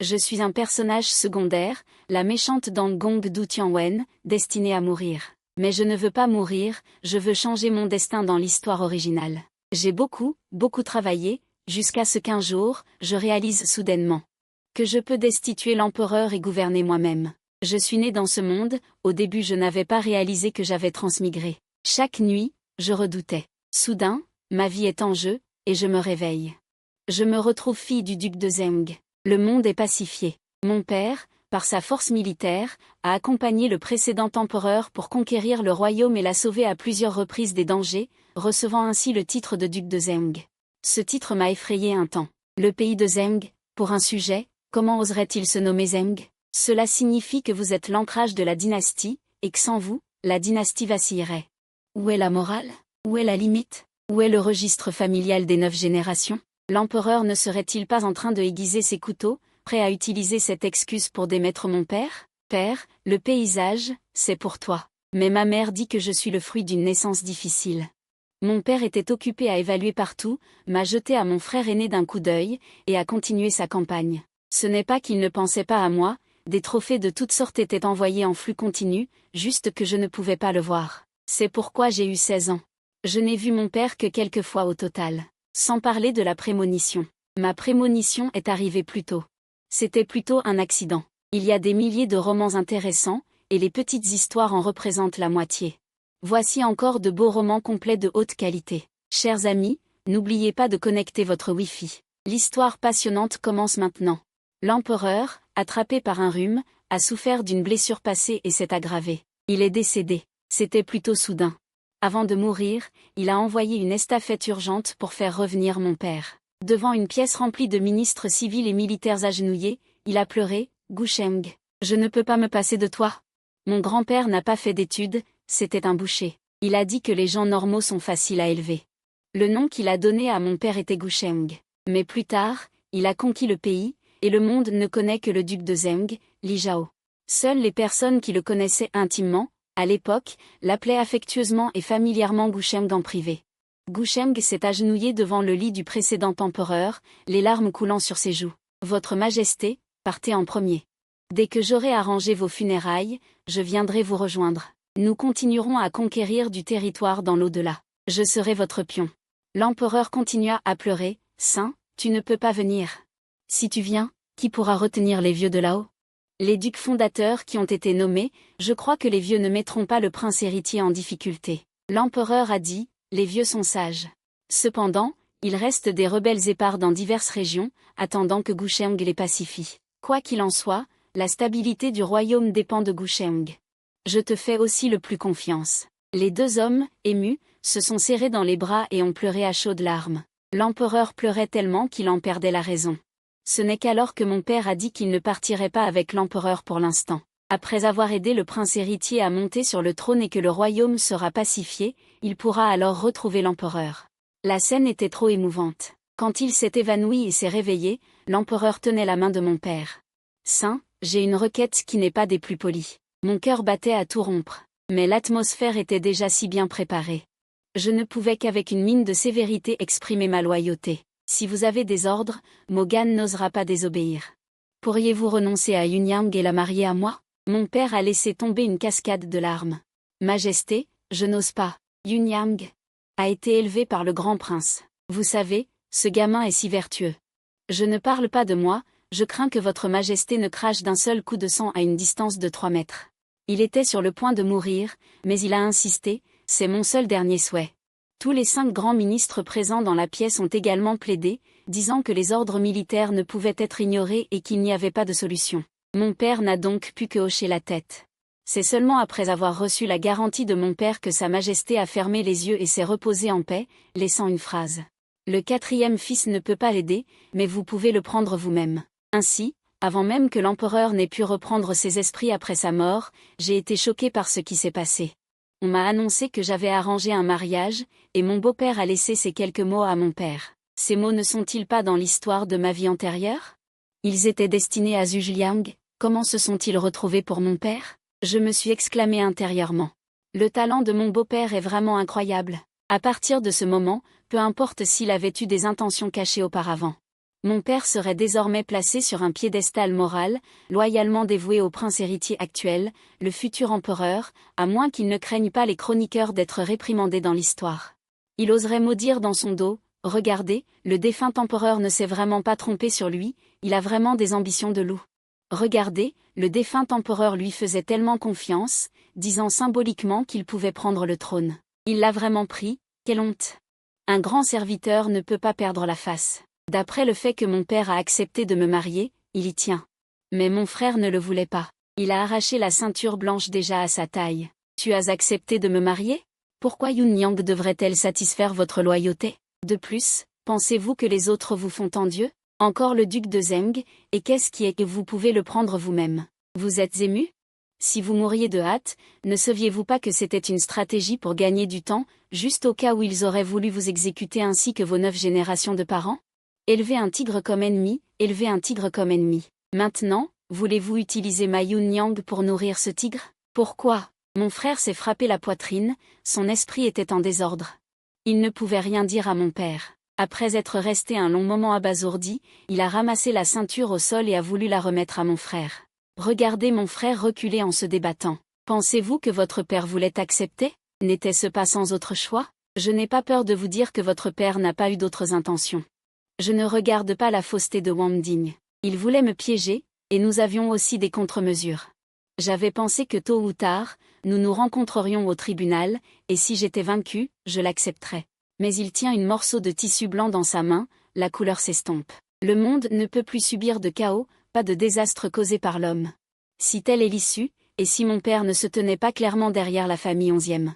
Je suis un personnage secondaire, la méchante d'Angong Du Tianwen, destinée à mourir. Mais je ne veux pas mourir, je veux changer mon destin dans l'histoire originale. J'ai beaucoup travaillé, jusqu'à ce qu'un jour, je réalise soudainement que je peux destituer l'empereur et gouverner moi-même. Je suis né dans ce monde, au début je n'avais pas réalisé que j'avais transmigré. Chaque nuit, je redoutais. Soudain, ma vie est en jeu, et je me réveille. Je me retrouve fille du duc de Zheng. Le monde est pacifié. Mon père, par sa force militaire, a accompagné le précédent empereur pour conquérir le royaume et l'a sauvé à plusieurs reprises des dangers, recevant ainsi le titre de duc de Zheng. Ce titre m'a effrayé un temps. Le pays de Zheng, pour un sujet, comment oserait-il se nommer Zheng? Cela signifie que vous êtes l'ancrage de la dynastie, et que sans vous, la dynastie vacillerait. Où est la morale? Où est la limite? Où est le registre familial des 9 générations? L'empereur ne serait-il pas en train de aiguiser ses couteaux, prêt à utiliser cette excuse pour démettre mon père? Père, le paysage, c'est pour toi. Mais ma mère dit que je suis le fruit d'une naissance difficile. Mon père était occupé à évaluer partout, m'a jeté à mon frère aîné d'un coup d'œil, et a continué sa campagne. Ce n'est pas qu'il ne pensait pas à moi, des trophées de toutes sortes étaient envoyés en flux continu, juste que je ne pouvais pas le voir. C'est pourquoi j'ai eu 16 ans. Je n'ai vu mon père que quelques fois au total. Sans parler de la prémonition. Ma prémonition est arrivée plus tôt. C'était plutôt un accident. Il y a des milliers de romans intéressants, et les petites histoires en représentent la moitié. Voici encore de beaux romans complets de haute qualité. Chers amis, n'oubliez pas de connecter votre Wi-Fi. L'histoire passionnante commence maintenant. L'empereur, attrapé par un rhume, a souffert d'une blessure passée et s'est aggravé. Il est décédé. C'était plutôt soudain. Avant de mourir, il a envoyé une estafette urgente pour faire revenir mon père. Devant une pièce remplie de ministres civils et militaires agenouillés, il a pleuré, « Gusheng, je ne peux pas me passer de toi. » Mon grand-père n'a pas fait d'études, c'était un boucher. Il a dit que les gens normaux sont faciles à élever. Le nom qu'il a donné à mon père était Gusheng. Mais plus tard, il a conquis le pays, et le monde ne connaît que le duc de Zheng, Li Zhao. Seules les personnes qui le connaissaient intimement, à l'époque, l'appelaient affectueusement et familièrement Gusheng en privé. Gusheng s'est agenouillé devant le lit du précédent empereur, les larmes coulant sur ses joues. « Votre Majesté, partez en premier. Dès que j'aurai arrangé vos funérailles, je viendrai vous rejoindre. Nous continuerons à conquérir du territoire dans l'au-delà. Je serai votre pion. » L'empereur continua à pleurer, « Saint, tu ne peux pas venir. Si tu viens, qui pourra retenir les vieux de là-haut? Les ducs fondateurs qui ont été nommés, je crois que les vieux ne mettront pas le prince héritier en difficulté. » L'empereur a dit, « Les vieux sont sages. » Cependant, il reste des rebelles épars dans diverses régions, attendant que Gusheng les pacifie. Quoi qu'il en soit, la stabilité du royaume dépend de Gusheng. Je te fais aussi le plus confiance. Les 2 hommes, émus, se sont serrés dans les bras et ont pleuré à chaudes larmes. L'empereur pleurait tellement qu'il en perdait la raison. Ce n'est qu'alors que mon père a dit qu'il ne partirait pas avec l'empereur pour l'instant. Après avoir aidé le prince héritier à monter sur le trône et que le royaume sera pacifié, il pourra alors retrouver l'empereur. La scène était trop émouvante. Quand il s'est évanoui et s'est réveillé, l'empereur tenait la main de mon père. « Saint, j'ai une requête qui n'est pas des plus polies. » Mon cœur battait à tout rompre. Mais l'atmosphère était déjà si bien préparée. Je ne pouvais qu'avec une mine de sévérité exprimer ma loyauté. « Si vous avez des ordres, Mogan n'osera pas désobéir. Pourriez-vous renoncer à Yunyang et la marier à moi ?» Mon père a laissé tomber une cascade de larmes. « Majesté, je n'ose pas. Yunyang a été élevé par le grand prince. Vous savez, ce gamin est si vertueux. Je ne parle pas de moi, je crains que votre majesté ne crache d'un seul coup de sang à une distance de 3 mètres. » Il était sur le point de mourir, mais il a insisté, « C'est mon seul dernier souhait. » Tous les 5 grands ministres présents dans la pièce ont également plaidé, disant que les ordres militaires ne pouvaient être ignorés et qu'il n'y avait pas de solution. Mon père n'a donc pu que hocher la tête. C'est seulement après avoir reçu la garantie de mon père que Sa Majesté a fermé les yeux et s'est reposé en paix, laissant une phrase. « Le 4e fils ne peut pas l'aider, mais vous pouvez le prendre vous-même. » Ainsi, avant même que l'empereur n'ait pu reprendre ses esprits après sa mort, j'ai été choqué par ce qui s'est passé. On m'a annoncé que j'avais arrangé un mariage, et mon beau-père a laissé ces quelques mots à mon père. Ces mots ne sont-ils pas dans l'histoire de ma vie antérieure? Ils étaient destinés à Zhu Liang, comment se sont-ils retrouvés pour mon père? Je me suis exclamé intérieurement. Le talent de mon beau-père est vraiment incroyable. À partir de ce moment, peu importe s'il avait eu des intentions cachées auparavant. Mon père serait désormais placé sur un piédestal moral, loyalement dévoué au prince héritier actuel, le futur empereur, à moins qu'il ne craigne pas les chroniqueurs d'être réprimandés dans l'histoire. Il oserait maudire dans son dos: regardez, le défunt empereur ne s'est vraiment pas trompé sur lui, il a vraiment des ambitions de loup. Regardez, le défunt empereur lui faisait tellement confiance, disant symboliquement qu'il pouvait prendre le trône. Il l'a vraiment pris, quelle honte! Un grand serviteur ne peut pas perdre la face. D'après le fait que mon père a accepté de me marier, il y tient. Mais mon frère ne le voulait pas. Il a arraché la ceinture blanche déjà à sa taille. Tu as accepté de me marier? Pourquoi Yunyang devrait-elle satisfaire votre loyauté? De plus, pensez-vous que les autres vous font envieux? Encore le duc de Zeng, et qu'est-ce qui est que vous pouvez le prendre vous-même? Vous êtes ému? Si vous mouriez de hâte, ne saviez-vous pas que c'était une stratégie pour gagner du temps, juste au cas où ils auraient voulu vous exécuter ainsi que vos 9 générations de parents? Élevez un tigre comme ennemi, élevez un tigre comme ennemi. Maintenant, voulez-vous utiliser ma Yunyang pour nourrir ce tigre? Pourquoi? Mon frère s'est frappé la poitrine, son esprit était en désordre. Il ne pouvait rien dire à mon père. Après être resté un long moment abasourdi, il a ramassé la ceinture au sol et a voulu la remettre à mon frère. Regardez mon frère reculer en se débattant. Pensez-vous que votre père voulait accepter? N'était-ce pas sans autre choix? Je n'ai pas peur de vous dire que votre père n'a pas eu d'autres intentions. Je ne regarde pas la fausseté de Wang Ding. Il voulait me piéger, et nous avions aussi des contre-mesures. J'avais pensé que tôt ou tard, nous nous rencontrerions au tribunal, et si j'étais vaincu, je l'accepterais. Mais il tient un morceau de tissu blanc dans sa main, la couleur s'estompe. Le monde ne peut plus subir de chaos, pas de désastre causé par l'homme. Si telle est l'issue, et si mon père ne se tenait pas clairement derrière la famille 11e?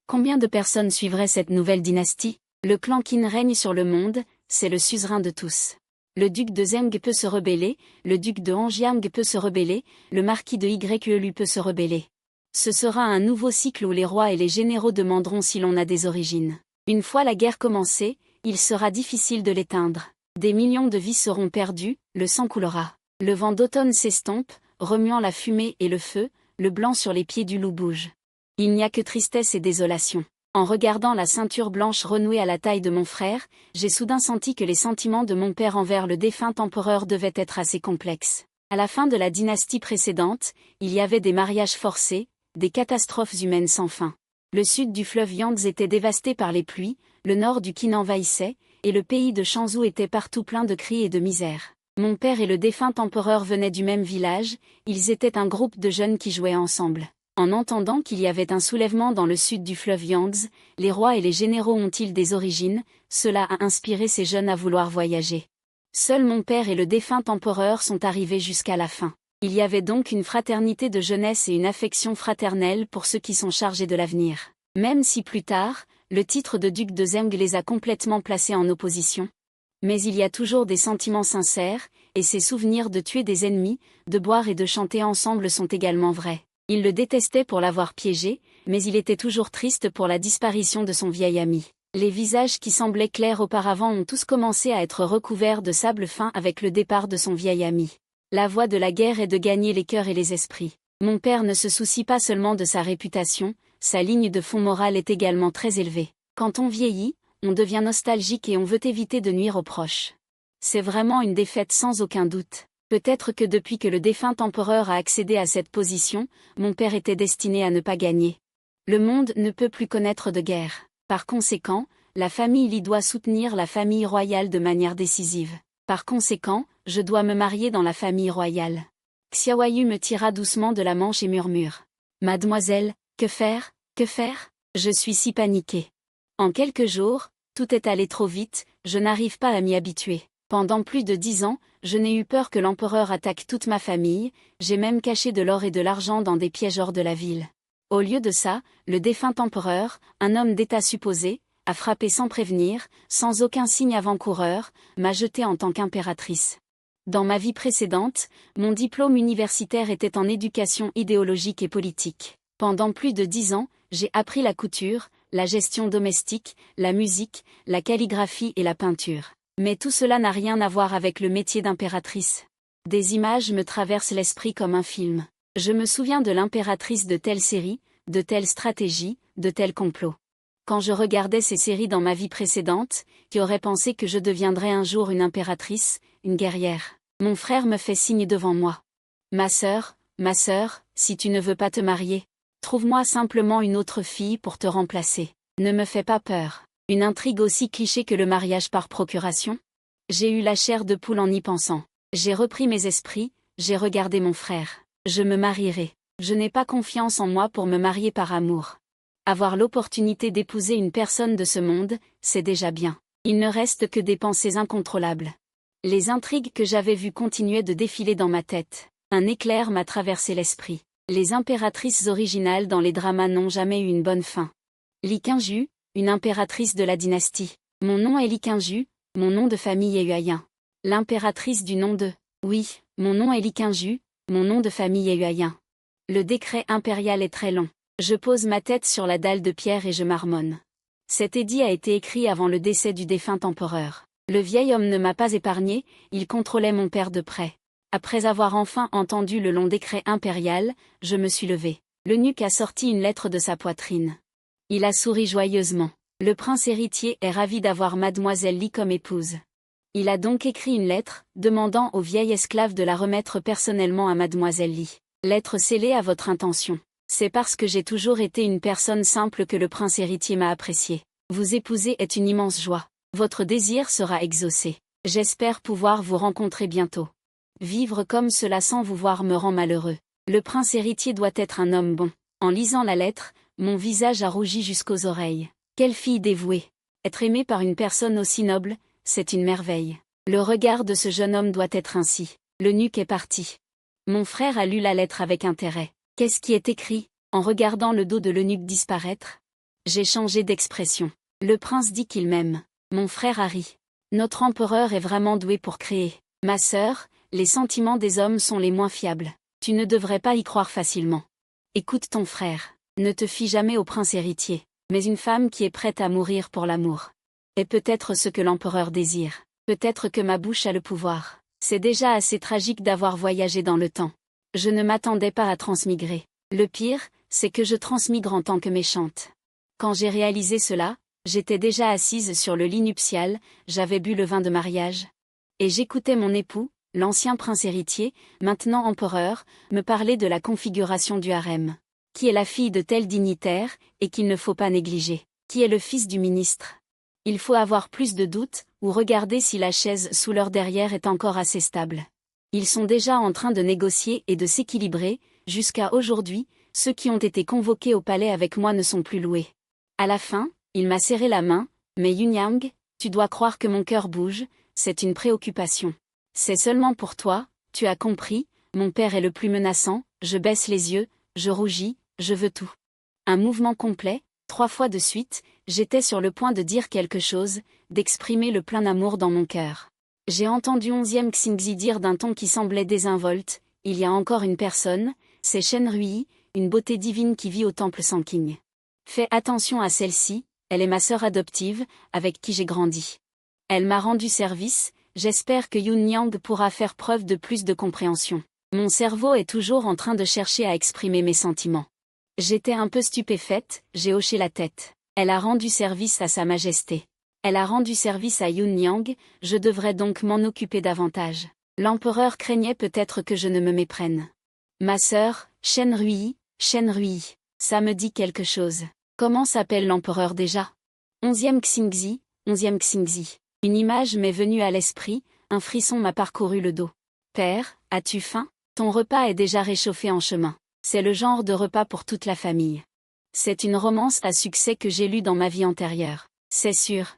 Combien de personnes suivraient cette nouvelle dynastie? Le clan Qin règne sur le monde, c'est le suzerain de tous. Le duc de Zeng peut se rebeller, le duc de Hanjiang peut se rebeller, le marquis de Yelu peut se rebeller. Ce sera un nouveau cycle où les rois et les généraux demanderont si l'on a des origines. Une fois la guerre commencée, il sera difficile de l'éteindre. Des millions de vies seront perdues, le sang coulera. Le vent d'automne s'estompe, remuant la fumée et le feu, le blanc sur les pieds du loup bouge. Il n'y a que tristesse et désolation. En regardant la ceinture blanche renouée à la taille de mon frère, j'ai soudain senti que les sentiments de mon père envers le défunt empereur devaient être assez complexes. À la fin de la dynastie précédente, il y avait des mariages forcés, des catastrophes humaines sans fin. Le sud du fleuve Yangtze était dévasté par les pluies, le nord du Qin envahissait, et le pays de Shanzhou était partout plein de cris et de misère. Mon père et le défunt empereur venaient du même village, ils étaient un groupe de jeunes qui jouaient ensemble. En entendant qu'il y avait un soulèvement dans le sud du fleuve Yangtze, les rois et les généraux ont-ils des origines? Cela a inspiré ces jeunes à vouloir voyager. Seuls mon père et le défunt empereur sont arrivés jusqu'à la fin. Il y avait donc une fraternité de jeunesse et une affection fraternelle pour ceux qui sont chargés de l'avenir. Même si plus tard, le titre de duc de Zeng les a complètement placés en opposition. Mais il y a toujours des sentiments sincères, et ces souvenirs de tuer des ennemis, de boire et de chanter ensemble sont également vrais. Il le détestait pour l'avoir piégé, mais il était toujours triste pour la disparition de son vieil ami. Les visages qui semblaient clairs auparavant ont tous commencé à être recouverts de sable fin avec le départ de son vieil ami. La voie de la guerre est de gagner les cœurs et les esprits. Mon père ne se soucie pas seulement de sa réputation, sa ligne de fond moral est également très élevée. Quand on vieillit, on devient nostalgique et on veut éviter de nuire aux proches. C'est vraiment une défaite sans aucun doute. Peut-être que depuis que le défunt empereur a accédé à cette position, mon père était destiné à ne pas gagner. Le monde ne peut plus connaître de guerre. Par conséquent, la famille Li doit soutenir la famille royale de manière décisive. Par conséquent, je dois me marier dans la famille royale. Xiaoyu me tira doucement de la manche et murmure: Mademoiselle, que faire, que faire? Je suis si paniquée. En quelques jours, tout est allé trop vite, je n'arrive pas à m'y habituer. Pendant plus de 10 ans, je n'ai eu peur que l'empereur attaque toute ma famille, j'ai même caché de l'or et de l'argent dans des pièges hors de la ville. Au lieu de ça, le défunt empereur, un homme d'état supposé, a frappé sans prévenir, sans aucun signe avant-coureur, m'a jetée en tant qu'impératrice. Dans ma vie précédente, mon diplôme universitaire était en éducation idéologique et politique. Pendant plus de 10 ans, j'ai appris la couture, la gestion domestique, la musique, la calligraphie et la peinture. Mais tout cela n'a rien à voir avec le métier d'impératrice. Des images me traversent l'esprit comme un film. Je me souviens de l'impératrice de telle série, de telle stratégie, de tel complot. Quand je regardais ces séries dans ma vie précédente, qui aurait pensé que je deviendrais un jour une impératrice, une guerrière? Mon frère me fait signe devant moi. Ma sœur, si tu ne veux pas te marier, trouve-moi simplement une autre fille pour te remplacer. Ne me fais pas peur. Une intrigue aussi cliché que le mariage par procuration? J'ai eu la chair de poule en y pensant. J'ai repris mes esprits, j'ai regardé mon frère. Je me marierai. Je n'ai pas confiance en moi pour me marier par amour. Avoir l'opportunité d'épouser une personne de ce monde, c'est déjà bien. Il ne reste que des pensées incontrôlables. Les intrigues que j'avais vues continuaient de défiler dans ma tête. Un éclair m'a traversé l'esprit. Les impératrices originales dans les dramas n'ont jamais eu une bonne fin. Li Qingju, une impératrice de la dynastie. Mon nom est Li Qingju, mon nom de famille est Huayin. L'impératrice du nom de... Oui, mon nom est Li Qingju, mon nom de famille est Huayin. Le décret impérial est très long. Je pose ma tête sur la dalle de pierre et je marmonne. Cet édit a été écrit avant le décès du défunt empereur. Le vieil homme ne m'a pas épargné, il contrôlait mon père de près. Après avoir enfin entendu le long décret impérial, je me suis levée. L'eunuque a sorti une lettre de sa poitrine. Il a souri joyeusement. Le prince héritier est ravi d'avoir mademoiselle Li comme épouse. Il a donc écrit une lettre, demandant au vieil esclave de la remettre personnellement à mademoiselle Li. Lettre scellée à votre intention. C'est parce que j'ai toujours été une personne simple que le prince héritier m'a appréciée. Vous épouser est une immense joie. Votre désir sera exaucé. J'espère pouvoir vous rencontrer bientôt. Vivre comme cela sans vous voir me rend malheureux. Le prince héritier doit être un homme bon. En lisant la lettre, mon visage a rougi jusqu'aux oreilles. Quelle fille dévouée. Être aimée par une personne aussi noble, c'est une merveille. Le regard de ce jeune homme doit être ainsi. L'eunuque est parti. Mon frère a lu la lettre avec intérêt. Qu'est-ce qui est écrit, en regardant le dos de l'eunuque disparaître? J'ai changé d'expression. Le prince dit qu'il m'aime. Mon frère a ri. Notre empereur est vraiment doué pour créer. Ma sœur, les sentiments des hommes sont les moins fiables. Tu ne devrais pas y croire facilement. Écoute ton frère. Ne te fie jamais au prince héritier, mais une femme qui est prête à mourir pour l'amour. Et peut-être ce que l'empereur désire. Peut-être que ma bouche a le pouvoir. C'est déjà assez tragique d'avoir voyagé dans le temps. Je ne m'attendais pas à transmigrer. Le pire, c'est que je transmigre en tant que méchante. Quand j'ai réalisé cela, j'étais déjà assise sur le lit nuptial, j'avais bu le vin de mariage. Et j'écoutais mon époux, l'ancien prince héritier, maintenant empereur, me parler de la configuration du harem. Qui est la fille de tel dignitaire, et qu'il ne faut pas négliger? Qui est le fils du ministre? Il faut avoir plus de doutes, ou regarder si la chaise sous leur derrière est encore assez stable. Ils sont déjà en train de négocier et de s'équilibrer, jusqu'à aujourd'hui, ceux qui ont été convoqués au palais avec moi ne sont plus loués. À la fin, il m'a serré la main, mais Yunyang, tu dois croire que mon cœur bouge, c'est une préoccupation. C'est seulement pour toi, tu as compris, mon père est le plus menaçant, je baisse les yeux, je rougis, je veux tout. Un mouvement complet, 3 fois de suite, j'étais sur le point de dire quelque chose, d'exprimer le plein amour dans mon cœur. J'ai entendu 11e Xingzi dire d'un ton qui semblait désinvolte, il y a encore une personne, c'est Shen Rui, une beauté divine qui vit au temple Sanqing. Fais attention à celle-ci, elle est ma sœur adoptive, avec qui j'ai grandi. Elle m'a rendu service, j'espère que Yun Yang pourra faire preuve de plus de compréhension. Mon cerveau est toujours en train de chercher à exprimer mes sentiments. J'étais un peu stupéfaite, j'ai hoché la tête. Elle a rendu service à Sa Majesté. Elle a rendu service à Yun Yang, je devrais donc m'en occuper davantage. L'empereur craignait peut-être que je ne me méprenne. Ma sœur, Shen Rui, ça me dit quelque chose. Comment s'appelle l'empereur déjà? 11e Xingzi, 11e Xingzi. Une image m'est venue à l'esprit, un frisson m'a parcouru le dos. Père, as-tu faim? Ton repas est déjà réchauffé en chemin. C'est le genre de repas pour toute la famille. C'est une romance à succès que j'ai lue dans ma vie antérieure. C'est sûr.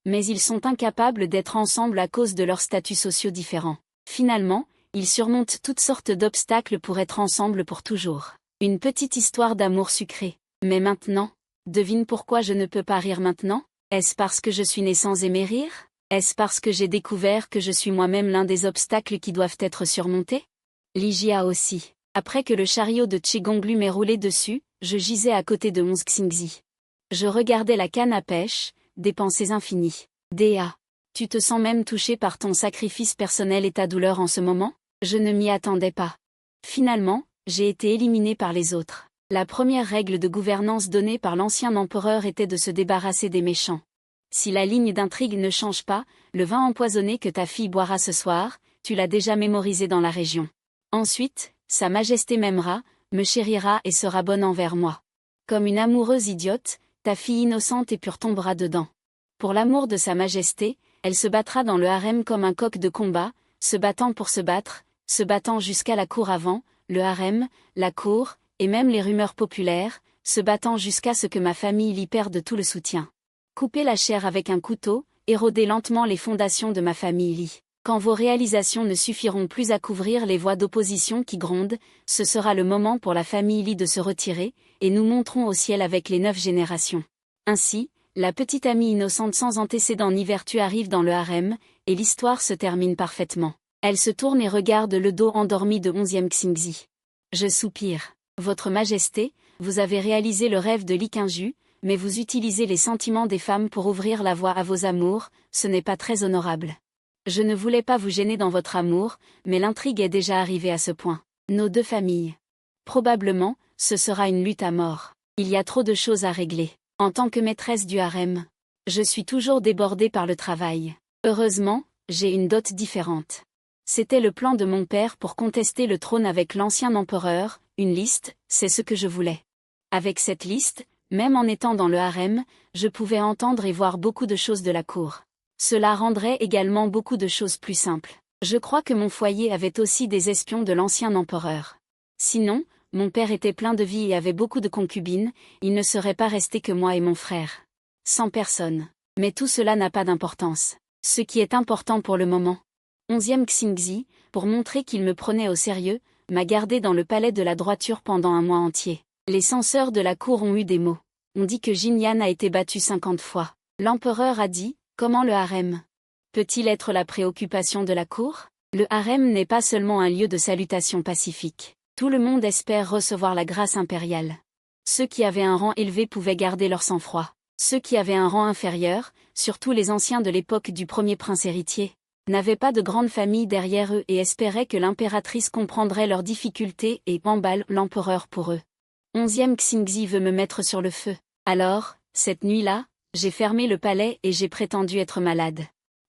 Mais ils sont incapables d'être ensemble à cause de leurs statuts sociaux différents. Finalement, ils surmontent toutes sortes d'obstacles pour être ensemble pour toujours. Une petite histoire d'amour sucré. Mais maintenant, devine pourquoi je ne peux pas rire maintenant? Est-ce parce que je suis née sans aimer rire? Est-ce parce que j'ai découvert que je suis moi-même l'un des obstacles qui doivent être surmontés? Li Jia aussi. Après que le chariot de Qigonglu m'ait roulé dessus, je gisais à côté de 11 Xingzi. Je regardais la canne à pêche, des pensées infinies. Déa. Tu te sens même touché par ton sacrifice personnel et ta douleur en ce moment? Je ne m'y attendais pas. Finalement, j'ai été éliminée par les autres. La première règle de gouvernance donnée par l'ancien empereur était de se débarrasser des méchants. Si la ligne d'intrigue ne change pas, le vin empoisonné que ta fille boira ce soir, tu l'as déjà mémorisé dans la région. Ensuite, Sa Majesté m'aimera, me chérira et sera bonne envers moi. Comme une amoureuse idiote, ta fille innocente et pure tombera dedans. Pour l'amour de Sa Majesté, elle se battra dans le harem comme un coq de combat, se battant pour se battre, se battant jusqu'à la cour avant, le harem, la cour, et même les rumeurs populaires, se battant jusqu'à ce que ma famille l'y perde tout le soutien. Couper la chair avec un couteau, éroder lentement les fondations de ma famille lit. Quand vos réalisations ne suffiront plus à couvrir les voix d'opposition qui grondent, ce sera le moment pour la famille Lee de se retirer, et nous monterons au ciel avec les 9 générations. Ainsi, la petite amie innocente sans antécédent ni vertu arrive dans le harem, et l'histoire se termine parfaitement. Elle se tourne et regarde le dos endormi de 11e Xingzi. Je soupire. Votre Majesté, vous avez réalisé le rêve de Li Qingju, mais vous utilisez les sentiments des femmes pour ouvrir la voie à vos amours, ce n'est pas très honorable. Je ne voulais pas vous gêner dans votre amour, mais l'intrigue est déjà arrivée à ce point. Nos 2 familles. Probablement, ce sera une lutte à mort. Il y a trop de choses à régler. En tant que maîtresse du harem, je suis toujours débordée par le travail. Heureusement, j'ai une dot différente. C'était le plan de mon père pour contester le trône avec l'ancien empereur, une liste, c'est ce que je voulais. Avec cette liste, même en étant dans le harem, je pouvais entendre et voir beaucoup de choses de la cour. Cela rendrait également beaucoup de choses plus simples. Je crois que mon foyer avait aussi des espions de l'ancien empereur. Sinon, mon père était plein de vie et avait beaucoup de concubines, il ne serait pas resté que moi et mon frère. 100 personnes. Mais tout cela n'a pas d'importance. Ce qui est important pour le moment. 11e Xingzi, pour montrer qu'il me prenait au sérieux, m'a gardé dans le palais de la droiture pendant un mois entier. Les censeurs de la cour ont eu des mots. On dit que Jinyan a été battu 50 fois. L'empereur a dit, comment le harem peut-il être la préoccupation de la cour? Le harem n'est pas seulement un lieu de salutation pacifique. Tout le monde espère recevoir la grâce impériale. Ceux qui avaient un rang élevé pouvaient garder leur sang-froid. Ceux qui avaient un rang inférieur, surtout les anciens de l'époque du premier prince héritier, n'avaient pas de grande famille derrière eux et espéraient que l'impératrice comprendrait leurs difficultés et emballe l'empereur pour eux. 11e Xingzi veut me mettre sur le feu. Alors, cette nuit-là, j'ai fermé le palais et j'ai prétendu être malade.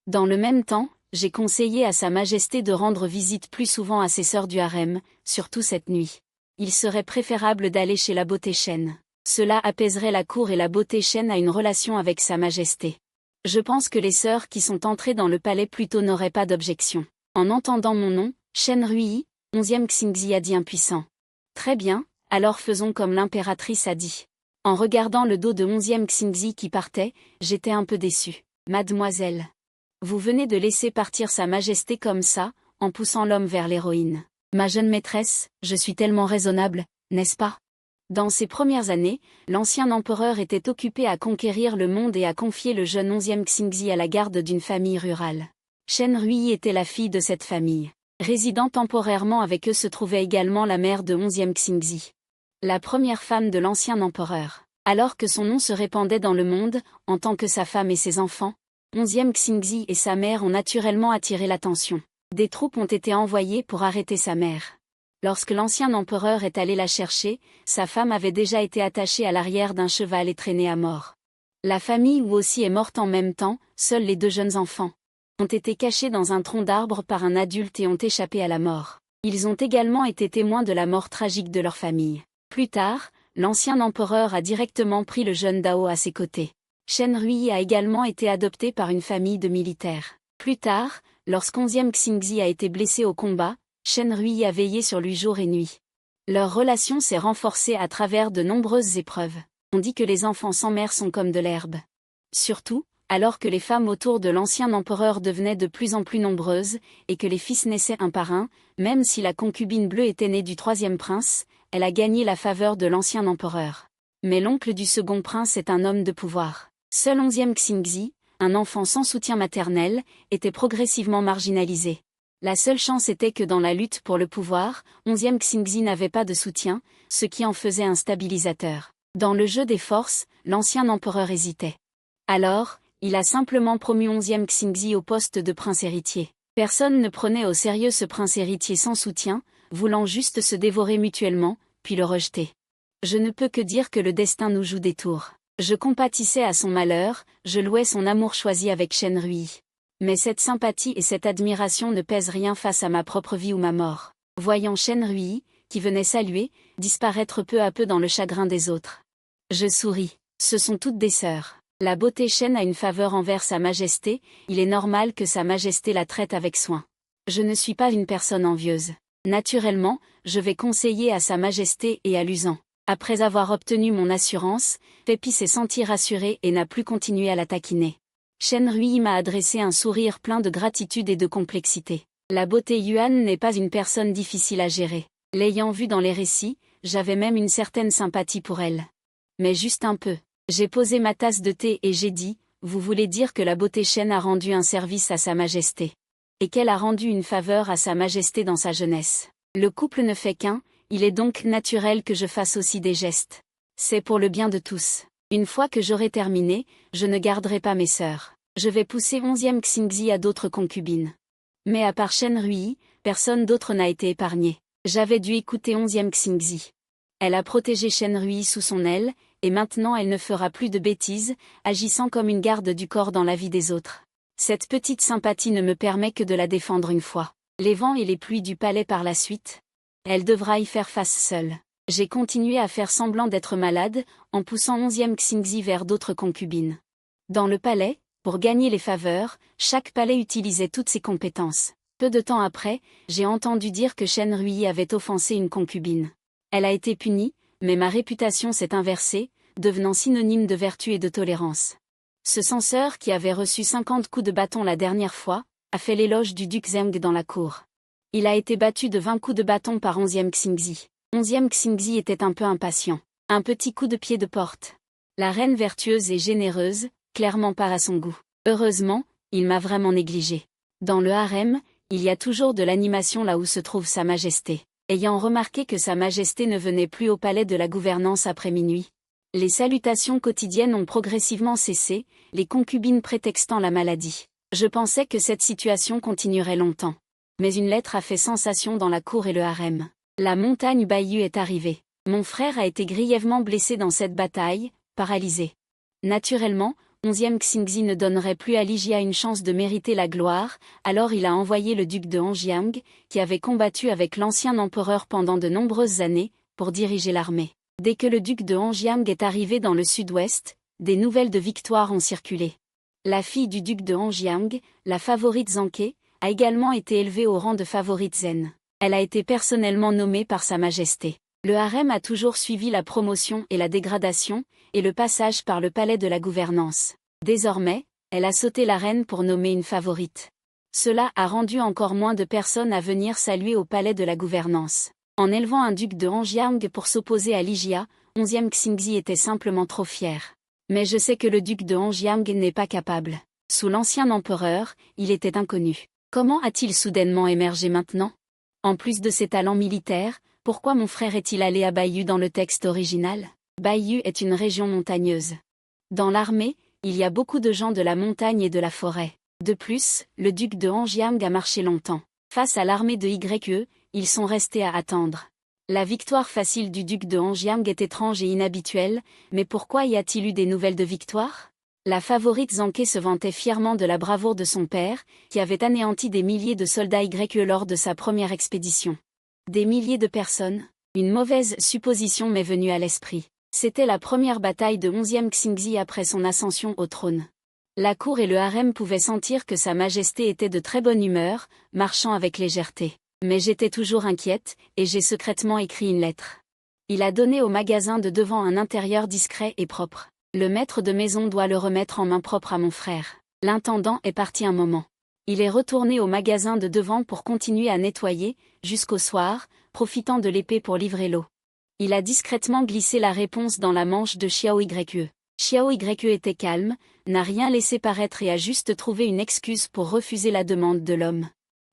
Dans le même temps, j'ai conseillé à Sa Majesté de rendre visite plus souvent à ses sœurs du harem, surtout cette nuit. Il serait préférable d'aller chez la beauté Shen. Cela apaiserait la cour et la beauté Shen a une relation avec Sa Majesté. Je pense que les sœurs qui sont entrées dans le palais plus tôt n'auraient pas d'objection. En entendant mon nom, Shen Rui, 11e Xingzi a dit impuissant. Très bien, alors faisons comme l'impératrice a dit. En regardant le dos de 11e Xingzi qui partait, j'étais un peu déçu. Mademoiselle. Vous venez de laisser partir Sa Majesté comme ça, en poussant l'homme vers l'héroïne. Ma jeune maîtresse, je suis tellement raisonnable, n'est-ce pas? Dans ses premières années, l'ancien empereur était occupé à conquérir le monde et à confier le jeune 11e Xingzi à la garde d'une famille rurale. Shen Rui était la fille de cette famille. Résidant temporairement avec eux se trouvait également la mère de 11e Xingzi. La première femme de l'ancien empereur. Alors que son nom se répandait dans le monde, en tant que sa femme et ses enfants, 11e Xingzi et sa mère ont naturellement attiré l'attention. Des troupes ont été envoyées pour arrêter sa mère. Lorsque l'ancien empereur est allé la chercher, sa femme avait déjà été attachée à l'arrière d'un cheval et traînée à mort. La famille Wu aussi est morte en même temps, seuls les 2 jeunes enfants ont été cachés dans un tronc d'arbre par un adulte et ont échappé à la mort. Ils ont également été témoins de la mort tragique de leur famille. Plus tard, l'ancien empereur a directement pris le jeune Dao à ses côtés. Shen Rui a également été adopté par une famille de militaires. Plus tard, lorsqu'11e Xingzi a été blessé au combat, Shen Rui a veillé sur lui jour et nuit. Leur relation s'est renforcée à travers de nombreuses épreuves. On dit que les enfants sans mère sont comme de l'herbe. Surtout, alors que les femmes autour de l'ancien empereur devenaient de plus en plus nombreuses, et que les fils naissaient un par un, même si la concubine bleue était née du 3e prince, elle a gagné la faveur de l'ancien empereur. Mais l'oncle du second prince est un homme de pouvoir. Seul 11e Xingzi, un enfant sans soutien maternel, était progressivement marginalisé. La seule chance était que dans la lutte pour le pouvoir, 11e Xingzi n'avait pas de soutien, ce qui en faisait un stabilisateur. Dans le jeu des forces, l'ancien empereur hésitait. Alors, il a simplement promu 11e Xingzi au poste de prince héritier. Personne ne prenait au sérieux ce prince héritier sans soutien, voulant juste se dévorer mutuellement, puis le rejeter. Je ne peux que dire que le destin nous joue des tours. Je compatissais à son malheur, je louais son amour choisi avec Shen Rui. Mais cette sympathie et cette admiration ne pèsent rien face à ma propre vie ou ma mort. Voyant Shen Rui, qui venait saluer, disparaître peu à peu dans le chagrin des autres. Je souris. Ce sont toutes des sœurs. La beauté Shen a une faveur envers Sa Majesté, il est normal que Sa Majesté la traite avec soin. Je ne suis pas une personne envieuse. Naturellement, je vais conseiller à Sa Majesté et à Luzhan. Après avoir obtenu mon assurance, Pepi s'est senti rassuré et n'a plus continué à la taquiner. Shen Rui m'a adressé un sourire plein de gratitude et de complexité. La beauté Yuan n'est pas une personne difficile à gérer. L'ayant vue dans les récits, j'avais même une certaine sympathie pour elle. Mais juste un peu. J'ai posé ma tasse de thé et j'ai dit, vous voulez dire que la beauté Shen a rendu un service à Sa Majesté. Et qu'elle a rendu une faveur à Sa Majesté dans sa jeunesse. Le couple ne fait qu'un, il est donc naturel que je fasse aussi des gestes. C'est pour le bien de tous. Une fois que j'aurai terminé, je ne garderai pas mes sœurs. Je vais pousser 11e Xingzi à d'autres concubines. Mais à part Shen Rui, personne d'autre n'a été épargné. J'avais dû écouter 11e Xingzi. Elle a protégé Shen Rui sous son aile, et maintenant elle ne fera plus de bêtises, agissant comme une garde du corps dans la vie des autres. Cette petite sympathie ne me permet que de la défendre une fois. Les vents et les pluies du palais par la suite. Elle devra y faire face seule. J'ai continué à faire semblant d'être malade, en poussant 11e Xingzi vers d'autres concubines. Dans le palais, pour gagner les faveurs, chaque palais utilisait toutes ses compétences. Peu de temps après, j'ai entendu dire que Shen Rui avait offensé une concubine. Elle a été punie, mais ma réputation s'est inversée, devenant synonyme de vertu et de tolérance. Ce censeur qui avait reçu 50 coups de bâton la dernière fois, a fait l'éloge du duc Zheng dans la cour. Il a été battu de 20 coups de bâton par 11e Xingzi. 11e Xingzi était un peu impatient. Un petit coup de pied de porte. La reine vertueuse et généreuse, clairement pas à son goût. Heureusement, il m'a vraiment négligé. Dans le harem, il y a toujours de l'animation là où se trouve Sa Majesté. Ayant remarqué que Sa Majesté ne venait plus au palais de la gouvernance après minuit. Les salutations quotidiennes ont progressivement cessé, les concubines prétextant la maladie. Je pensais que cette situation continuerait longtemps. Mais une lettre a fait sensation dans la cour et le harem. La montagne Baiyu est arrivée. Mon frère a été grièvement blessé dans cette bataille, paralysé. Naturellement, 11e Xingzi ne donnerait plus à Ligia une chance de mériter la gloire, alors il a envoyé le duc de Hongjiang, qui avait combattu avec l'ancien empereur pendant de nombreuses années, pour diriger l'armée. Dès que le duc de Hongjiang est arrivé dans le sud-ouest, des nouvelles de victoire ont circulé. La fille du duc de Hongjiang, la favorite Zanke, a également été élevée au rang de favorite zen. Elle a été personnellement nommée par Sa Majesté. Le harem a toujours suivi la promotion et la dégradation, et le passage par le palais de la gouvernance. Désormais, elle a sauté la reine pour nommer une favorite. Cela a rendu encore moins de personnes à venir saluer au palais de la gouvernance. En élevant un duc de Hongjiang pour s'opposer à Ligia, 11e Xingzi était simplement trop fier. Mais je sais que le duc de Hongjiang n'est pas capable. Sous l'ancien empereur, il était inconnu. Comment a-t-il soudainement émergé maintenant? En plus de ses talents militaires, pourquoi mon frère est-il allé à Baiyu dans le texte original? Baiyu est une région montagneuse. Dans l'armée, il y a beaucoup de gens de la montagne et de la forêt. De plus, le duc de Hongjiang a marché longtemps. Face à l'armée de Ye, ils sont restés à attendre. La victoire facile du duc de Hongjiang est étrange et inhabituelle, mais pourquoi y a-t-il eu des nouvelles de victoire? La favorite Zanke se vantait fièrement de la bravoure de son père, qui avait anéanti des milliers de soldats Ye lors de sa première expédition. Des milliers de personnes? Une mauvaise supposition m'est venue à l'esprit. C'était la première bataille de 11e Xingzi après son ascension au trône. La cour et le harem pouvaient sentir que Sa Majesté était de très bonne humeur, marchant avec légèreté. Mais j'étais toujours inquiète, et j'ai secrètement écrit une lettre. Il a donné au magasin de devant un intérieur discret et propre. Le maître de maison doit le remettre en main propre à mon frère. L'intendant est parti un moment. Il est retourné au magasin de devant pour continuer à nettoyer, jusqu'au soir, profitant de l'épée pour livrer l'eau. Il a discrètement glissé la réponse dans la manche de Xiao Ye. Xiao Ye était calme, n'a rien laissé paraître et a juste trouvé une excuse pour refuser la demande de l'homme.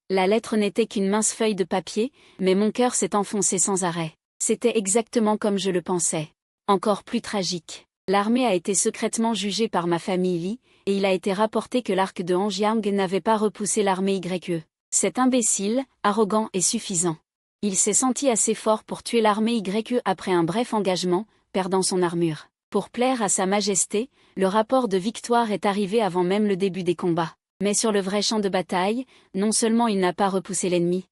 La lettre n'était qu'une mince feuille de papier, mais mon cœur s'est enfoncé sans arrêt. C'était exactement comme je le pensais. Encore plus tragique. L'armée a été secrètement jugée par ma famille Li, et il a été rapporté que l'arc de Hongjiang n'avait pas repoussé l'armée Ye. Cet imbécile, arrogant et suffisant. Il s'est senti assez fort pour tuer l'armée YE après un bref engagement, perdant son armure. Pour plaire à Sa Majesté, le rapport de victoire est arrivé avant même le début des combats. Mais sur le vrai champ de bataille, non seulement il n'a pas repoussé l'ennemi,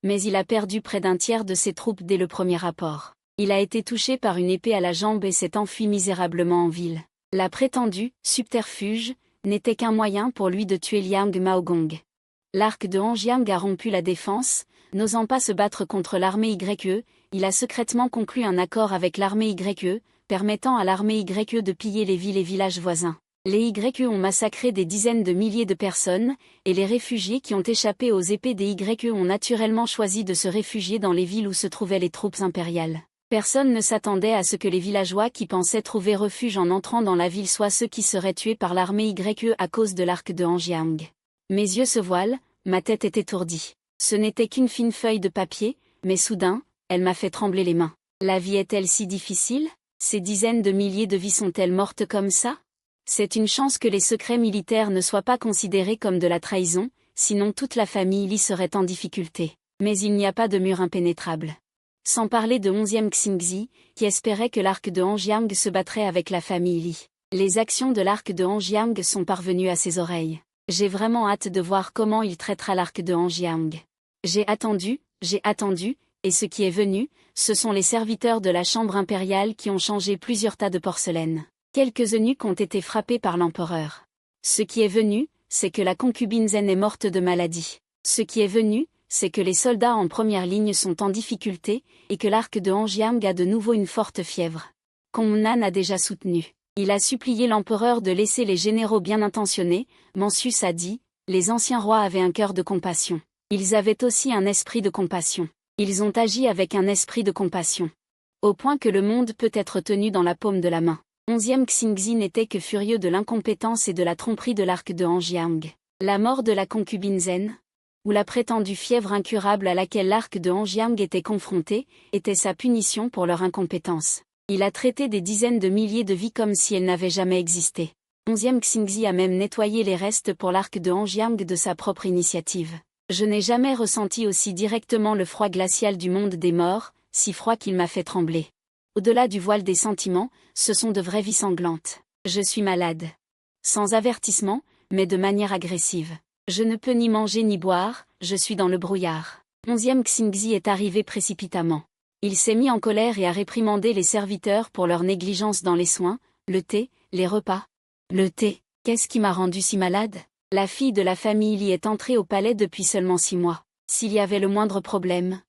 mais il a perdu près d'un tiers de ses troupes dès le premier rapport. Il a été touché par une épée à la jambe et s'est enfui misérablement en ville. La prétendue « subterfuge » n'était qu'un moyen pour lui de tuer Liang Maogong. L'arc de Hanjiang a rompu la défense, n'osant pas se battre contre l'armée YE, il a secrètement conclu un accord avec l'armée YE, permettant à l'armée YE de piller les villes et villages voisins. Les YE ont massacré des dizaines de milliers de personnes, et les réfugiés qui ont échappé aux épées des YE ont naturellement choisi de se réfugier dans les villes où se trouvaient les troupes impériales. Personne ne s'attendait à ce que les villageois qui pensaient trouver refuge en entrant dans la ville soient ceux qui seraient tués par l'armée YE à cause de l'arc de Hanjiang. Mes yeux se voilent, ma tête est étourdie. Ce n'était qu'une fine feuille de papier, mais soudain, elle m'a fait trembler les mains. La vie est-elle si difficile? Ces dizaines de milliers de vies sont-elles mortes comme ça? C'est une chance que les secrets militaires ne soient pas considérés comme de la trahison, sinon toute la famille Li serait en difficulté. Mais il n'y a pas de mur impénétrable. Sans parler de 11e Xingzi, qui espérait que l'arc de Hanjiang se battrait avec la famille Li. Les actions de l'arc de Hanjiang sont parvenues à ses oreilles. J'ai vraiment hâte de voir comment il traitera l'arc de Hanjiang. J'ai attendu, et ce qui est venu, ce sont les serviteurs de la chambre impériale qui ont changé plusieurs tas de porcelaine. Quelques eunuques ont été frappés par l'empereur. Ce qui est venu, c'est que la concubine Zen est morte de maladie. Ce qui est venu, c'est que les soldats en première ligne sont en difficulté, et que l'arc de Hanjiang a de nouveau une forte fièvre. Kongnan a déjà soutenu. Il a supplié l'empereur de laisser les généraux bien intentionnés, Mencius a dit, les anciens rois avaient un cœur de compassion. Ils avaient aussi un esprit de compassion. Ils ont agi avec un esprit de compassion. Au point que le monde peut être tenu dans la paume de la main. 11e Xingzi n'était que furieux de l'incompétence et de la tromperie de l'arc de Hanjiang. La mort de la concubine Zen, ou la prétendue fièvre incurable à laquelle l'arc de Hanjiang était confronté, était sa punition pour leur incompétence. Il a traité des dizaines de milliers de vies comme si elles n'avaient jamais existé. 11e Xingzi a même nettoyé les restes pour l'arc de Hanjiang de sa propre initiative. Je n'ai jamais ressenti aussi directement le froid glacial du monde des morts, si froid qu'il m'a fait trembler. Au-delà du voile des sentiments, ce sont de vraies vies sanglantes. Je suis malade. Sans avertissement, mais de manière agressive. Je ne peux ni manger ni boire, je suis dans le brouillard. 11e Xingzi est arrivé précipitamment. Il s'est mis en colère et a réprimandé les serviteurs pour leur négligence dans les soins, le thé, les repas. Le thé, qu'est-ce qui m'a rendu si malade? La fille de la famille Li est entrée au palais depuis seulement 6 mois. S'il y avait le moindre problème,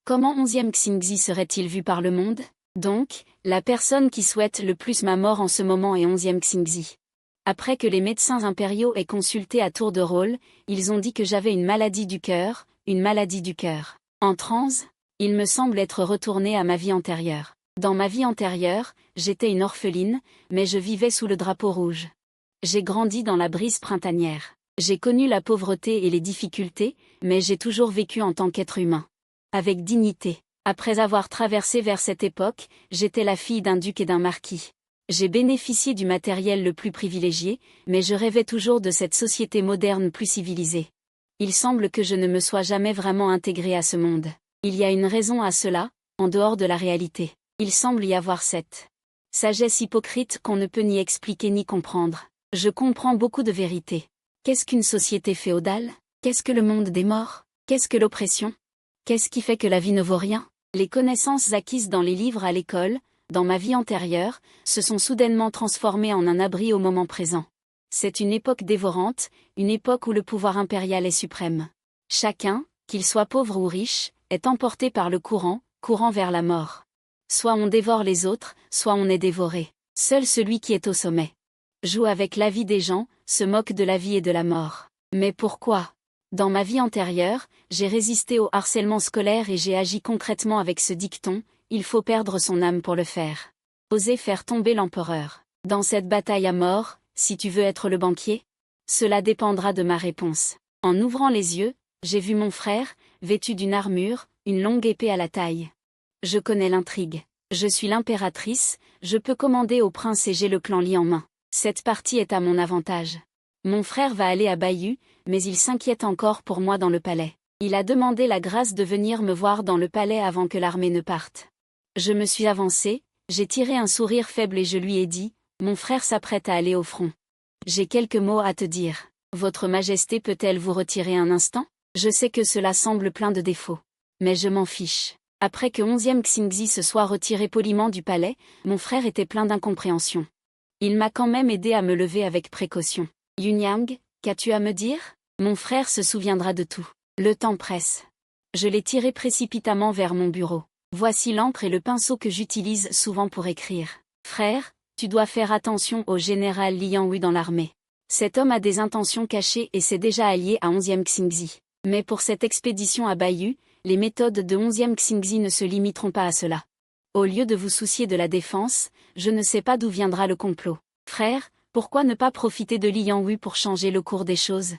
comment 11e Xingzi serait-il vu par le monde? Donc, la personne qui souhaite le plus ma mort en ce moment est 11e Xingzi. Après que les médecins impériaux aient consulté à tour de rôle, ils ont dit que j'avais une maladie du cœur, une maladie du cœur. En transe, il me semble être retourné à ma vie antérieure. Dans ma vie antérieure, j'étais une orpheline, mais je vivais sous le drapeau rouge. J'ai grandi dans la brise printanière. J'ai connu la pauvreté et les difficultés, mais j'ai toujours vécu en tant qu'être humain. Avec dignité. Après avoir traversé vers cette époque, j'étais la fille d'un duc et d'un marquis. J'ai bénéficié du matériel le plus privilégié, mais je rêvais toujours de cette société moderne plus civilisée. Il semble que je ne me sois jamais vraiment intégrée à ce monde. Il y a une raison à cela, en dehors de la réalité. Il semble y avoir cette sagesse hypocrite qu'on ne peut ni expliquer ni comprendre. Je comprends beaucoup de vérités. Qu'est-ce qu'une société féodale? Qu'est-ce que le monde des morts? Qu'est-ce que l'oppression? Qu'est-ce qui fait que la vie ne vaut rien? Les connaissances acquises dans les livres à l'école, dans ma vie antérieure, se sont soudainement transformées en un abri au moment présent. C'est une époque dévorante, une époque où le pouvoir impérial est suprême. Chacun, qu'il soit pauvre ou riche, est emporté par le courant vers la mort. Soit on dévore les autres, soit on est dévoré. Seul celui qui est au sommet joue avec la vie des gens, se moque de la vie et de la mort. Mais pourquoi? Dans ma vie antérieure, j'ai résisté au harcèlement scolaire et j'ai agi concrètement avec ce dicton, il faut perdre son âme pour le faire. Oser faire tomber l'empereur. Dans cette bataille à mort, si tu veux être le banquier, cela dépendra de ma réponse. En ouvrant les yeux, j'ai vu mon frère, vêtu d'une armure, une longue épée à la taille. Je connais l'intrigue. Je suis l'impératrice, je peux commander au prince et j'ai le clan Li en main. Cette partie est à mon avantage. Mon frère va aller à Bayou, mais il s'inquiète encore pour moi dans le palais. Il a demandé la grâce de venir me voir dans le palais avant que l'armée ne parte. Je me suis avancé, j'ai tiré un sourire faible et je lui ai dit, « Mon frère s'apprête à aller au front. J'ai quelques mots à te dire. Votre Majesté peut-elle vous retirer un instant? Je sais que cela semble plein de défauts. Mais je m'en fiche. » Après que 11e Xingzi se soit retiré poliment du palais, mon frère était plein d'incompréhension. Il m'a quand même aidé à me lever avec précaution. « Yunyang, qu'as-tu à me dire? Mon frère se souviendra de tout. Le temps presse. » Je l'ai tiré précipitamment vers mon bureau. Voici l'encre et le pinceau que j'utilise souvent pour écrire. « Frère, tu dois faire attention au général Liang Wu dans l'armée. Cet homme a des intentions cachées et s'est déjà allié à 11e Xingzi. Mais pour cette expédition à Baiyu, les méthodes de 11e Xingzi ne se limiteront pas à cela. Au lieu de vous soucier de la défense, je ne sais pas d'où viendra le complot. Frère, pourquoi ne pas profiter de Liang Wu pour changer le cours des choses?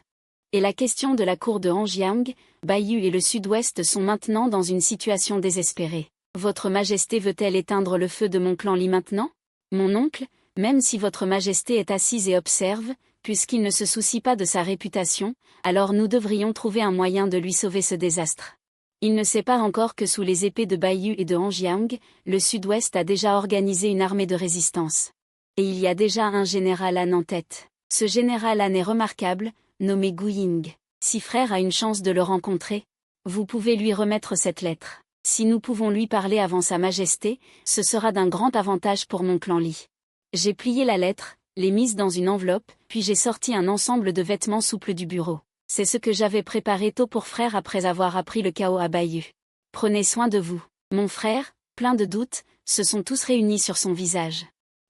Et la question de la cour de Hanjiang, Baiyu et le sud-ouest sont maintenant dans une situation désespérée. Votre Majesté veut-elle éteindre le feu de mon clan Li maintenant? Mon oncle, même si votre Majesté est assise et observe, puisqu'il ne se soucie pas de sa réputation, alors nous devrions trouver un moyen de lui sauver ce désastre. Il ne sait pas encore que sous les épées de Baiyu et de Hanjiang, le sud-ouest a déjà organisé une armée de résistance. Et il y a déjà un général Han en tête. Ce général Han est remarquable, nommé Gu Ying. Si frère a une chance de le rencontrer, vous pouvez lui remettre cette lettre. Si nous pouvons lui parler avant sa Majesté, ce sera d'un grand avantage pour mon clan Li. J'ai plié la lettre, l'ai mise dans une enveloppe, puis j'ai sorti un ensemble de vêtements souples du bureau. C'est ce que j'avais préparé tôt pour frère après avoir appris le chaos à Baiyu. Prenez soin de vous. Mon frère, plein de doutes, se sont tous réunis sur son visage.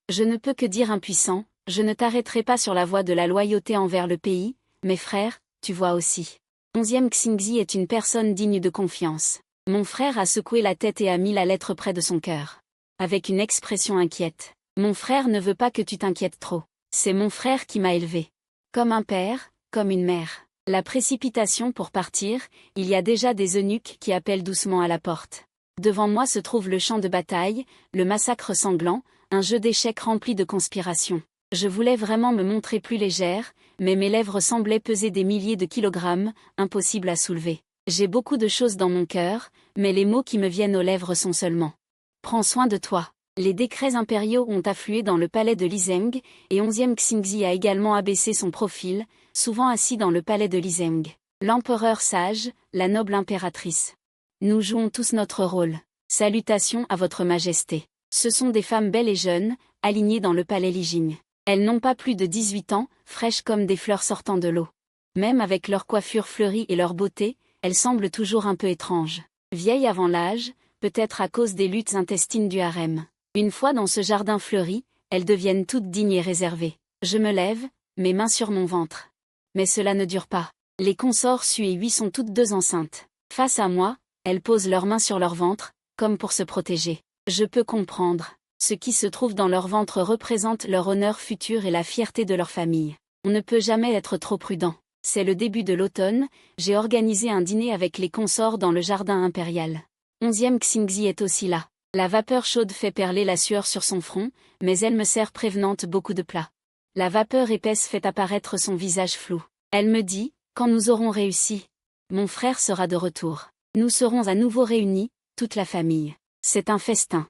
Je ne peux que dire impuissant, je ne t'arrêterai pas sur la voie de la loyauté envers le pays, mais frère, tu vois aussi. 11e Xingzi est une personne digne de confiance. Mon frère a secoué la tête et a mis la lettre près de son cœur. Avec une expression inquiète. Mon frère ne veut pas que tu t'inquiètes trop. C'est mon frère qui m'a élevé. Comme un père, comme une mère. La précipitation pour partir, il y a déjà des eunuques qui appellent doucement à la porte. Devant moi se trouve le champ de bataille, le massacre sanglant, un jeu d'échecs rempli de conspirations. Je voulais vraiment me montrer plus légère, mais mes lèvres semblaient peser des milliers de kilogrammes, impossible à soulever. J'ai beaucoup de choses dans mon cœur, mais les mots qui me viennent aux lèvres sont seulement « Prends soin de toi ». Les décrets impériaux ont afflué dans le palais de Lizeng, et 11e Xingzi a également abaissé son profil, souvent assis dans le palais de Lizeng. L'empereur sage, la noble impératrice. Nous jouons tous notre rôle. Salutations à votre Majesté. Ce sont des femmes belles et jeunes, alignées dans le palais Lijing. Elles n'ont pas plus de 18 ans, fraîches comme des fleurs sortant de l'eau. Même avec leur coiffure fleurie et leur beauté, elles semblent toujours un peu étranges. Vieilles avant l'âge, peut-être à cause des luttes intestines du harem. Une fois dans ce jardin fleuri, elles deviennent toutes dignes et réservées. Je me lève, mes mains sur mon ventre. Mais cela ne dure pas. Les consorts Su et Hui sont toutes deux enceintes. Face à moi, elles posent leurs mains sur leur ventre, comme pour se protéger. Je peux comprendre. Ce qui se trouve dans leur ventre représente leur honneur futur et la fierté de leur famille. On ne peut jamais être trop prudent. C'est le début de l'automne, j'ai organisé un dîner avec les consorts dans le jardin impérial. 11e Xingzi est aussi là. La vapeur chaude fait perler la sueur sur son front, mais elle me sert prévenante beaucoup de plats. La vapeur épaisse fait apparaître son visage flou. Elle me dit, quand nous aurons réussi, mon frère sera de retour. Nous serons à nouveau réunis, toute la famille. C'est un festin.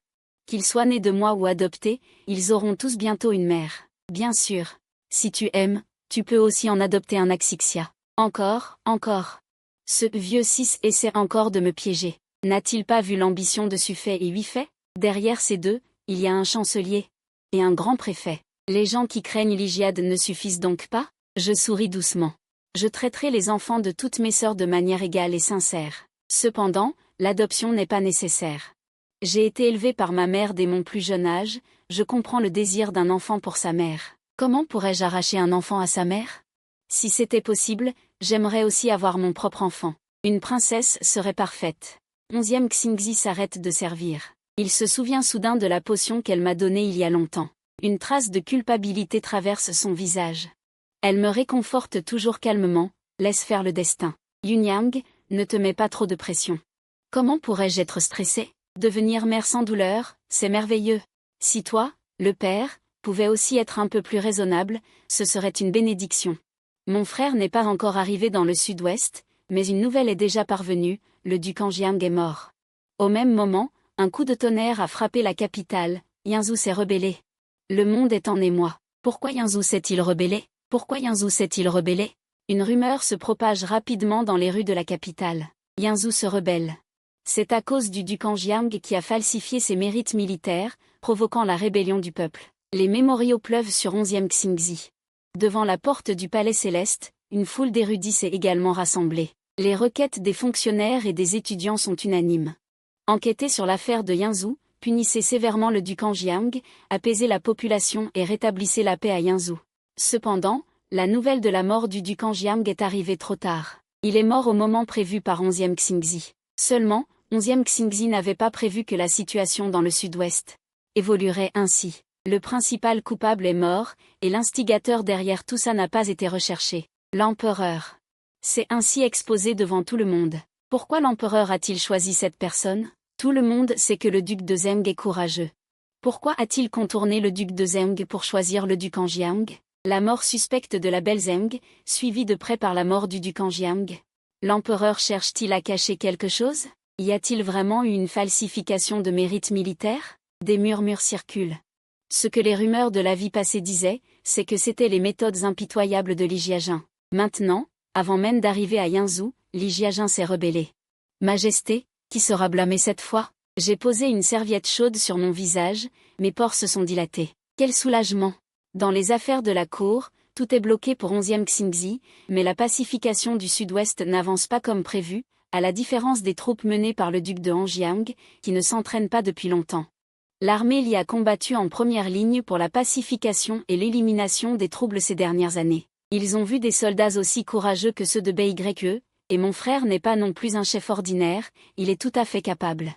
Qu'ils soient nés de moi ou adoptés, ils auront tous bientôt une mère. Bien sûr. Si tu aimes, tu peux aussi en adopter un Axixia. Encore. Ce vieux 6 essaie encore de me piéger. N'a-t-il pas vu l'ambition de Sufei et Huifei? Derrière ces deux, il y a un chancelier. Et un grand préfet. Les gens qui craignent l'Hygiade ne suffisent donc pas? Je souris doucement. Je traiterai les enfants de toutes mes sœurs de manière égale et sincère. Cependant, l'adoption n'est pas nécessaire. J'ai été élevée par ma mère dès mon plus jeune âge, je comprends le désir d'un enfant pour sa mère. Comment pourrais-je arracher un enfant à sa mère? Si c'était possible, j'aimerais aussi avoir mon propre enfant. Une princesse serait parfaite. 11e Xingzi s'arrête de servir. Il se souvient soudain de la potion qu'elle m'a donnée il y a longtemps. Une trace de culpabilité traverse son visage. Elle me réconforte toujours calmement, laisse faire le destin. Yunyang, ne te mets pas trop de pression. Comment pourrais-je être stressée? Devenir mère sans douleur, c'est merveilleux. Si toi, le père, pouvais aussi être un peu plus raisonnable, ce serait une bénédiction. Mon frère n'est pas encore arrivé dans le sud-ouest, Mais une nouvelle est déjà parvenue, le duc Anjiang est mort. Au même moment, un coup de tonnerre a frappé la capitale, Yingzhou s'est rebellé. Le monde est en émoi. Pourquoi Yingzhou s'est-il rebellé? Pourquoi Yingzhou s'est-il rebellé? Une rumeur se propage rapidement dans les rues de la capitale. Yingzhou se rebelle. C'est à cause du duc Anjiang qui a falsifié ses mérites militaires, provoquant la rébellion du peuple. Les mémoriaux pleuvent sur 11e Xingzi. Devant la porte du palais céleste, une foule d'érudits s'est également rassemblée. Les requêtes des fonctionnaires et des étudiants sont unanimes. Enquêtez sur l'affaire de Yingzhou, punissez sévèrement le duc Anjiang, apaisez la population et rétablissez la paix à Yingzhou. Cependant, la nouvelle de la mort du duc Anjiang est arrivée trop tard. Il est mort au moment prévu par 11e Xingzi. Seulement, 11e Xingzi n'avait pas prévu que la situation dans le sud-ouest évoluerait ainsi. Le principal coupable est mort, et l'instigateur derrière tout ça n'a pas été recherché. L'empereur s'est ainsi exposé devant tout le monde. Pourquoi l'empereur a-t-il choisi cette personne? Tout le monde sait que le duc de Zheng est courageux. Pourquoi a-t-il contourné le duc de Zheng pour choisir le duc Anjiang? La mort suspecte de la belle Zheng, suivie de près par la mort du duc Anjiang. L'empereur cherche-t-il à cacher quelque chose? Y a-t-il vraiment eu une falsification de mérites militaires? Des murmures circulent. Ce que les rumeurs de la vie passée disaient, c'est que c'étaient les méthodes impitoyables de Li Jiajin. Maintenant, avant même d'arriver à Yingzhou, Li Jiajin s'est rebellé. Majesté, qui sera blâmé cette fois? J'ai posé une serviette chaude sur mon visage, mes pores se sont dilatés. Quel soulagement! Dans les affaires de la cour, tout est bloqué pour 11e Xingzi, mais la pacification du sud-ouest n'avance pas comme prévu, à la différence des troupes menées par le duc de Anjiang, qui ne s'entraînent pas depuis longtemps. L'armée Li a combattu en première ligne pour la pacification et l'élimination des troubles ces dernières années. Ils ont vu des soldats aussi courageux que ceux de BYE, et mon frère n'est pas non plus un chef ordinaire, il est tout à fait capable.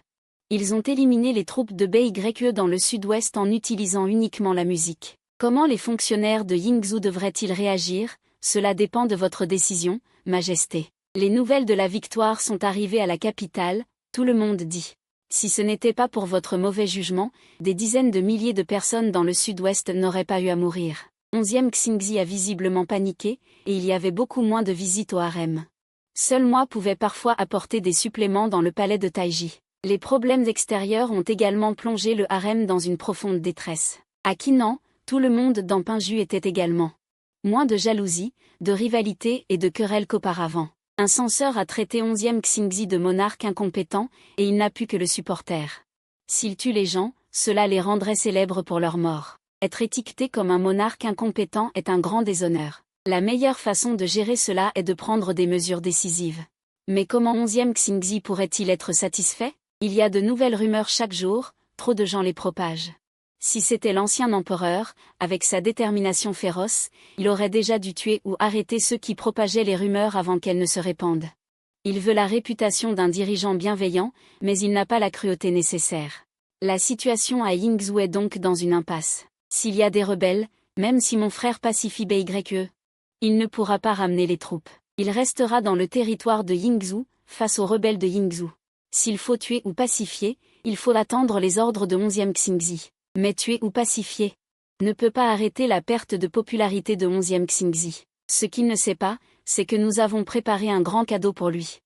Ils ont éliminé les troupes de BYE dans le sud-ouest en utilisant uniquement la musique. Comment les fonctionnaires de Yingzhou devraient-ils réagir? Cela dépend de votre décision, Majesté. Les nouvelles de la victoire sont arrivées à la capitale, tout le monde dit. Si ce n'était pas pour votre mauvais jugement, des dizaines de milliers de personnes dans le sud-ouest n'auraient pas eu à mourir. 11e Xingzi a visiblement paniqué, et il y avait beaucoup moins de visites au harem. Seul moi pouvais parfois apporter des suppléments dans le palais de Taiji. Les problèmes extérieurs ont également plongé le harem dans une profonde détresse. À Qinan, tout le monde dans Pinju était également. Moins de jalousie, de rivalité et de querelles qu'auparavant. Un censeur a traité 11e Xingzi de monarque incompétent, et il n'a pu que le supporter. S'il tue les gens, cela les rendrait célèbres pour leur mort. Être étiqueté comme un monarque incompétent est un grand déshonneur. La meilleure façon de gérer cela est de prendre des mesures décisives. Mais comment 11e Xingzi pourrait-il être satisfait? Il y a de nouvelles rumeurs chaque jour, trop de gens les propagent. Si c'était l'ancien empereur, avec sa détermination féroce, il aurait déjà dû tuer ou arrêter ceux qui propageaient les rumeurs avant qu'elles ne se répandent. Il veut la réputation d'un dirigeant bienveillant, mais il n'a pas la cruauté nécessaire. La situation à Yingzhou est donc dans une impasse. S'il y a des rebelles, même si mon frère pacifie BYE, il ne pourra pas ramener les troupes. Il restera dans le territoire de Yingzhou, face aux rebelles de Yingzhou. S'il faut tuer ou pacifier, il faut attendre les ordres de 11e Xingzi. Mais tuer ou pacifier ne peut pas arrêter la perte de popularité de 11e Xingzi. Ce qu'il ne sait pas, c'est que nous avons préparé un grand cadeau pour lui.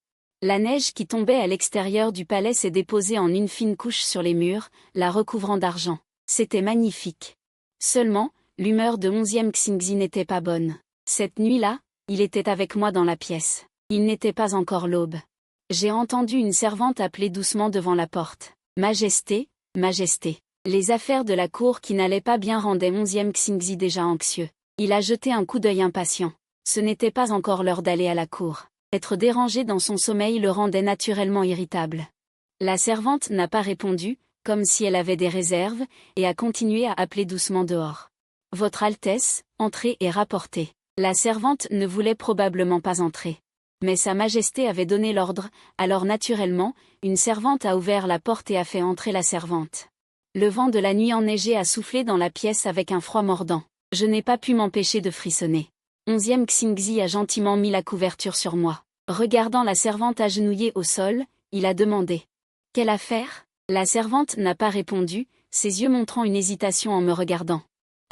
La neige qui tombait à l'extérieur du palais s'est déposée en une fine couche sur les murs, la recouvrant d'argent. C'était magnifique. Seulement, l'humeur de 11e Xingzi n'était pas bonne. Cette nuit-là, il était avec moi dans la pièce. Il n'était pas encore l'aube. J'ai entendu une servante appeler doucement devant la porte. « Majesté, Majesté !» Les affaires de la cour qui n'allaient pas bien rendaient 11e Xingzi déjà anxieux. Il a jeté un coup d'œil impatient. Ce n'était pas encore l'heure d'aller à la cour. Être dérangé dans son sommeil le rendait naturellement irritable. La servante n'a pas répondu, comme si elle avait des réserves, et a continué à appeler doucement dehors. « Votre Altesse, entrez et rapportez. » La servante ne voulait probablement pas entrer. Mais Sa Majesté avait donné l'ordre, alors naturellement, une servante a ouvert la porte et a fait entrer la servante. Le vent de la nuit enneigée a soufflé dans la pièce avec un froid mordant. Je n'ai pas pu m'empêcher de frissonner. 11e Xingzi a gentiment mis la couverture sur moi. Regardant la servante agenouillée au sol, il a demandé. « Quelle affaire ?» La servante n'a pas répondu, ses yeux montrant une hésitation en me regardant.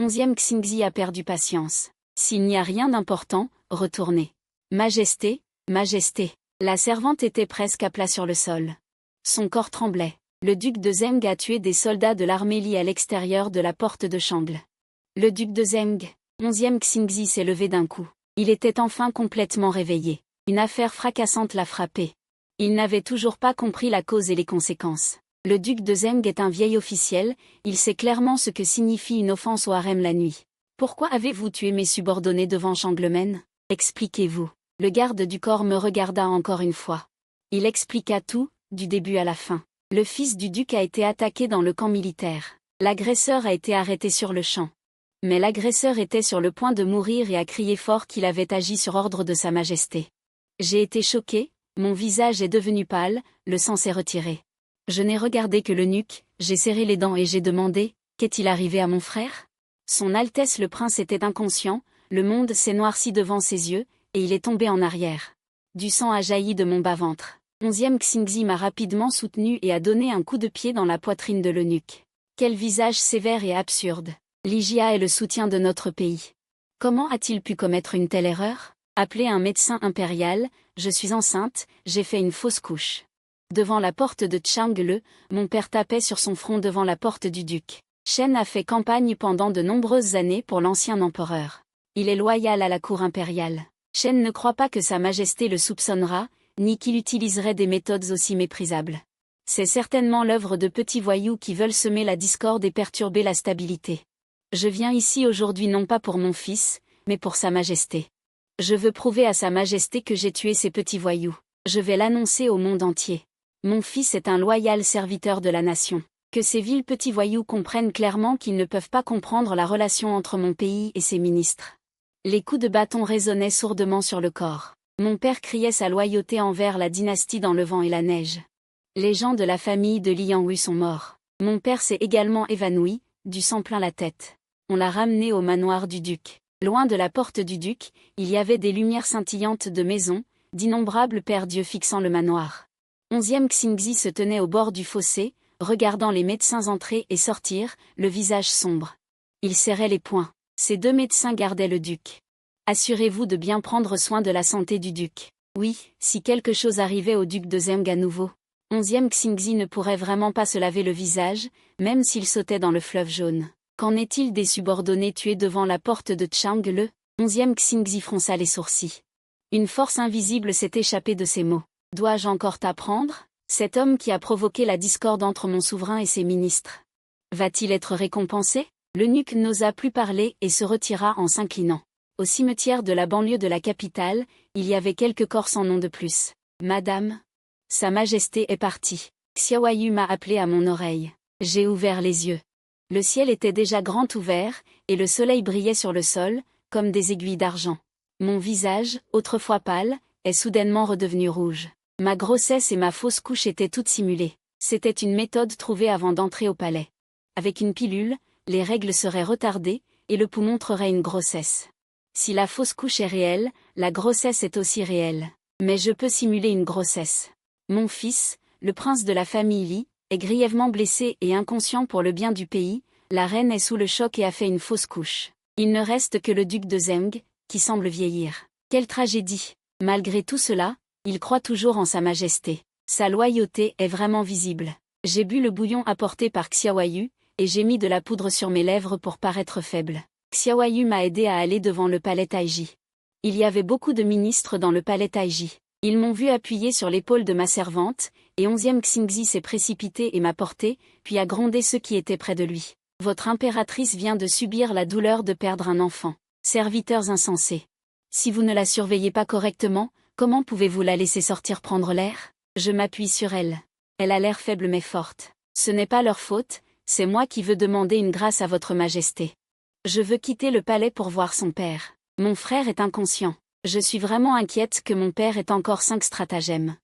11e Xingzi a perdu patience. « S'il n'y a rien d'important, retournez. »« Majesté, Majesté. » La servante était presque à plat sur le sol. Son corps tremblait. Le duc de Zeng a tué des soldats de l'armée Li à l'extérieur de la porte de Changle. Le duc de Zeng, 11e Xingzi, s'est levé d'un coup. Il était enfin complètement réveillé. Une affaire fracassante l'a frappé. Il n'avait toujours pas compris la cause et les conséquences. Le duc de Zeng est un vieil officiel, il sait clairement ce que signifie une offense au harem la nuit. Pourquoi avez-vous tué mes subordonnés devant Changlemen? Expliquez-vous. Le garde du corps me regarda encore une fois. Il expliqua tout, du début à la fin. Le fils du duc a été attaqué dans le camp militaire. L'agresseur a été arrêté sur le champ. Mais l'agresseur était sur le point de mourir et a crié fort qu'il avait agi sur ordre de Sa Majesté. J'ai été choqué, mon visage est devenu pâle, le sang s'est retiré. Je n'ai regardé que l'eunuque, j'ai serré les dents et j'ai demandé, qu'est-il arrivé à mon frère? Son Altesse le Prince était inconscient, le monde s'est noirci devant ses yeux, et il est tombé en arrière. Du sang a jailli de mon bas-ventre. 11e Xingzi m'a rapidement soutenu et a donné un coup de pied dans la poitrine de l'eunuque. Quel visage sévère et absurde. Ligia est le soutien de notre pays. Comment a-t-il pu commettre une telle erreur? Appelez un médecin impérial, je suis enceinte, j'ai fait une fausse couche. Devant la porte de Changle, mon père tapait sur son front devant la porte du duc. Shen a fait campagne pendant de nombreuses années pour l'ancien empereur. Il est loyal à la cour impériale. Shen ne croit pas que Sa Majesté le soupçonnera, ni qu'il utiliserait des méthodes aussi méprisables. C'est certainement l'œuvre de petits voyous qui veulent semer la discorde et perturber la stabilité. Je viens ici aujourd'hui non pas pour mon fils, mais pour Sa Majesté. Je veux prouver à Sa Majesté que j'ai tué ces petits voyous. Je vais l'annoncer au monde entier. Mon fils est un loyal serviteur de la nation. Que ces vils petits voyous comprennent clairement qu'ils ne peuvent pas comprendre la relation entre mon pays et ses ministres. Les coups de bâton résonnaient sourdement sur le corps. Mon père criait sa loyauté envers la dynastie dans le vent et la neige. Les gens de la famille de Lianghu sont morts. Mon père s'est également évanoui, du sang plein la tête. On l'a ramené au manoir du duc. Loin de la porte du duc, il y avait des lumières scintillantes de maisons, d'innombrables pères Dieu fixant le manoir. 11e Xingzi se tenait au bord du fossé, regardant les médecins entrer et sortir, le visage sombre. Il serrait les poings. Ces deux médecins gardaient le duc. Assurez-vous de bien prendre soin de la santé du duc. Oui, si quelque chose arrivait au duc de Zeng à nouveau. 11e Xingzi ne pourrait vraiment pas se laver le visage, même s'il sautait dans le fleuve jaune. Qu'en est-il des subordonnés tués devant la porte de Changle? 11e Xingzi fronça les sourcils. Une force invisible s'est échappée de ses mots. Dois-je encore t'apprendre? Cet homme qui a provoqué la discorde entre mon souverain et ses ministres. Va-t-il être récompensé? L'eunuque n'osa plus parler et se retira en s'inclinant. Au cimetière de la banlieue de la capitale, il y avait quelques corps sans nom de plus. Madame, Sa Majesté est partie. Xiaoyu m'a appelé à mon oreille. J'ai ouvert les yeux. Le ciel était déjà grand ouvert, et le soleil brillait sur le sol, comme des aiguilles d'argent. Mon visage, autrefois pâle, est soudainement redevenu rouge. Ma grossesse et ma fausse couche étaient toutes simulées. C'était une méthode trouvée avant d'entrer au palais. Avec une pilule, les règles seraient retardées, et le pouls montrerait une grossesse. Si la fausse couche est réelle, la grossesse est aussi réelle. Mais je peux simuler une grossesse. Mon fils, le prince de la famille Li, est grièvement blessé et inconscient pour le bien du pays, la reine est sous le choc et a fait une fausse couche. Il ne reste que le duc de Zeng, qui semble vieillir. Quelle tragédie! Malgré tout cela, il croit toujours en Sa Majesté. Sa loyauté est vraiment visible. J'ai bu le bouillon apporté par Xiaoyu, et j'ai mis de la poudre sur mes lèvres pour paraître faible. Xiaoyu m'a aidé à aller devant le palais Taiji. Il y avait beaucoup de ministres dans le palais Taiji. Ils m'ont vu appuyer sur l'épaule de ma servante, et 11e Xingzi s'est précipité et m'a porté, puis a grondé ceux qui étaient près de lui. Votre impératrice vient de subir la douleur de perdre un enfant. Serviteurs insensés. Si vous ne la surveillez pas correctement, comment pouvez-vous la laisser sortir prendre l'air? Je m'appuie sur elle. Elle a l'air faible mais forte. Ce n'est pas leur faute, c'est moi qui veux demander une grâce à votre majesté. Je veux quitter le palais pour voir son père. Mon frère est inconscient. Je suis vraiment inquiète que mon père ait encore 5 stratagèmes.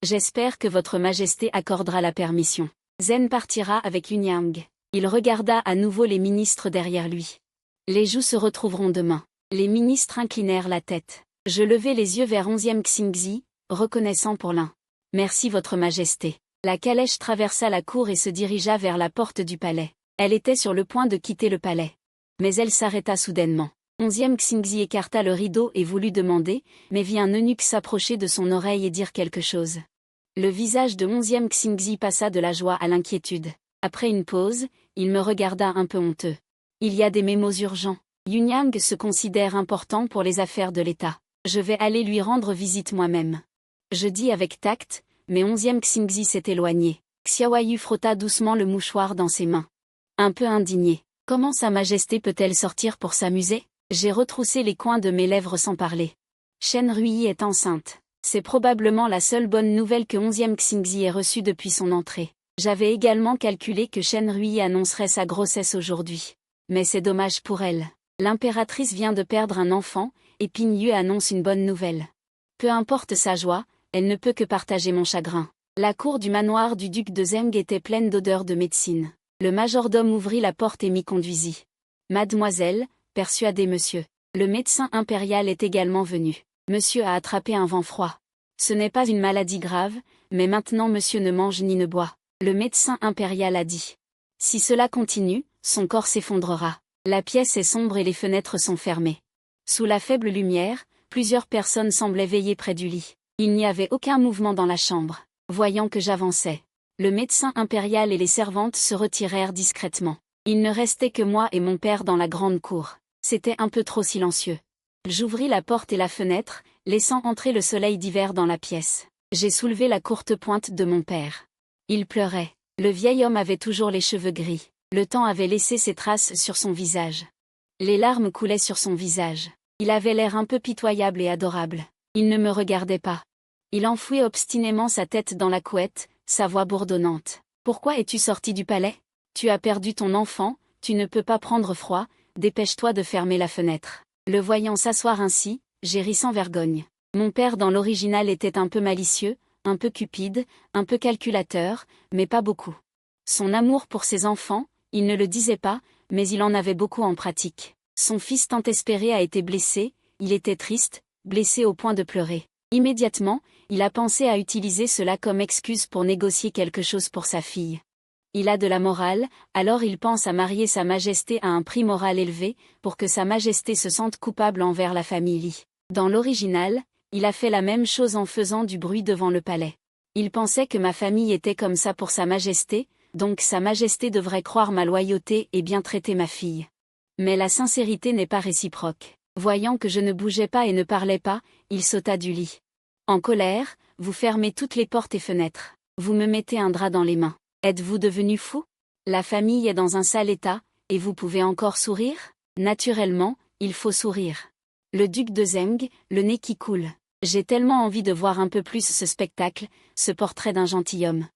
J'espère que votre majesté accordera la permission. Zen partira avec Yunyang. Il regarda à nouveau les ministres derrière lui. Les joues se retrouveront demain. Les ministres inclinèrent la tête. Je levai les yeux vers 11e Xingzi, reconnaissant pour l'un. Merci votre majesté. La calèche traversa la cour et se dirigea vers la porte du palais. Elle était sur le point de quitter le palais. Mais elle s'arrêta soudainement. Onzième Xingzi écarta le rideau et voulut demander, mais vit un eunuque s'approcher de son oreille et dire quelque chose. Le visage de onzième Xingzi passa de la joie à l'inquiétude. Après une pause, il me regarda un peu honteux. Il y a des mémos urgents. Yunyang se considère important pour les affaires de l'État. Je vais aller lui rendre visite moi-même. Je dis avec tact, mais onzième Xingzi s'est éloigné. Xiaoyu frotta doucement le mouchoir dans ses mains. Un peu indigné. Comment Sa Majesté peut-elle sortir pour s'amuser? J'ai retroussé les coins de mes lèvres sans parler. Shen Ruyi est enceinte. C'est probablement la seule bonne nouvelle que onzième Xingzi ait reçue depuis son entrée. J'avais également calculé que Shen Ruyi annoncerait sa grossesse aujourd'hui. Mais c'est dommage pour elle. L'impératrice vient de perdre un enfant, et Ping Yue annonce une bonne nouvelle. Peu importe sa joie, elle ne peut que partager mon chagrin. La cour du manoir du duc de Zeng était pleine d'odeurs de médecine. Le majordome ouvrit la porte et m'y conduisit. Mademoiselle, persuadez monsieur. Le médecin impérial est également venu. Monsieur a attrapé un vent froid. Ce n'est pas une maladie grave, mais maintenant monsieur ne mange ni ne boit. Le médecin impérial a dit. Si cela continue, son corps s'effondrera. La pièce est sombre et les fenêtres sont fermées. Sous la faible lumière, plusieurs personnes semblaient veiller près du lit. Il n'y avait aucun mouvement dans la chambre. Voyant que j'avançais, le médecin impérial et les servantes se retirèrent discrètement. Il ne restait que moi et mon père dans la grande cour. C'était un peu trop silencieux. J'ouvris la porte et la fenêtre, laissant entrer le soleil d'hiver dans la pièce. J'ai soulevé la courte pointe de mon père. Il pleurait. Le vieil homme avait toujours les cheveux gris. Le temps avait laissé ses traces sur son visage. Les larmes coulaient sur son visage. Il avait l'air un peu pitoyable et adorable. Il ne me regardait pas. Il enfouit obstinément sa tête dans la couette, sa voix bourdonnante. « Pourquoi es-tu sorti du palais? Tu as perdu ton enfant, tu ne peux pas prendre froid, dépêche-toi de fermer la fenêtre. » Le voyant s'asseoir ainsi, j'ai ri sans vergogne. Mon père dans l'original était un peu malicieux, un peu cupide, un peu calculateur, mais pas beaucoup. Son amour pour ses enfants, il ne le disait pas, mais il en avait beaucoup en pratique. Son fils tant espéré a été blessé, il était triste, blessé au point de pleurer. Immédiatement, il a pensé à utiliser cela comme excuse pour négocier quelque chose pour sa fille. Il a de la morale, alors il pense à marier Sa Majesté à un prix moral élevé, pour que Sa Majesté se sente coupable envers la famille Li. Dans l'original, il a fait la même chose en faisant du bruit devant le palais. Il pensait que ma famille était comme ça pour Sa Majesté, donc Sa Majesté devrait croire ma loyauté et bien traiter ma fille. Mais la sincérité n'est pas réciproque. Voyant que je ne bougeais pas et ne parlais pas, il sauta du lit. En colère, vous fermez toutes les portes et fenêtres. Vous me mettez un drap dans les mains. Êtes-vous devenu fou? La famille est dans un sale état, et vous pouvez encore sourire? Naturellement, il faut sourire. Le duc de Zeng, le nez qui coule. J'ai tellement envie de voir un peu plus ce spectacle, ce portrait d'un gentilhomme.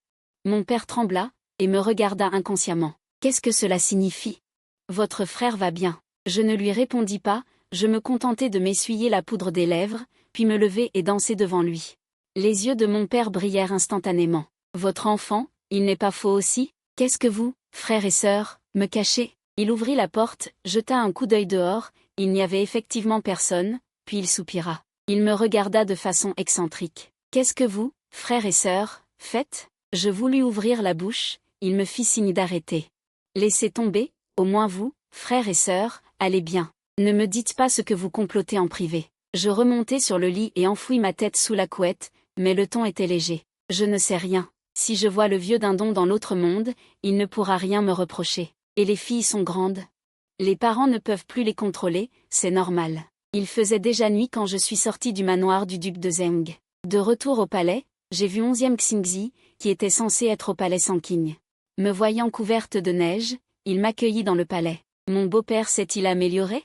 Mon père trembla, et me regarda inconsciemment. Qu'est-ce que cela signifie? Votre frère va bien. Je ne lui répondis pas, je me contentai de m'essuyer la poudre des lèvres, puis me lever et danser devant lui. Les yeux de mon père brillèrent instantanément. Votre enfant, il n'est pas faux aussi? Qu'est-ce que vous, frères et sœurs, me cachez? Il ouvrit la porte, jeta un coup d'œil dehors, il n'y avait effectivement personne, puis il soupira. Il me regarda de façon excentrique. Qu'est-ce que vous, frères et sœurs, faites? Je voulus ouvrir la bouche, il me fit signe d'arrêter. Laissez tomber, au moins vous, frères et sœurs, allez bien. Ne me dites pas ce que vous complotez en privé. Je remontai sur le lit et enfouis ma tête sous la couette, mais le ton était léger. Je ne sais rien. Si je vois le vieux dindon dans l'autre monde, il ne pourra rien me reprocher. Et les filles sont grandes. Les parents ne peuvent plus les contrôler, c'est normal. Il faisait déjà nuit quand je suis sortie du manoir du duc de Zeng. De retour au palais, j'ai vu 11e Xingzi, qui était censé être au palais Sanqing. Me voyant couverte de neige, il m'accueillit dans le palais. Mon beau-père s'est-il amélioré?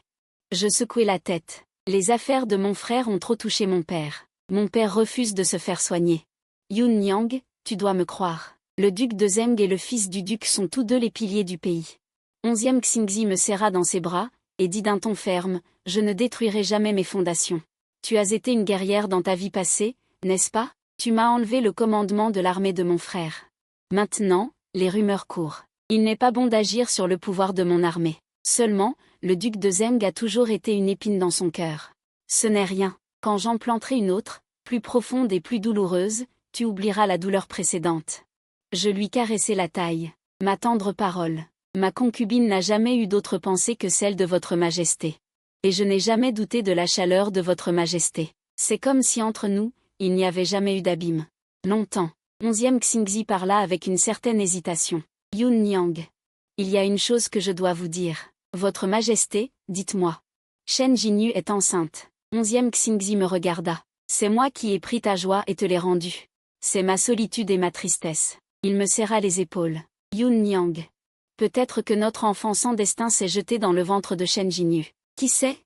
Je secouai la tête. Les affaires de mon frère ont trop touché mon père. Mon père refuse de se faire soigner. Yun Yang, tu dois me croire. Le duc de Zeng et le fils du duc sont tous deux les piliers du pays. 11e Xingzi me serra dans ses bras, et dit d'un ton ferme, je ne détruirai jamais mes fondations. Tu as été une guerrière dans ta vie passée, n'est-ce pas? Tu m'as enlevé le commandement de l'armée de mon frère. Maintenant, les rumeurs courent. Il n'est pas bon d'agir sur le pouvoir de mon armée. Seulement, le duc de Zeng a toujours été une épine dans son cœur. Ce n'est rien. Quand j'en planterai une autre, plus profonde et plus douloureuse, tu oublieras la douleur précédente. Je lui caressai la taille. Ma tendre parole. Ma concubine n'a jamais eu d'autre pensée que celle de votre majesté. Et je n'ai jamais douté de la chaleur de votre majesté. C'est comme si entre nous, il n'y avait jamais eu d'abîme. Longtemps. 11e Xingzi parla avec une certaine hésitation. Yun Niang. Il y a une chose que je dois vous dire. Votre majesté, dites-moi. Shen Jinyu est enceinte. 11e Xingzi me regarda. C'est moi qui ai pris ta joie et te l'ai rendue. C'est ma solitude et ma tristesse. Il me serra les épaules. Yun Niang. Peut-être que notre enfant sans destin s'est jeté dans le ventre de Shen Jinyu. Qui sait?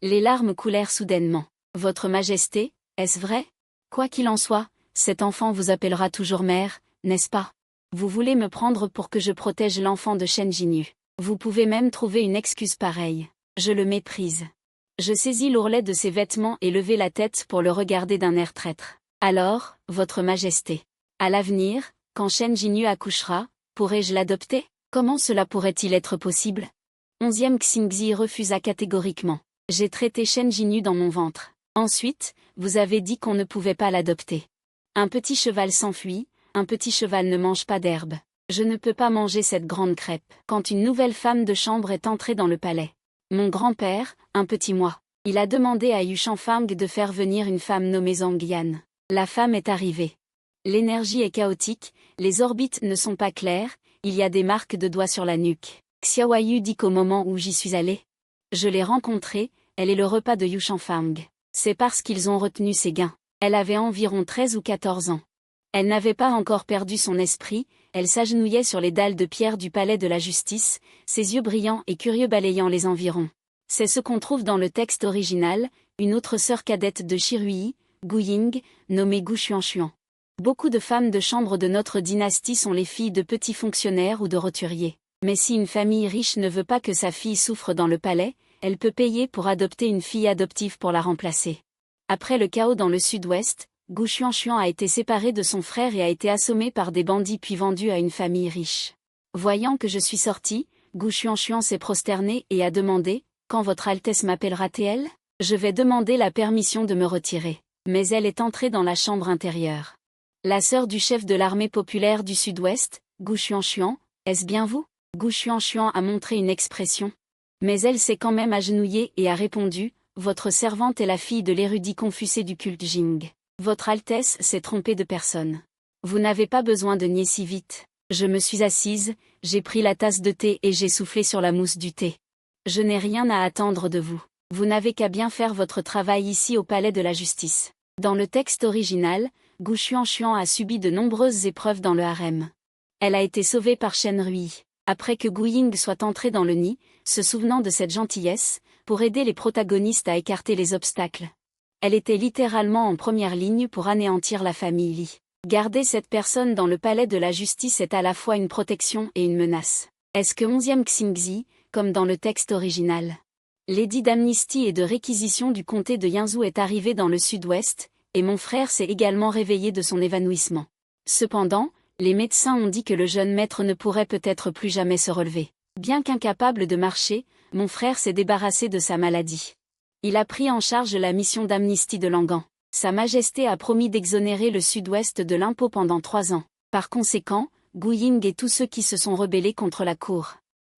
Les larmes coulèrent soudainement. Votre majesté, est-ce vrai? Quoi qu'il en soit, cet enfant vous appellera toujours mère, n'est-ce pas? Vous voulez me prendre pour que je protège l'enfant de Shen Jinyu. Vous pouvez même trouver une excuse pareille. Je le méprise. Je saisis l'ourlet de ses vêtements et levai la tête pour le regarder d'un air traître. Alors, votre majesté. À l'avenir, quand Shen Jinyu accouchera, pourrais-je l'adopter? Comment cela pourrait-il être possible? 11e Xingzi refusa catégoriquement. J'ai traité Shen Jinyu dans mon ventre. Ensuite, vous avez dit qu'on ne pouvait pas l'adopter. Un petit cheval s'enfuit, un petit cheval ne mange pas d'herbe. Je ne peux pas manger cette grande crêpe. Quand une nouvelle femme de chambre est entrée dans le palais. Mon grand-père, un petit moi. Il a demandé à Yu Shanfang de faire venir une femme nommée Zhang Yan. La femme est arrivée. L'énergie est chaotique, les orbites ne sont pas claires, il y a des marques de doigts sur la nuque. Xiaoyu dit qu'au moment où j'y suis allé. Je l'ai rencontrée, elle est le repas de Yu Shanfang. C'est parce qu'ils ont retenu ses gains. Elle avait environ 13 ou 14 ans. Elle n'avait pas encore perdu son esprit, elle s'agenouillait sur les dalles de pierre du palais de la justice, ses yeux brillants et curieux balayant les environs. C'est ce qu'on trouve dans le texte original, une autre sœur cadette de Shirui, Gu Ying, nommée Gu Xuanshuan. Beaucoup de femmes de chambre de notre dynastie sont les filles de petits fonctionnaires ou de roturiers. Mais si une famille riche ne veut pas que sa fille souffre dans le palais, elle peut payer pour adopter une fille adoptive pour la remplacer. Après le chaos dans le sud-ouest, Gu Xuanshuan a été séparé de son frère et a été assommé par des bandits puis vendu à une famille riche. Voyant que je suis sorti, Gu Xuanshuan s'est prosterné et a demandé « Quand votre Altesse m'appellera-t-elle ? Je vais demander la permission de me retirer. » Mais elle est entrée dans la chambre intérieure. La sœur du chef de l'armée populaire du sud-ouest, Gu Xuanshuan, est-ce bien vous? Gu Xuanshuan a montré une expression. Mais elle s'est quand même agenouillée et a répondu « Votre servante est la fille de l'érudit Confucé du culte Jing. Votre Altesse s'est trompée de personne. Vous n'avez pas besoin de nier si vite. » Je me suis assise, j'ai pris la tasse de thé et j'ai soufflé sur la mousse du thé. Je n'ai rien à attendre de vous. Vous n'avez qu'à bien faire votre travail ici au palais de la justice. Dans le texte original, Gu Xuanshuan a subi de nombreuses épreuves dans le harem. Elle a été sauvée par Shen Rui. Après que Gu Ying soit entrée dans le nid, se souvenant de cette gentillesse, pour aider les protagonistes à écarter les obstacles. Elle était littéralement en première ligne pour anéantir la famille Li. Garder cette personne dans le palais de la justice est à la fois une protection et une menace. Est-ce que 11e Xingzi, comme dans le texte original? L'édit d'amnistie et de réquisition du comté de Yinzhou est arrivé dans le sud-ouest, et mon frère s'est également réveillé de son évanouissement. Cependant, les médecins ont dit que le jeune maître ne pourrait peut-être plus jamais se relever. Bien qu'incapable de marcher, mon frère s'est débarrassé de sa maladie. Il a pris en charge la mission d'amnistie de Langan. Sa Majesté a promis d'exonérer le sud-ouest de l'impôt pendant 3 ans. Par conséquent, Gu Ying et tous ceux qui se sont rebellés contre la cour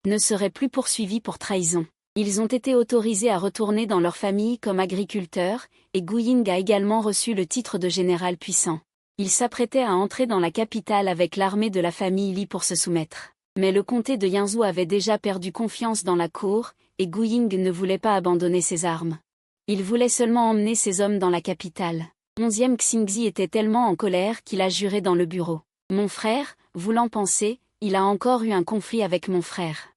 ne seraient plus poursuivis pour trahison. Ils ont été autorisés à retourner dans leur famille comme agriculteurs, et Gu Ying a également reçu le titre de général puissant. Il s'apprêtait à entrer dans la capitale avec l'armée de la famille Li pour se soumettre. Mais le comté de Yinzhou avait déjà perdu confiance dans la cour, et Gu Ying ne voulait pas abandonner ses armes. Il voulait seulement emmener ses hommes dans la capitale. 11e Xingzi était tellement en colère qu'il a juré dans le bureau. Mon frère, voulant penser, il a encore eu un conflit avec mon frère.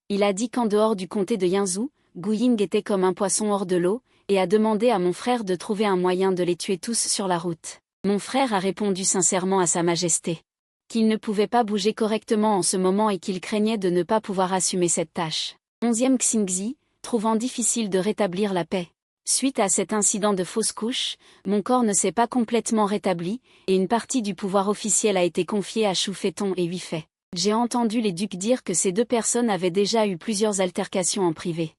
Il a dit qu'en dehors du comté de Yinzhou, Gu Ying était comme un poisson hors de l'eau, et a demandé à mon frère de trouver un moyen de les tuer tous sur la route. Mon frère a répondu sincèrement à sa majesté qu'il ne pouvait pas bouger correctement en ce moment et qu'il craignait de ne pas pouvoir assumer cette tâche. 11e Xingzi, trouvant difficile de rétablir la paix. Suite à cet incident de fausse couche, mon corps ne s'est pas complètement rétabli, et une partie du pouvoir officiel a été confiée à Shu Feitong et Hui Fei. J'ai entendu les ducs dire que ces deux personnes avaient déjà eu plusieurs altercations en privé.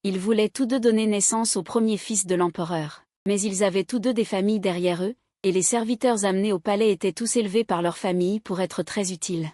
Ils voulaient tous deux donner naissance au premier fils de l'empereur. Mais ils avaient tous deux des familles derrière eux, et les serviteurs amenés au palais étaient tous élevés par leur famille pour être très utiles.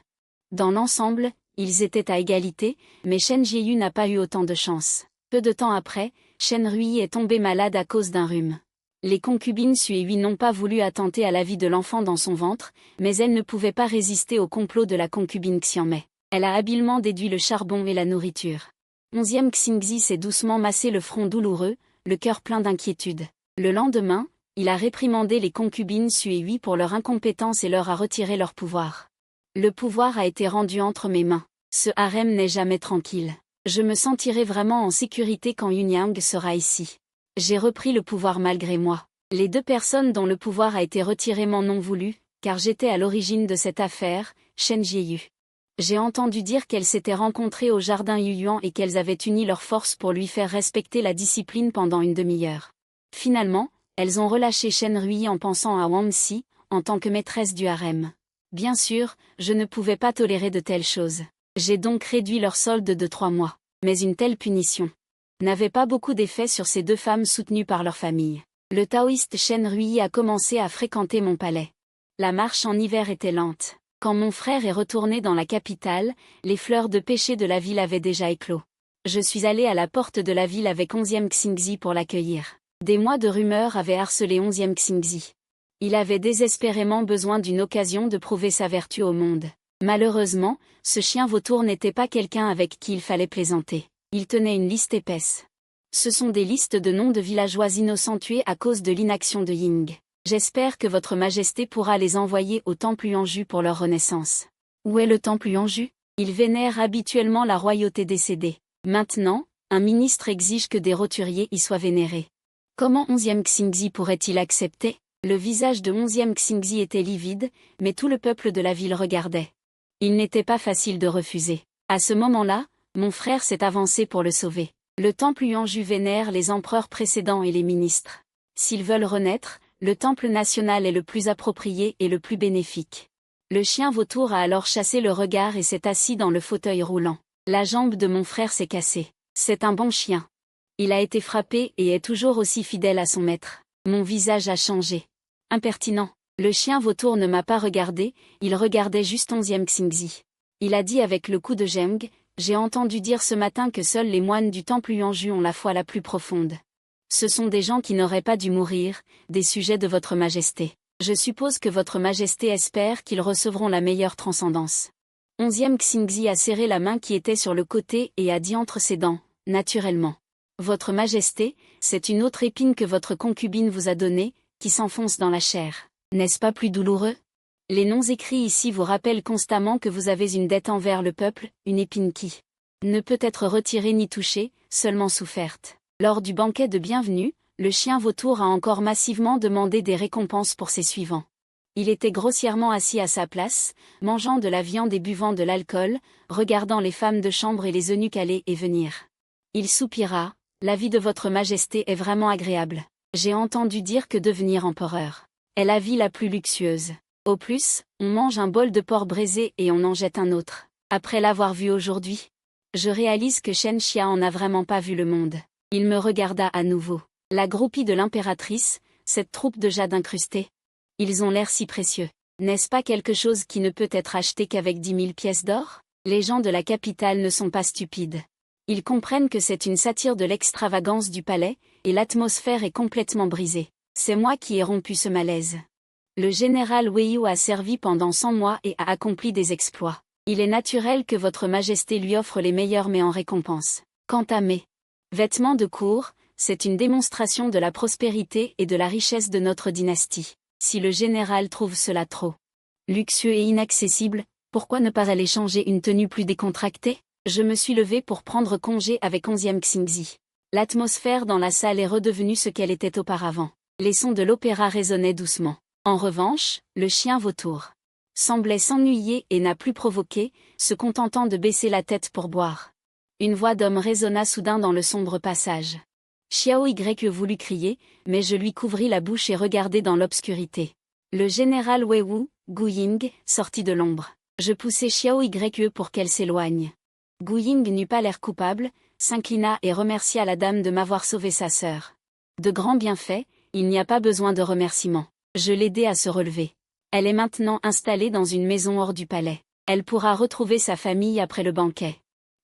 Dans l'ensemble, ils étaient à égalité, mais Shen Jieyu n'a pas eu autant de chance. Peu de temps après, Shen Rui est tombé malade à cause d'un rhume. Les concubines Su et Hui n'ont pas voulu attenter à la vie de l'enfant dans son ventre, mais elles ne pouvaient pas résister au complot de la concubine Xianmei. Elle a habilement déduit le charbon et la nourriture. 11e Xingzi s'est doucement massé le front douloureux, le cœur plein d'inquiétude. Le lendemain, il a réprimandé les concubines Su et Hui pour leur incompétence et leur a retiré leur pouvoir. Le pouvoir a été rendu entre mes mains. Ce harem n'est jamais tranquille. Je me sentirai vraiment en sécurité quand Yunyang sera ici. J'ai repris le pouvoir malgré moi. Les 2 personnes dont le pouvoir a été retiré m'en ont voulu, car j'étais à l'origine de cette affaire, Shen Jieyu. J'ai entendu dire qu'elles s'étaient rencontrées au jardin Yuyuan et qu'elles avaient uni leurs forces pour lui faire respecter la discipline pendant une demi-heure. Finalement, elles ont relâché Shen Rui en pensant à Wang Si, en tant que maîtresse du harem. Bien sûr, je ne pouvais pas tolérer de telles choses. J'ai donc réduit leur solde de 3 mois. Mais une telle punition n'avait pas beaucoup d'effet sur ces 2 femmes soutenues par leur famille. Le taoïste Shen Rui a commencé à fréquenter mon palais. La marche en hiver était lente. Quand mon frère est retourné dans la capitale, les fleurs de pêcher de la ville avaient déjà éclos. Je suis allé à la porte de la ville avec 11e Xingzi pour l'accueillir. Des mois de rumeurs avaient harcelé 11e Xingzi. Il avait désespérément besoin d'une occasion de prouver sa vertu au monde. Malheureusement, ce chien vautour n'était pas quelqu'un avec qui il fallait plaisanter. Il tenait une liste épaisse. Ce sont des listes de noms de villageois innocents tués à cause de l'inaction de Ying. J'espère que votre majesté pourra les envoyer au temple Yuanju pour leur renaissance. Où est le temple Yuanju? Il vénère habituellement la royauté décédée. Maintenant, un ministre exige que des roturiers y soient vénérés. Comment 11e Xingzi pourrait-il accepter? Le visage de 11e Xingzi était livide, mais tout le peuple de la ville regardait. Il n'était pas facile de refuser. À ce moment-là, mon frère s'est avancé pour le sauver. Le temple Yuanju vénère les empereurs précédents et les ministres. S'ils veulent renaître, le temple national est le plus approprié et le plus bénéfique. Le chien vautour a alors chassé le regard et s'est assis dans le fauteuil roulant. La jambe de mon frère s'est cassée. C'est un bon chien. Il a été frappé et est toujours aussi fidèle à son maître. Mon visage a changé. Impertinent. Le chien vautour ne m'a pas regardé, il regardait juste 11e Xingzi. Il a dit avec le coup de Zheng, j'ai entendu dire ce matin que seuls les moines du temple Yuanju ont la foi la plus profonde. Ce sont des gens qui n'auraient pas dû mourir, des sujets de votre majesté. Je suppose que votre majesté espère qu'ils recevront la meilleure transcendance. 11e Xingzi a serré la main qui était sur le côté et a dit entre ses dents, naturellement. Votre majesté, c'est une autre épine que votre concubine vous a donnée, qui s'enfonce dans la chair. N'est-ce pas plus douloureux? Les noms écrits ici vous rappellent constamment que vous avez une dette envers le peuple, une épine qui ne peut être retirée ni touchée, seulement soufferte. Lors du banquet de bienvenue, le chien vautour a encore massivement demandé des récompenses pour ses suivants. Il était grossièrement assis à sa place, mangeant de la viande et buvant de l'alcool, regardant les femmes de chambre et les eunuques aller et venir. Il soupira, la vie de votre majesté est vraiment agréable. J'ai entendu dire que devenir empereur est la vie la plus luxueuse. Au plus, on mange un bol de porc braisé et on en jette un autre. Après l'avoir vu aujourd'hui, je réalise que Shen Xia en a vraiment pas vu le monde. Il me regarda à nouveau. La groupie de l'impératrice, cette troupe de jade incrustée. Ils ont l'air si précieux. N'est-ce pas quelque chose qui ne peut être acheté qu'avec 10 000 pièces d'or? Les gens de la capitale ne sont pas stupides. Ils comprennent que c'est une satire de l'extravagance du palais, et l'atmosphère est complètement brisée. C'est moi qui ai rompu ce malaise. Le général Weiyu a servi pendant 100 mois et a accompli des exploits. Il est naturel que votre majesté lui offre les meilleurs mets en récompense. Quant à mes vêtements de cour, c'est une démonstration de la prospérité et de la richesse de notre dynastie. Si le général trouve cela trop luxueux et inaccessible, pourquoi ne pas aller changer une tenue plus décontractée? Je me suis levé pour prendre congé avec 11e Xingzi. L'atmosphère dans la salle est redevenue ce qu'elle était auparavant. Les sons de l'opéra résonnaient doucement. En revanche, le chien vautour semblait s'ennuyer et n'a plus provoqué, se contentant de baisser la tête pour boire. Une voix d'homme résonna soudain dans le sombre passage. Xiao Y voulut crier, mais je lui couvris la bouche et regardai dans l'obscurité. Le général Weiwu, Gu Ying, sortit de l'ombre. Je poussai Xiao Y pour qu'elle s'éloigne. Gu Ying n'eut pas l'air coupable, s'inclina et remercia la dame de m'avoir sauvé sa sœur. De grands bienfaits, il n'y a pas besoin de remerciements. Je l'aidai à se relever. Elle est maintenant installée dans une maison hors du palais. Elle pourra retrouver sa famille après le banquet.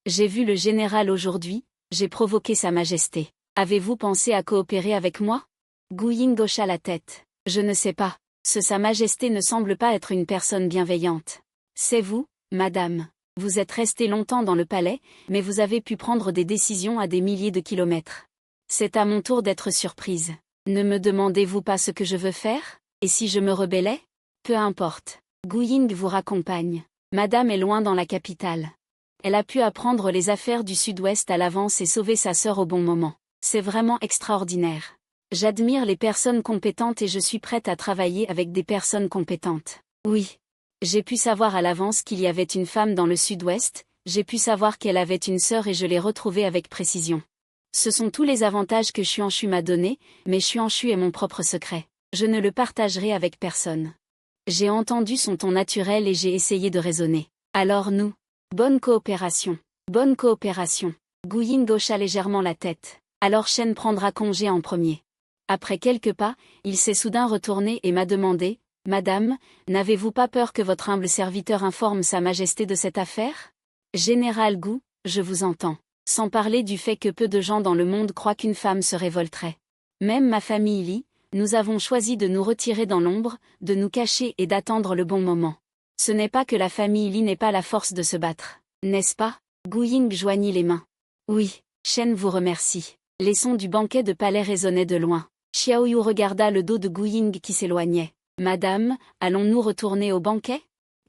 J'ai vu le général aujourd'hui, j'ai provoqué sa majesté. Avez-vous pensé à coopérer avec moi? Gu Ying hocha la tête. Je ne sais pas. Sa Majesté ne semble pas être une personne bienveillante. C'est vous, madame. Vous êtes restée longtemps dans le palais, mais vous avez pu prendre des décisions à des milliers de kilomètres. C'est à mon tour d'être surprise. Ne me demandez-vous pas ce que je veux faire? Et si je me rebellais? Peu importe. Gu Ying vous raccompagne. Madame est loin dans la capitale. Elle a pu apprendre les affaires du Sud-Ouest à l'avance et sauver sa sœur au bon moment. C'est vraiment extraordinaire. J'admire les personnes compétentes et je suis prête à travailler avec des personnes compétentes. Oui. J'ai pu savoir à l'avance qu'il y avait une femme dans le Sud-Ouest, j'ai pu savoir qu'elle avait une sœur et je l'ai retrouvée avec précision. Ce sont tous les avantages que Xuanchu m'a donnés, mais Xuanchu est mon propre secret. Je ne le partagerai avec personne. J'ai entendu son ton naturel et j'ai essayé de raisonner. Alors nous. Bonne coopération. Bonne coopération. Gu Ying hocha légèrement la tête. Alors Shen prendra congé en premier. Après quelques pas, il s'est soudain retourné et m'a demandé, « Madame, n'avez-vous pas peur que votre humble serviteur informe Sa Majesté de cette affaire? » Général Gu, je vous entends. Sans parler du fait que peu de gens dans le monde croient qu'une femme se révolterait. Même ma famille Li, nous avons choisi de nous retirer dans l'ombre, de nous cacher et d'attendre le bon moment. Ce n'est pas que la famille Li n'ait pas la force de se battre, n'est-ce pas? Gu Ying joignit les mains. Oui, Shen vous remercie. Les sons du banquet de palais résonnaient de loin. Xiaoyu regarda le dos de Gu Ying qui s'éloignait. Madame, allons-nous retourner au banquet?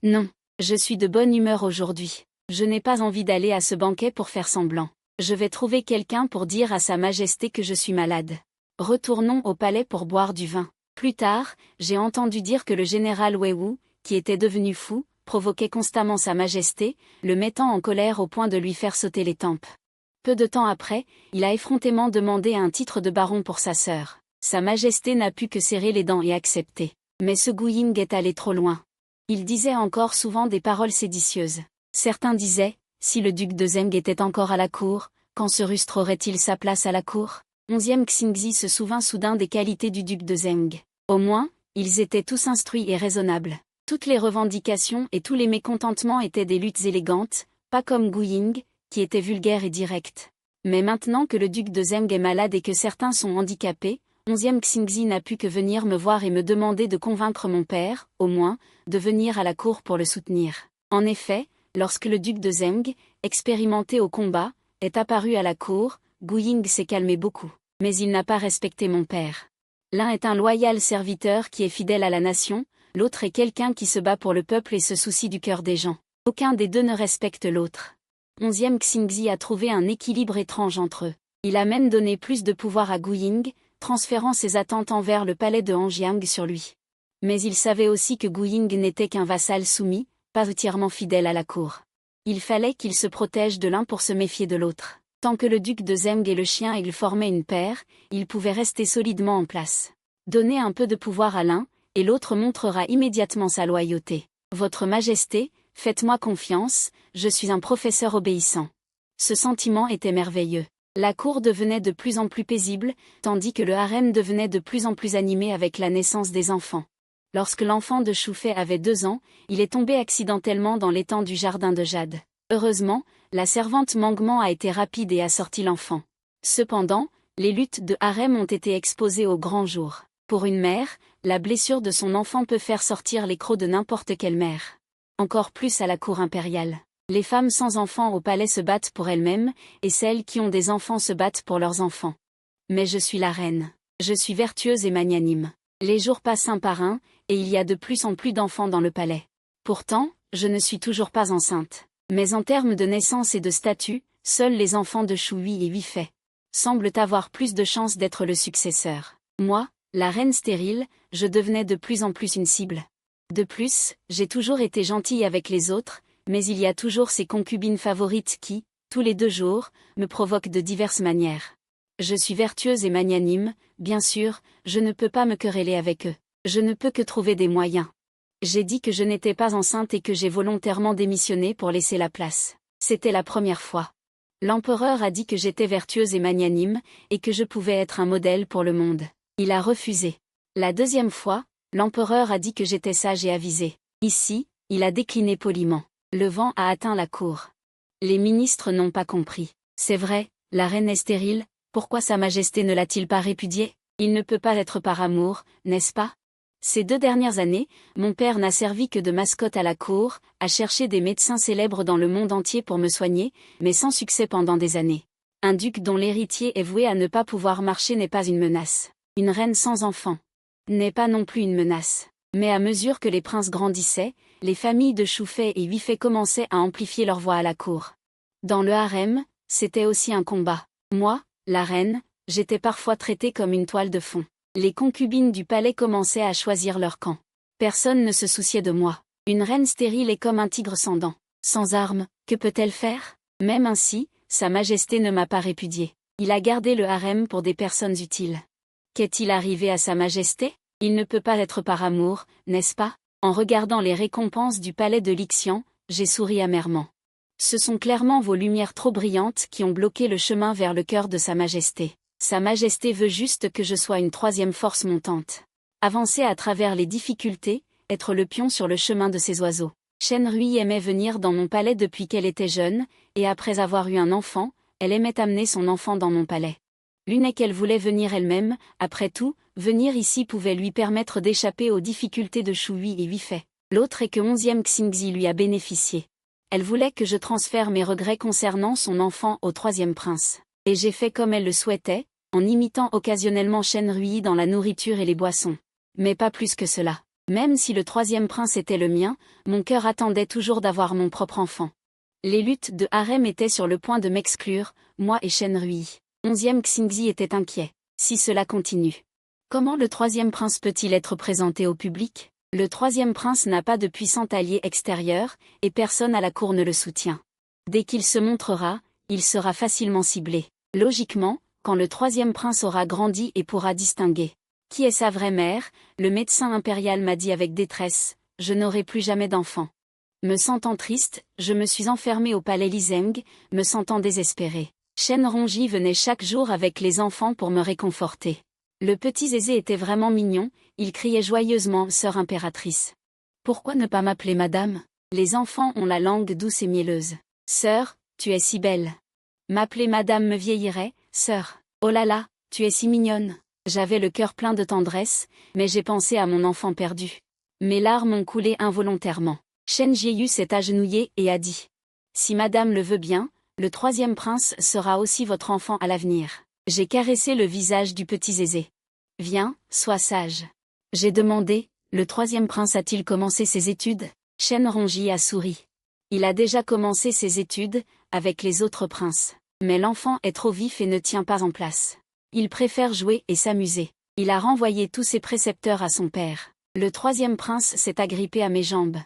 Non, je suis de bonne humeur aujourd'hui. Je n'ai pas envie d'aller à ce banquet pour faire semblant. Je vais trouver quelqu'un pour dire à Sa Majesté que je suis malade. Retournons au palais pour boire du vin. Plus tard, j'ai entendu dire que le général Wei Wu, qui était devenu fou, provoquait constamment Sa Majesté, le mettant en colère au point de lui faire sauter les tempes. Peu de temps après, il a effrontément demandé un titre de baron pour sa sœur. Sa Majesté n'a pu que serrer les dents et accepter. Mais ce Gu Ying est allé trop loin. Il disait encore souvent des paroles séditieuses. Certains disaient, si le duc de Zheng était encore à la cour, quand ce rustre aurait-il sa place à la cour? 11e Xingzi se souvint soudain des qualités du duc de Zheng. Au moins, ils étaient tous instruits et raisonnables. Toutes les revendications et tous les mécontentements étaient des luttes élégantes, pas comme Gu Ying, qui était vulgaire et direct. Mais maintenant que le duc de Zheng est malade et que certains sont handicapés, 11e Xingzi n'a pu que venir me voir et me demander de convaincre mon père, au moins, de venir à la cour pour le soutenir. En effet, lorsque le duc de Zheng, expérimenté au combat, est apparu à la cour, Gu Ying s'est calmé beaucoup. Mais il n'a pas respecté mon père. L'un est un loyal serviteur qui est fidèle à la nation, l'autre est quelqu'un qui se bat pour le peuple et se soucie du cœur des gens. Aucun des deux ne respecte l'autre. 11e Xingzi a trouvé un équilibre étrange entre eux. Il a même donné plus de pouvoir à Gu Ying, transférant ses attentes envers le palais de Hanjiang sur lui. Mais il savait aussi que Gu Ying n'était qu'un vassal soumis, pas entièrement fidèle à la cour. Il fallait qu'il se protège de l'un pour se méfier de l'autre. Tant que le duc de Zheng et le chien aigle formaient une paire, ils pouvaient rester solidement en place. Donner un peu de pouvoir à l'un, et l'autre montrera immédiatement sa loyauté. Votre Majesté, faites-moi confiance, je suis un professeur obéissant. Ce sentiment était merveilleux. La cour devenait de plus en plus paisible, tandis que le harem devenait de plus en plus animé avec la naissance des enfants. Lorsque l'enfant de Choufei avait 2 ans, il est tombé accidentellement dans l'étang du jardin de Jade. Heureusement, la servante Mangman a été rapide et a sorti l'enfant. Cependant, les luttes de harem ont été exposées au grand jour. Pour une mère, la blessure de son enfant peut faire sortir les crocs de n'importe quelle mère. Encore plus à la cour impériale. Les femmes sans enfants au palais se battent pour elles-mêmes, et celles qui ont des enfants se battent pour leurs enfants. Mais je suis la reine. Je suis vertueuse et magnanime. Les jours passent un par un, et il y a de plus en plus d'enfants dans le palais. Pourtant, je ne suis toujours pas enceinte. Mais en termes de naissance et de statut, seuls les enfants de Shui et Wifei semblent avoir plus de chances d'être le successeur. Moi, la reine stérile, je devenais de plus en plus une cible. De plus, j'ai toujours été gentille avec les autres, mais il y a toujours ces concubines favorites qui, tous les 2 jours, me provoquent de diverses manières. Je suis vertueuse et magnanime, bien sûr, je ne peux pas me quereller avec eux. Je ne peux que trouver des moyens. J'ai dit que je n'étais pas enceinte et que j'ai volontairement démissionné pour laisser la place. C'était la première fois. L'empereur a dit que j'étais vertueuse et magnanime, et que je pouvais être un modèle pour le monde. Il a refusé. La 2e fois, l'empereur a dit que j'étais sage et avisée. Ici, il a décliné poliment. Le vent a atteint la cour. Les ministres n'ont pas compris. C'est vrai, la reine est stérile, Pourquoi Sa Majesté ne l'a-t-il pas répudié? Il ne peut pas être par amour, n'est-ce pas? Ces 2 dernières années, mon père n'a servi que de mascotte à la cour, a cherché des médecins célèbres dans le monde entier pour me soigner, mais sans succès pendant des années. Un duc dont l'héritier est voué à ne pas pouvoir marcher n'est pas une menace. Une reine sans enfant n'est pas non plus une menace. Mais à mesure que les princes grandissaient, les familles de Choufei et Huifei commençaient à amplifier leur voix à la cour. Dans le harem, c'était aussi un combat. Moi, la reine, j'étais parfois traitée comme une toile de fond. Les concubines du palais commençaient à choisir leur camp. Personne ne se souciait de moi. Une reine stérile est comme un tigre sans dents. Sans armes, que peut-elle faire? Même ainsi, Sa Majesté ne m'a pas répudiée. Il a gardé le harem pour des personnes utiles. Qu'est-il arrivé à Sa Majesté? Il ne peut pas être par amour, n'est-ce pas? En regardant les récompenses du palais de Lixian, j'ai souri amèrement. Ce sont clairement vos lumières trop brillantes qui ont bloqué le chemin vers le cœur de Sa Majesté. Sa Majesté veut juste que je sois une 3e force montante. Avancer à travers les difficultés, être le pion sur le chemin de ces oiseaux. Shen Rui aimait venir dans mon palais depuis qu'elle était jeune, et après avoir eu un enfant, elle aimait amener son enfant dans mon palais. L'une est qu'elle voulait venir elle-même, après tout, venir ici pouvait lui permettre d'échapper aux difficultés de Shui et Huifei. L'autre est que 11e Xingzi lui a bénéficié. Elle voulait que je transfère mes regrets concernant son enfant au 3e prince. Et j'ai fait comme elle le souhaitait, en imitant occasionnellement Shen Rui dans la nourriture et les boissons. Mais pas plus que cela. Même si le 3e prince était le mien, mon cœur attendait toujours d'avoir mon propre enfant. Les luttes de harem étaient sur le point de m'exclure, moi et Shen Rui. 11e Xingzi était inquiet. Si cela continue. Comment le 3e prince peut-il être présenté au public? Le 3e prince n'a pas de puissant allié extérieur, et personne à la cour ne le soutient. Dès qu'il se montrera, il sera facilement ciblé. Logiquement, quand le 3e prince aura grandi et pourra distinguer qui est sa vraie mère, le médecin impérial m'a dit avec détresse, je n'aurai plus jamais d'enfant. Me sentant triste, je me suis enfermée au palais Lizeng, me sentant désespérée. Shen Rongji venait chaque jour avec les enfants pour me réconforter. Le petit Zézé était vraiment mignon, il criait joyeusement « Sœur impératrice ». Pourquoi ne pas m'appeler madame? Les enfants ont la langue douce et mielleuse. Sœur, tu es si belle. M'appeler madame me vieillirait, sœur. Oh là là, tu es si mignonne. J'avais le cœur plein de tendresse, mais j'ai pensé à mon enfant perdu. Mes larmes ont coulé involontairement. Shen Jieyu s'est agenouillé et a dit. Si madame le veut bien, le 3e prince sera aussi votre enfant à l'avenir. J'ai caressé le visage du petit Zézé. Viens, sois sage. J'ai demandé, le 3e prince a-t-il commencé ses études? Shen Rongji a souri. Il a déjà commencé ses études, avec les autres princes. Mais l'enfant est trop vif et ne tient pas en place. Il préfère jouer et s'amuser. Il a renvoyé tous ses précepteurs à son père. Le 3e prince s'est agrippé à mes jambes.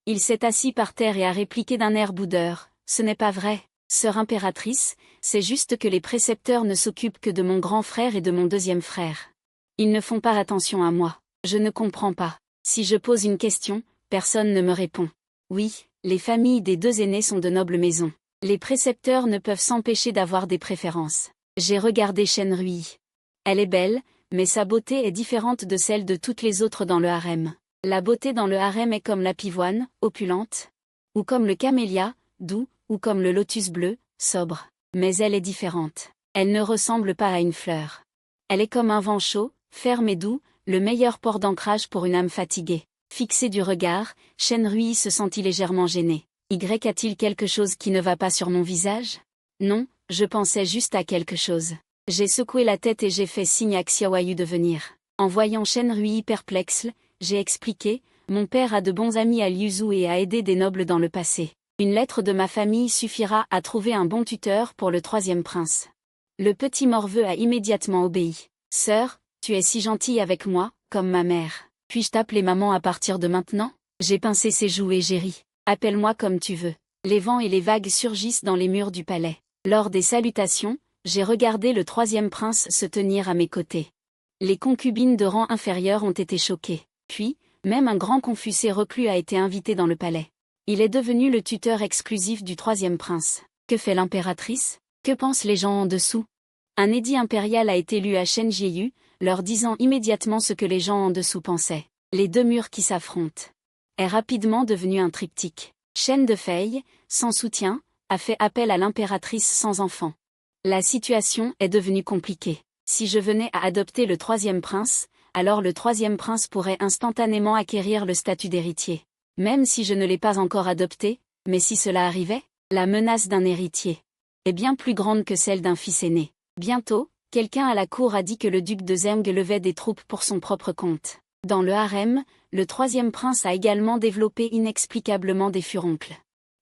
Il s'est assis par terre et a répliqué d'un air boudeur. Ce n'est pas vrai, sœur impératrice, c'est juste que les précepteurs ne s'occupent que de mon grand frère et de mon 2e frère. Ils ne font pas attention à moi. Je ne comprends pas. Si je pose une question, personne ne me répond. Oui, les familles des 2 aînés sont de nobles maisons. Les précepteurs ne peuvent s'empêcher d'avoir des préférences. J'ai regardé Shen Rui. Elle est belle, mais sa beauté est différente de celle de toutes les autres dans le harem. La beauté dans le harem est comme la pivoine, opulente. Ou comme le camélia, doux, ou comme le lotus bleu, sobre. Mais elle est différente. Elle ne ressemble pas à une fleur. Elle est comme un vent chaud, ferme et doux, le meilleur port d'ancrage pour une âme fatiguée. Fixé du regard, Shen Rui se sentit légèrement gêné. A-t-il quelque chose qui ne va pas sur mon visage? Non, je pensais juste à quelque chose. J'ai secoué la tête et j'ai fait signe à Xiaoyu de venir. En voyant Shen Rui perplexe, j'ai expliqué, mon père a de bons amis à Liuzhou et a aidé des nobles dans le passé. Une lettre de ma famille suffira à trouver un bon tuteur pour le 3e prince. Le petit morveux a immédiatement obéi. Sœur, tu es si gentille avec moi, comme ma mère. Puis-je t'appeler maman à partir de maintenant? J'ai pincé ses joues et j'ai ri. Appelle-moi comme tu veux. Les vents et les vagues surgissent dans les murs du palais. Lors des salutations, j'ai regardé le 3e prince se tenir à mes côtés. Les concubines de rang inférieur ont été choquées. Puis, même un grand Confucé reclus a été invité dans le palais. Il est devenu le tuteur exclusif du 3e prince. Que fait l'impératrice? Que pensent les gens en dessous? Un édit impérial a été lu à Shen Jieyu, leur disant immédiatement ce que les gens en dessous pensaient. Les 2 murs qui s'affrontent. Est rapidement devenu un triptyque. Shen de Fei, sans soutien, a fait appel à l'impératrice sans enfant. La situation est devenue compliquée. Si je venais à adopter le troisième prince, alors le troisième prince pourrait instantanément acquérir le statut d'héritier. Même si je ne l'ai pas encore adopté, mais si cela arrivait, la menace d'un héritier est bien plus grande que celle d'un fils aîné. Bientôt, quelqu'un à la cour a dit que le duc de Zeng levait des troupes pour son propre compte. Dans le harem, le troisième prince a également développé inexplicablement des furoncles.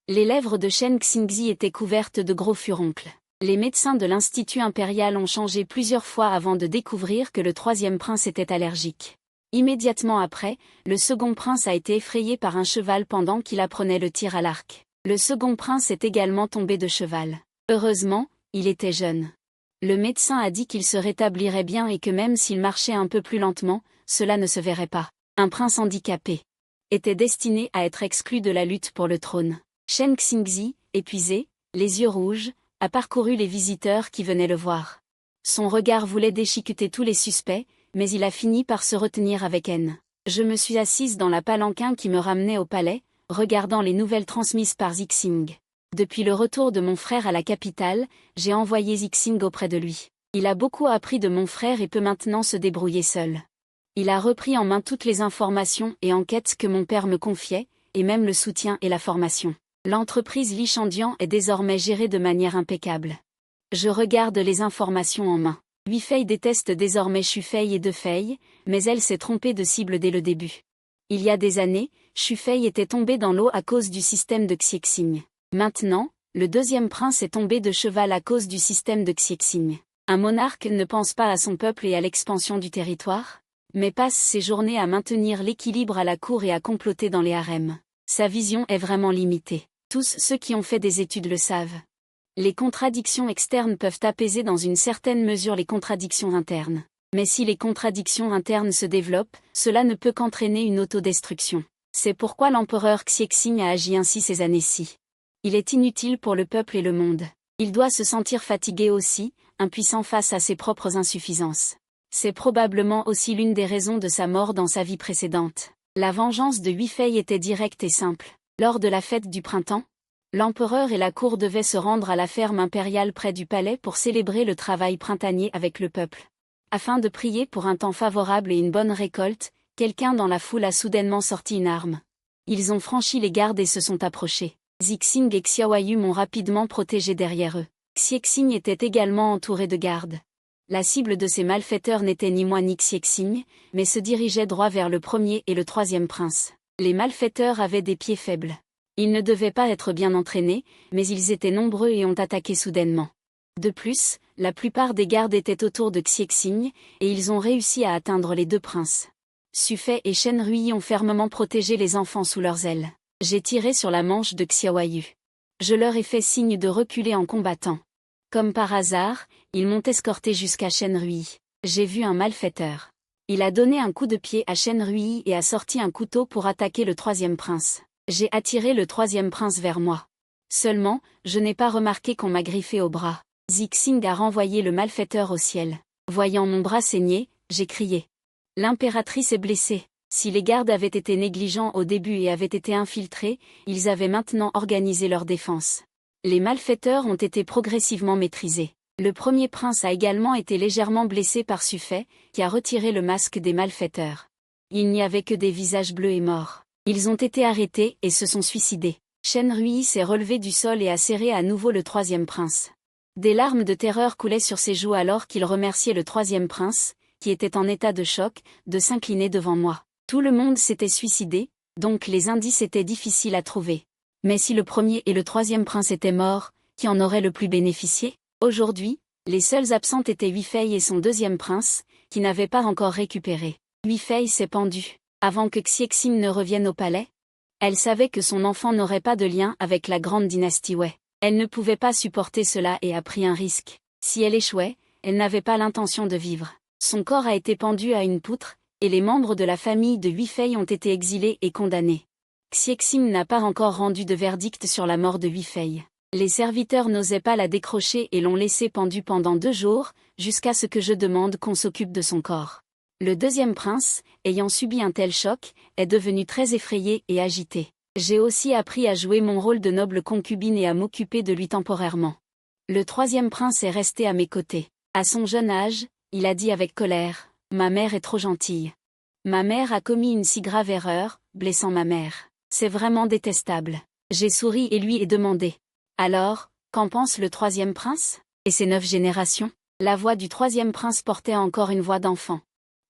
Les lèvres de Shen Xingzi étaient couvertes de gros furoncles. Les médecins de l'Institut impérial ont changé plusieurs fois avant de découvrir que le troisième prince était allergique. Immédiatement après, le second prince a été effrayé par un cheval pendant qu'il apprenait le tir à l'arc. Le second prince est également tombé de cheval. Heureusement, il était jeune. Le médecin a dit qu'il se rétablirait bien et que même s'il marchait un peu plus lentement, cela ne se verrait pas. Un prince handicapé était destiné à être exclu de la lutte pour le trône. Shen Xingzi, épuisé, les yeux rouges, a parcouru les visiteurs qui venaient le voir. Son regard voulait déchiqueter tous les suspects, mais il a fini par se retenir avec haine. Je me suis assise dans la palanquin qui me ramenait au palais, regardant les nouvelles transmises par Zixing. Depuis le retour de mon frère à la capitale, j'ai envoyé Zixing auprès de lui. Il a beaucoup appris de mon frère et peut maintenant se débrouiller seul. Il a repris en main toutes les informations et enquêtes que mon père me confiait, et même le soutien et la formation. L'entreprise Li Shandian est désormais gérée de manière impeccable. Je regarde les informations en main. Huifei déteste désormais Shufei et Defei, mais elle s'est trompée de cible dès le début. Il y a des années, Shufei était tombé dans l'eau à cause du système de Xiexing. Maintenant, le deuxième prince est tombé de cheval à cause du système de Xiexing. Un monarque ne pense pas à son peuple et à l'expansion du territoire, mais passe ses journées à maintenir l'équilibre à la cour et à comploter dans les harems. Sa vision est vraiment limitée. Tous ceux qui ont fait des études le savent. Les contradictions externes peuvent apaiser dans une certaine mesure les contradictions internes. Mais si les contradictions internes se développent, cela ne peut qu'entraîner une autodestruction. C'est pourquoi l'empereur Xiexing a agi ainsi ces années-ci. Il est inutile pour le peuple et le monde. Il doit se sentir fatigué aussi, impuissant face à ses propres insuffisances. C'est probablement aussi l'une des raisons de sa mort dans sa vie précédente. La vengeance de Huifei était directe et simple. Lors de la fête du printemps, l'empereur et la cour devaient se rendre à la ferme impériale près du palais pour célébrer le travail printanier avec le peuple. Afin de prier pour un temps favorable et une bonne récolte, quelqu'un dans la foule a soudainement sorti une arme. Ils ont franchi les gardes et se sont approchés. Zixing et Xiaoyu m'ont rapidement protégé derrière eux. Xiexing était également entouré de gardes. La cible de ces malfaiteurs n'était ni moi ni Xiexing, mais se dirigeait droit vers le premier et le troisième prince. Les malfaiteurs avaient des pieds faibles. Ils ne devaient pas être bien entraînés, mais ils étaient nombreux et ont attaqué soudainement. De plus, la plupart des gardes étaient autour de Xiexing, et ils ont réussi à atteindre les deux princes. Sufei et Shen Rui ont fermement protégé les enfants sous leurs ailes. J'ai tiré sur la manche de Xiaoyu. Je leur ai fait signe de reculer en combattant. Comme par hasard, ils m'ont escorté jusqu'à Shen Rui. J'ai vu un malfaiteur. Il a donné un coup de pied à Shen Rui et a sorti un couteau pour attaquer le troisième prince. J'ai attiré le troisième prince vers moi. Seulement, je n'ai pas remarqué qu'on m'a griffé au bras. Zixing a renvoyé le malfaiteur au ciel. Voyant mon bras saigner, j'ai crié. L'impératrice est blessée. Si les gardes avaient été négligents au début et avaient été infiltrés, ils avaient maintenant organisé leur défense. Les malfaiteurs ont été progressivement maîtrisés. Le premier prince a également été légèrement blessé par Sufei, qui a retiré le masque des malfaiteurs. Il n'y avait que des visages bleus et morts. Ils ont été arrêtés et se sont suicidés. Shen Rui s'est relevé du sol et a serré à nouveau le troisième prince. Des larmes de terreur coulaient sur ses joues alors qu'il remerciait le troisième prince, qui était en état de choc, de s'incliner devant moi. Tout le monde s'était suicidé, donc les indices étaient difficiles à trouver. Mais si le premier et le troisième prince étaient morts, qui en aurait le plus bénéficié? Aujourd'hui, les seuls absents étaient Huifei et son deuxième prince, qui n'avaient pas encore récupéré. Huifei s'est pendue. Avant que Xiexing ne revienne au palais, elle savait que son enfant n'aurait pas de lien avec la grande dynastie Wei. Elle ne pouvait pas supporter cela et a pris un risque. Si elle échouait, elle n'avait pas l'intention de vivre. Son corps a été pendu à une poutre, et les membres de la famille de Huifei ont été exilés et condamnés. Xiexing n'a pas encore rendu de verdict sur la mort de Huifei. Les serviteurs n'osaient pas la décrocher et l'ont laissée pendue pendant 2 jours, jusqu'à ce que je demande qu'on s'occupe de son corps. Le deuxième prince, ayant subi un tel choc, est devenu très effrayé et agité. J'ai aussi appris à jouer mon rôle de noble concubine et à m'occuper de lui temporairement. Le troisième prince est resté à mes côtés. À son jeune âge, il a dit avec colère, « Ma mère est trop gentille. Ma mère a commis une si grave erreur, blessant ma mère. C'est vraiment détestable. » J'ai souri et lui ai demandé. « Alors, qu'en pense le troisième prince? Et ses 9 générations ?» La voix du troisième prince portait encore une voix d'enfant.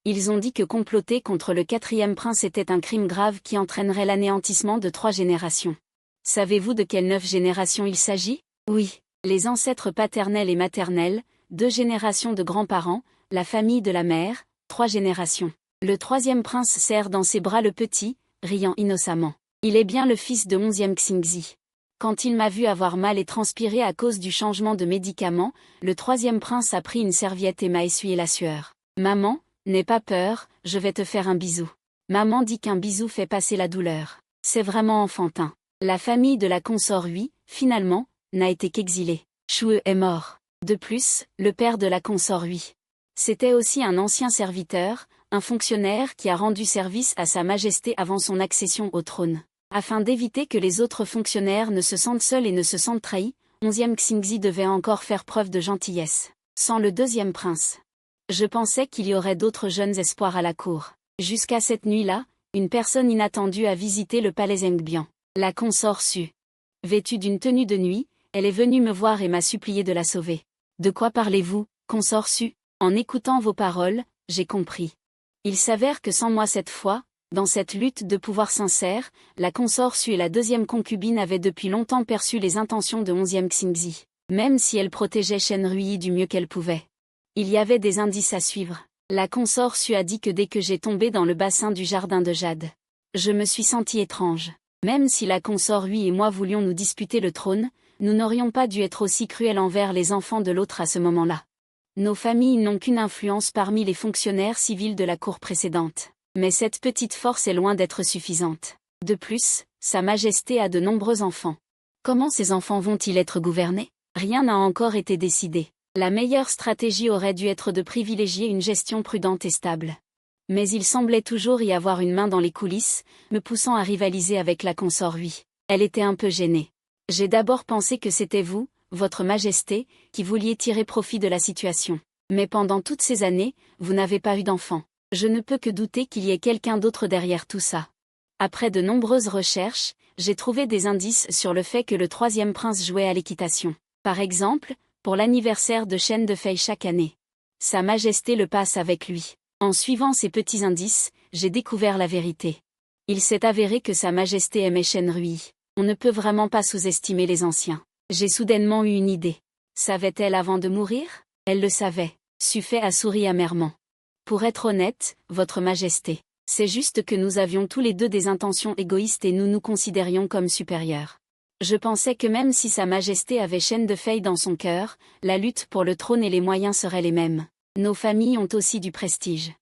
Ils ont dit que comploter contre le quatrième prince était un crime grave qui entraînerait l'anéantissement de 3 générations. Savez-vous de quelles 9 générations il s'agit? Oui, les ancêtres paternels et maternels, 2 générations de grands-parents, la famille de la mère, 3 générations. Le troisième prince serre dans ses bras le petit, riant innocemment. Il est bien le fils de 11e Xingzi. Quand il m'a vu avoir mal et transpiré à cause du changement de médicament, le troisième prince a pris une serviette et m'a essuyé la sueur. « Maman, n'aie pas peur, je vais te faire un bisou. » Maman dit qu'un bisou fait passer la douleur. C'est vraiment enfantin. La famille de la consort Hui, finalement, n'a été qu'exilée. Shue est mort. De plus, le père de la consort Hui. C'était aussi un ancien serviteur, un fonctionnaire qui a rendu service à Sa Majesté avant son accession au trône. Afin d'éviter que les autres fonctionnaires ne se sentent seuls et ne se sentent trahis, 11e Xingzi devait encore faire preuve de gentillesse. Sans le deuxième prince. Je pensais qu'il y aurait d'autres jeunes espoirs à la cour. Jusqu'à cette nuit-là, une personne inattendue a visité le palais Zhengbian. La consort Su. Vêtue d'une tenue de nuit, elle est venue me voir et m'a supplié de la sauver. « De quoi parlez-vous, consort Su ?» En écoutant vos paroles, j'ai compris. Il s'avère que sans moi cette fois, dans cette lutte de pouvoir sincère, la consort Su et la deuxième concubine avaient depuis longtemps perçu les intentions de 11e Xingzi, même si elle protégeait Shen Rui du mieux qu'elle pouvait. Il y avait des indices à suivre. La consort Su a dit que dès que j'ai tombé dans le bassin du jardin de jade, je me suis sentie étrange. Même si la consort Hui et moi voulions nous disputer le trône, nous n'aurions pas dû être aussi cruels envers les enfants de l'autre à ce moment-là. Nos familles n'ont qu'une influence parmi les fonctionnaires civils de la cour précédente. Mais cette petite force est loin d'être suffisante. De plus, Sa Majesté a de nombreux enfants. Comment ces enfants vont-ils être gouvernés? Rien n'a encore été décidé. La meilleure stratégie aurait dû être de privilégier une gestion prudente et stable. Mais il semblait toujours y avoir une main dans les coulisses, me poussant à rivaliser avec la consort Hui. Elle était un peu gênée. J'ai d'abord pensé que c'était vous, Votre Majesté, qui vouliez tirer profit de la situation. Mais pendant toutes ces années, vous n'avez pas eu d'enfant. Je ne peux que douter qu'il y ait quelqu'un d'autre derrière tout ça. Après de nombreuses recherches, j'ai trouvé des indices sur le fait que le troisième prince jouait à l'équitation. Par exemple, pour l'anniversaire de Shen Defei chaque année. Sa Majesté le passe avec lui. En suivant ces petits indices, j'ai découvert la vérité. Il s'est avéré que Sa Majesté aimait Shen Rui. On ne peut vraiment pas sous-estimer les anciens. J'ai soudainement eu une idée. Savait-elle avant de mourir? Elle le savait. Sufei a souri amèrement. Pour être honnête, Votre Majesté, c'est juste que nous avions tous les deux des intentions égoïstes et nous nous considérions comme supérieurs. Je pensais que même si Sa Majesté avait Shen Defei dans son cœur, la lutte pour le trône et les moyens seraient les mêmes. Nos familles ont aussi du prestige.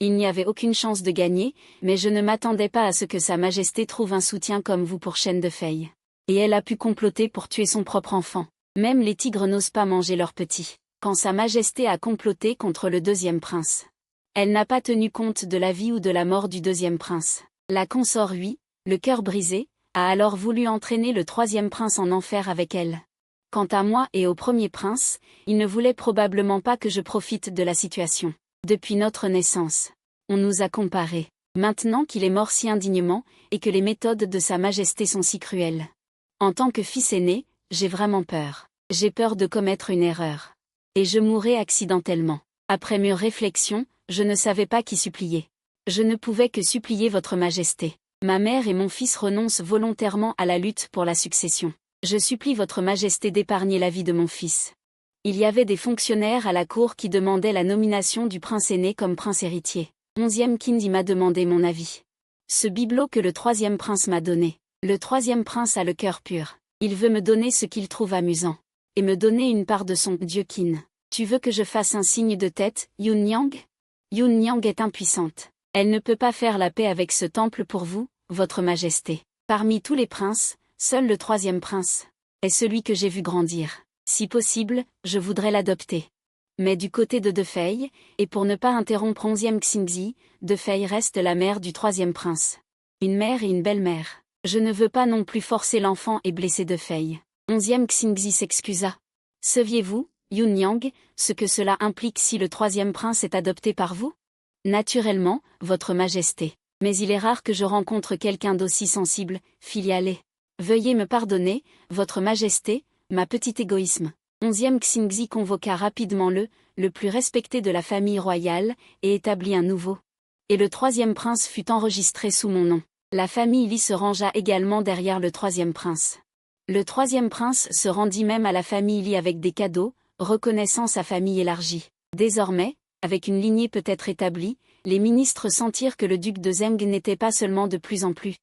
Il n'y avait aucune chance de gagner, mais je ne m'attendais pas à ce que Sa Majesté trouve un soutien comme vous pour Shen Defei. Et elle a pu comploter pour tuer son propre enfant. Même les tigres n'osent pas manger leurs petits. Quand Sa Majesté a comploté contre le deuxième prince, elle n'a pas tenu compte de la vie ou de la mort du deuxième prince. La consort Hui, le cœur brisé, a alors voulu entraîner le troisième prince en enfer avec elle. Quant à moi et au premier prince, il ne voulait probablement pas que je profite de la situation. Depuis notre naissance, on nous a comparés. Maintenant qu'il est mort si indignement, et que les méthodes de Sa Majesté sont si cruelles. En tant que fils aîné, j'ai vraiment peur. J'ai peur de commettre une erreur. Et je mourrai accidentellement. Après mûre réflexion, je ne savais pas qui supplier. Je ne pouvais que supplier Votre Majesté. Ma mère et mon fils renoncent volontairement à la lutte pour la succession. Je supplie Votre Majesté d'épargner la vie de mon fils. Il y avait des fonctionnaires à la cour qui demandaient la nomination du prince aîné comme prince héritier. 11e Xingzi m'a demandé mon avis. Ce bibelot que le troisième prince m'a donné. Le troisième prince a le cœur pur. Il veut me donner ce qu'il trouve amusant. Et me donner une part de son dieu Qin. Tu veux que je fasse un signe de tête, Yun Yang? Yun Yang est impuissante. Elle ne peut pas faire la paix avec ce temple pour vous, Votre Majesté. Parmi tous les princes, seul le troisième prince est celui que j'ai vu grandir. Si possible, je voudrais l'adopter. Mais du côté de Defei, et pour ne pas interrompre 11e Xingzi, Defei reste la mère du troisième prince. Une mère et une belle-mère. Je ne veux pas non plus forcer l'enfant et blesser Defei. 11e Xingzi s'excusa. Saviez-vous, Yun Yang, ce que cela implique si le troisième prince est adopté par vous? Naturellement, Votre Majesté. Mais il est rare que je rencontre quelqu'un d'aussi sensible, filialé. Veuillez me pardonner, Votre Majesté, ma petite égoïsme. 11e Xingzi convoqua rapidement le plus respecté de la famille royale, et établit un nouveau. Et le troisième prince fut enregistré sous mon nom. La famille Li se rangea également derrière le troisième prince. Le troisième prince se rendit même à la famille Li avec des cadeaux, reconnaissant sa famille élargie. Désormais, avec une lignée peut-être établie, les ministres sentirent que le duc de Zheng n'était pas seulement de plus en plus.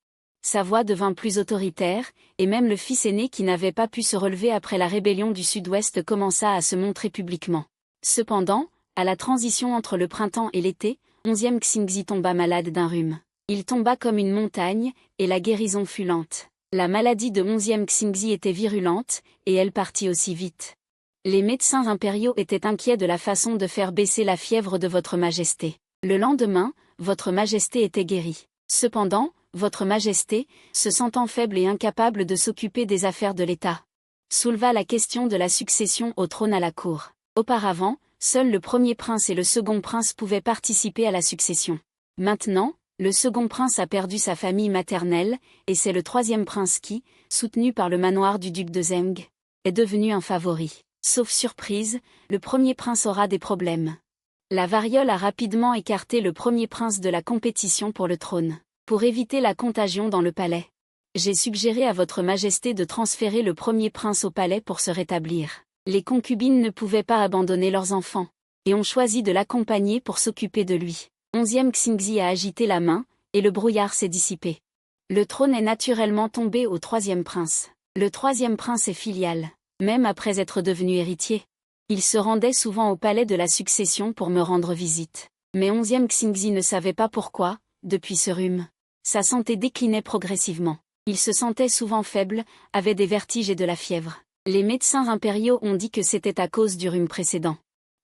Sa voix devint plus autoritaire, et même le fils aîné qui n'avait pas pu se relever après la rébellion du Sud-Ouest commença à se montrer publiquement. Cependant, à la transition entre le printemps et l'été, 11e Xingzi tomba malade d'un rhume. Il tomba comme une montagne, et la guérison fut lente. La maladie de 11e Xingzi était virulente, et elle partit aussi vite. Les médecins impériaux étaient inquiets de la façon de faire baisser la fièvre de Votre Majesté. Le lendemain, Votre Majesté était guérie. Cependant, Votre Majesté, se sentant faible et incapable de s'occuper des affaires de l'État, souleva la question de la succession au trône à la cour. Auparavant, seul le premier prince et le second prince pouvaient participer à la succession. Maintenant, le second prince a perdu sa famille maternelle, et c'est le troisième prince qui, soutenu par le manoir du duc de Zheng, est devenu un favori. Sauf surprise, le premier prince aura des problèmes. La variole a rapidement écarté le premier prince de la compétition pour le trône. Pour éviter la contagion dans le palais, j'ai suggéré à Votre Majesté de transférer le premier prince au palais pour se rétablir. Les concubines ne pouvaient pas abandonner leurs enfants, et ont choisi de l'accompagner pour s'occuper de lui. 11e Xingzi a agité la main, et le brouillard s'est dissipé. Le trône est naturellement tombé au troisième prince. Le troisième prince est filial, même après être devenu héritier. Il se rendait souvent au palais de la succession pour me rendre visite. Mais 11e Xingzi ne savait pas pourquoi, depuis ce rhume. Sa santé déclinait progressivement. Il se sentait souvent faible, avait des vertiges et de la fièvre. Les médecins impériaux ont dit que c'était à cause du rhume précédent.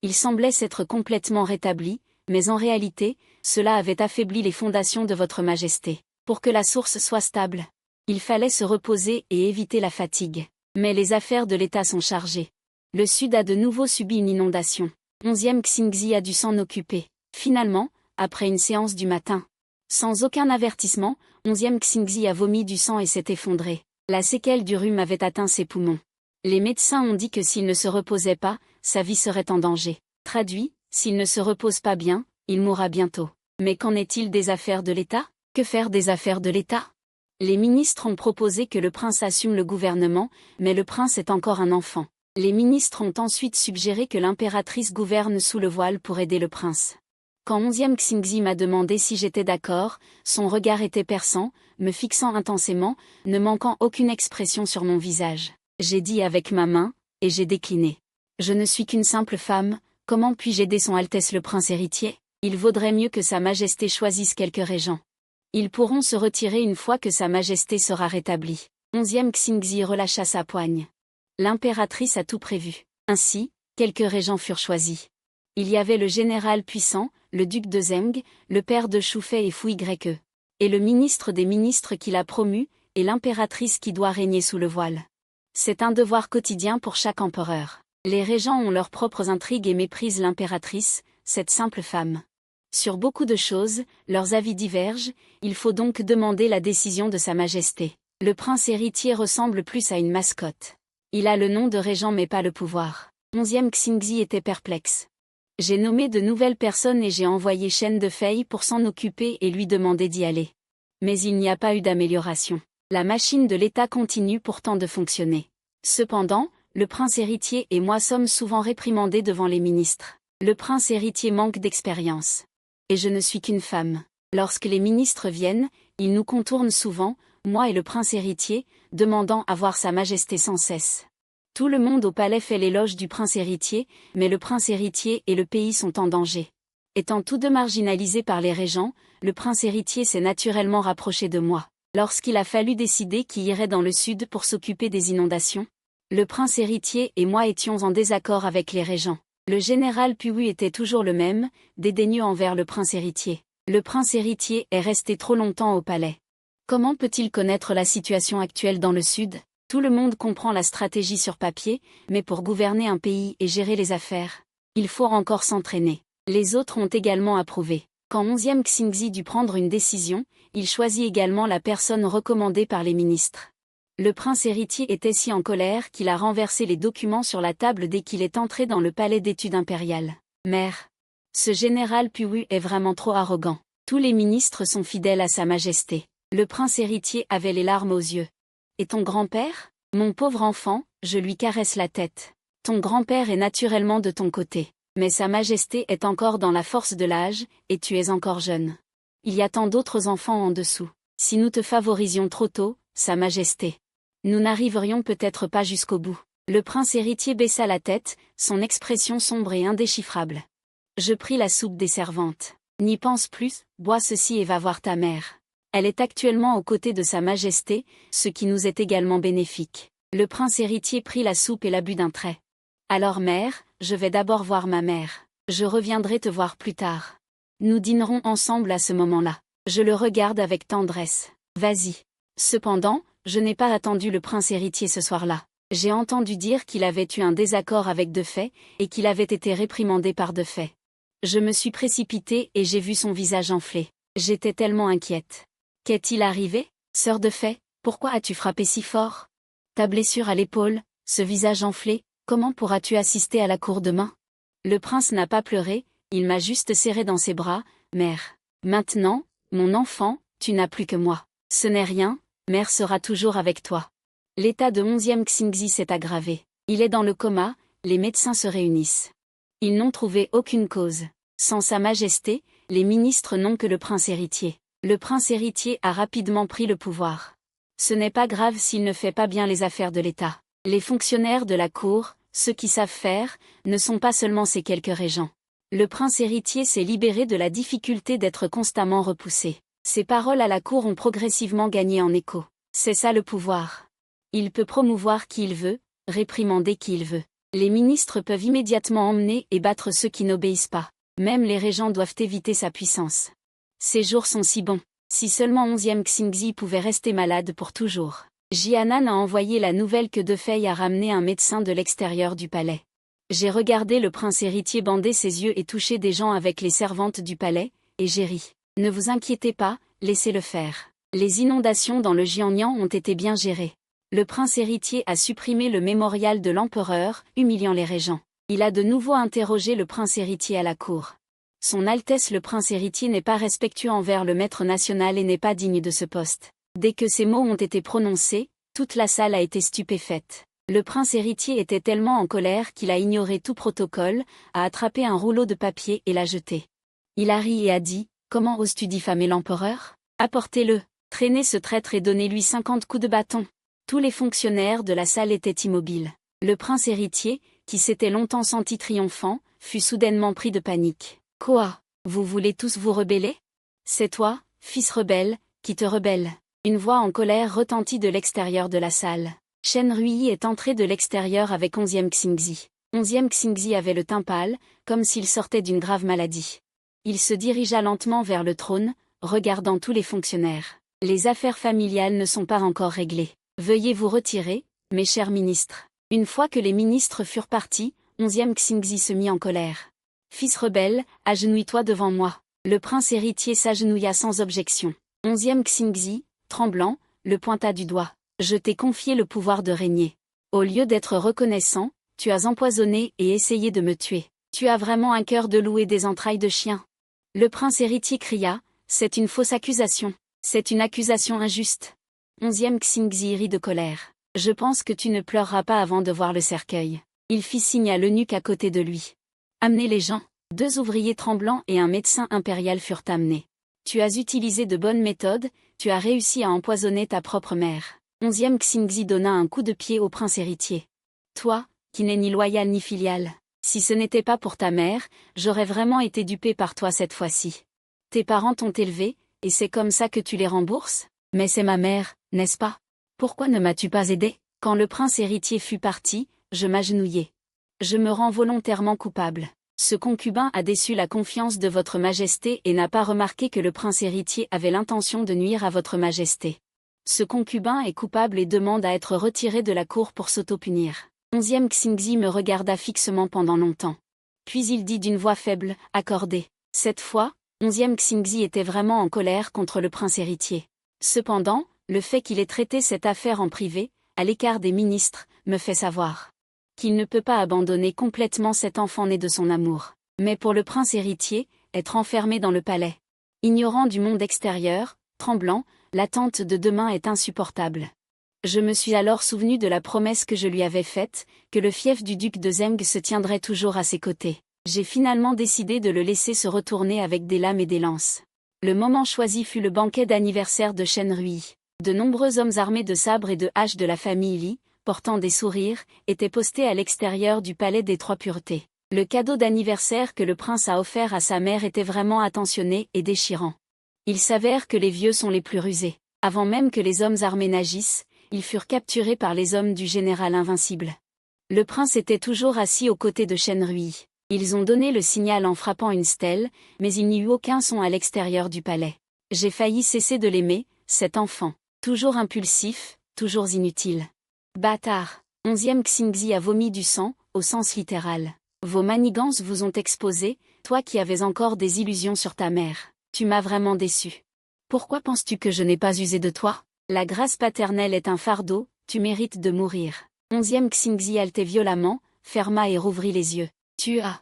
Il semblait s'être complètement rétabli, mais en réalité, cela avait affaibli les fondations de Votre Majesté. Pour que la source soit stable, il fallait se reposer et éviter la fatigue. Mais les affaires de l'État sont chargées. Le Sud a de nouveau subi une inondation. 11e Xingzi a dû s'en occuper. Finalement, après une séance du matin, sans aucun avertissement, 11e Xingzi a vomi du sang et s'est effondré. La séquelle du rhume avait atteint ses poumons. Les médecins ont dit que s'il ne se reposait pas, sa vie serait en danger. Traduit, s'il ne se repose pas bien, il mourra bientôt. Mais qu'en est-il des affaires de l'État? Que faire des affaires de l'État? Les ministres ont proposé que le prince assume le gouvernement, mais le prince est encore un enfant. Les ministres ont ensuite suggéré que l'impératrice gouverne sous le voile pour aider le prince. Quand 11e Xingzi m'a demandé si j'étais d'accord, son regard était perçant, me fixant intensément, ne manquant aucune expression sur mon visage. J'ai dit avec ma main, et j'ai décliné. Je ne suis qu'une simple femme, comment puis-je aider son Altesse le prince héritier? Il vaudrait mieux que Sa Majesté choisisse quelques régents. Ils pourront se retirer une fois que Sa Majesté sera rétablie. 11e Xingzi relâcha sa poigne. L'impératrice a tout prévu. Ainsi, quelques régents furent choisis. Il y avait le général puissant, le duc de Zheng, le père de Shufei et Fui Greke, et le ministre des ministres qui l'a promu, et l'impératrice qui doit régner sous le voile. C'est un devoir quotidien pour chaque empereur. Les régents ont leurs propres intrigues et méprisent l'impératrice, cette simple femme. Sur beaucoup de choses, leurs avis divergent, il faut donc demander la décision de Sa Majesté. Le prince héritier ressemble plus à une mascotte. Il a le nom de régent mais pas le pouvoir. 11e Xingzi était perplexe. J'ai nommé de nouvelles personnes et j'ai envoyé Shen de Fei pour s'en occuper et lui demander d'y aller. Mais il n'y a pas eu d'amélioration. La machine de l'État continue pourtant de fonctionner. Cependant, le prince héritier et moi sommes souvent réprimandés devant les ministres. Le prince héritier manque d'expérience. Et je ne suis qu'une femme. Lorsque les ministres viennent, ils nous contournent souvent, moi et le prince héritier, demandant à voir Sa Majesté sans cesse. Tout le monde au palais fait l'éloge du prince héritier, mais le prince héritier et le pays sont en danger. Étant tous deux marginalisés par les régents, le prince héritier s'est naturellement rapproché de moi. Lorsqu'il a fallu décider qui irait dans le sud pour s'occuper des inondations, le prince héritier et moi étions en désaccord avec les régents. Le général Puwu était toujours le même, dédaigneux envers le prince héritier. Le prince héritier est resté trop longtemps au palais. Comment peut-il connaître la situation actuelle dans le sud? Tout le monde comprend la stratégie sur papier, mais pour gouverner un pays et gérer les affaires, il faut encore s'entraîner. Les autres ont également approuvé. Quand 11e Xingzi dut prendre une décision, il choisit également la personne recommandée par les ministres. Le prince héritier était si en colère qu'il a renversé les documents sur la table dès qu'il est entré dans le palais d'études impériales. Mère. Ce général Puwu est vraiment trop arrogant. Tous les ministres sont fidèles à sa majesté. Le prince héritier avait les larmes aux yeux. Et ton grand-père? Mon pauvre enfant, je lui caresse la tête. Ton grand-père est naturellement de ton côté. Mais sa majesté est encore dans la force de l'âge, et tu es encore jeune. Il y a tant d'autres enfants en dessous. Si nous te favorisions trop tôt, sa majesté, nous n'arriverions peut-être pas jusqu'au bout. Le prince héritier baissa la tête, son expression sombre et indéchiffrable. Je pris la soupe des servantes. N'y pense plus, bois ceci et va voir ta mère. Elle est actuellement aux côtés de sa majesté, ce qui nous est également bénéfique. Le prince héritier prit la soupe et la but d'un trait. Alors mère, je vais d'abord voir ma mère. Je reviendrai te voir plus tard. Nous dînerons ensemble à ce moment-là. Je le regarde avec tendresse. Vas-y. Cependant, je n'ai pas attendu le prince héritier ce soir-là. J'ai entendu dire qu'il avait eu un désaccord avec Defay, et qu'il avait été réprimandé par Defay. Je me suis précipitée et j'ai vu son visage enflé. J'étais tellement inquiète. Qu'est-il arrivé, sœur Defay? Pourquoi as-tu frappé si fort? Ta blessure à l'épaule, ce visage enflé, comment pourras-tu assister à la cour demain? Le prince n'a pas pleuré, il m'a juste serré dans ses bras. Mère. Maintenant, mon enfant, tu n'as plus que moi. Ce n'est rien, mère sera toujours avec toi. L'état de 11e Xingzi s'est aggravé. Il est dans le coma, les médecins se réunissent. Ils n'ont trouvé aucune cause. Sans sa majesté, les ministres n'ont que le prince héritier. Le prince héritier a rapidement pris le pouvoir. Ce n'est pas grave s'il ne fait pas bien les affaires de l'État. Les fonctionnaires de la cour, ceux qui savent faire, ne sont pas seulement ces quelques régents. Le prince héritier s'est libéré de la difficulté d'être constamment repoussé. Ses paroles à la cour ont progressivement gagné en écho. C'est ça le pouvoir. Il peut promouvoir qui il veut, réprimander qui il veut. Les ministres peuvent immédiatement emmener et battre ceux qui n'obéissent pas. Même les régents doivent éviter sa puissance. Ces jours sont si bons. Si seulement 11e Xingzi pouvait rester malade pour toujours. Jianan a envoyé la nouvelle que Defay a ramené un médecin de l'extérieur du palais. J'ai regardé le prince héritier bander ses yeux et toucher des gens avec les servantes du palais, et j'ai ri. Ne vous inquiétez pas, laissez-le faire. Les inondations dans le Jiangnan ont été bien gérées. Le prince héritier a supprimé le mémorial de l'empereur, humiliant les régents. Il a de nouveau interrogé le prince héritier à la cour. Son Altesse le prince héritier n'est pas respectueux envers le maître national et n'est pas digne de ce poste. Dès que ces mots ont été prononcés, toute la salle a été stupéfaite. Le prince héritier était tellement en colère qu'il a ignoré tout protocole, a attrapé un rouleau de papier et l'a jeté. Il a ri et a dit « Comment oses-tu diffamer l'empereur? Apportez-le, traînez ce traître et donnez-lui 50 coups de bâton. » Tous les fonctionnaires de la salle étaient immobiles. Le prince héritier, qui s'était longtemps senti triomphant, fut soudainement pris de panique. « Quoi? Vous voulez tous vous rebeller? C'est toi, fils rebelle, qui te rebelle. » Une voix en colère retentit de l'extérieur de la salle. Shen Rui est entré de l'extérieur avec 11e Xingzi. 11e Xingzi avait le teint pâle, comme s'il sortait d'une grave maladie. Il se dirigea lentement vers le trône, regardant tous les fonctionnaires. Les affaires familiales ne sont pas encore réglées. Veuillez vous retirer, mes chers ministres. Une fois que les ministres furent partis, 11e Xingzi se mit en colère. Fils rebelle, agenouille-toi devant moi. Le prince héritier s'agenouilla sans objection. 11e Xingzi, tremblant, le pointa du doigt. Je t'ai confié le pouvoir de régner. Au lieu d'être reconnaissant, tu as empoisonné et essayé de me tuer. Tu as vraiment un cœur de loup et des entrailles de chien. Le prince héritier cria, c'est une fausse accusation. C'est une accusation injuste. 11e Xingzi rit de colère. Je pense que tu ne pleureras pas avant de voir le cercueil. Il fit signe à l'eunuque à côté de lui. Amenez les gens. 2 ouvriers tremblants et un médecin impérial furent amenés. Tu as utilisé de bonnes méthodes, tu as réussi à empoisonner ta propre mère. 11e Xingzi donna un coup de pied au prince héritier. Toi, qui n'es ni loyal ni filial, si ce n'était pas pour ta mère, j'aurais vraiment été dupé par toi cette fois-ci. Tes parents t'ont élevé, et c'est comme ça que tu les rembourses? Mais c'est ma mère, n'est-ce pas? Pourquoi ne m'as-tu pas aidé? Quand le prince héritier fut parti, je m'agenouillai. Je me rends volontairement coupable. Ce concubin a déçu la confiance de votre majesté et n'a pas remarqué que le prince héritier avait l'intention de nuire à votre majesté. Ce concubin est coupable et demande à être retiré de la cour pour s'auto-punir. 11e Xingzi me regarda fixement pendant longtemps. Puis il dit d'une voix faible, accordée. Cette fois, 11e Xingzi était vraiment en colère contre le prince héritier. Cependant, le fait qu'il ait traité cette affaire en privé, à l'écart des ministres, me fait savoir qu'il ne peut pas abandonner complètement cet enfant né de son amour. Mais pour le prince héritier, être enfermé dans le palais, ignorant du monde extérieur, tremblant, l'attente de demain est insupportable. Je me suis alors souvenu de la promesse que je lui avais faite, que le fief du duc de Zeng se tiendrait toujours à ses côtés. J'ai finalement décidé de le laisser se retourner avec des lames et des lances. Le moment choisi fut le banquet d'anniversaire de Shen Rui. De nombreux hommes armés de sabres et de haches de la famille Li, portant des sourires, étaient postés à l'extérieur du palais des Trois Puretés. Le cadeau d'anniversaire que le prince a offert à sa mère était vraiment attentionné et déchirant. Il s'avère que les vieux sont les plus rusés. Avant même que les hommes armés n'agissent, ils furent capturés par les hommes du général invincible. Le prince était toujours assis aux côtés de Shen Rui. Ils ont donné le signal en frappant une stèle, mais il n'y eut aucun son à l'extérieur du palais. J'ai failli cesser de l'aimer, cet enfant. Toujours impulsif, toujours inutile. Bâtard. 11e Xingzi a vomi du sang, au sens littéral. Vos manigances vous ont exposé, toi qui avais encore des illusions sur ta mère. Tu m'as vraiment déçu. Pourquoi penses-tu que je n'ai pas usé de toi? La grâce paternelle est un fardeau, tu mérites de mourir. 11e Xingzi haletait violemment, ferma et rouvrit les yeux. Tu as.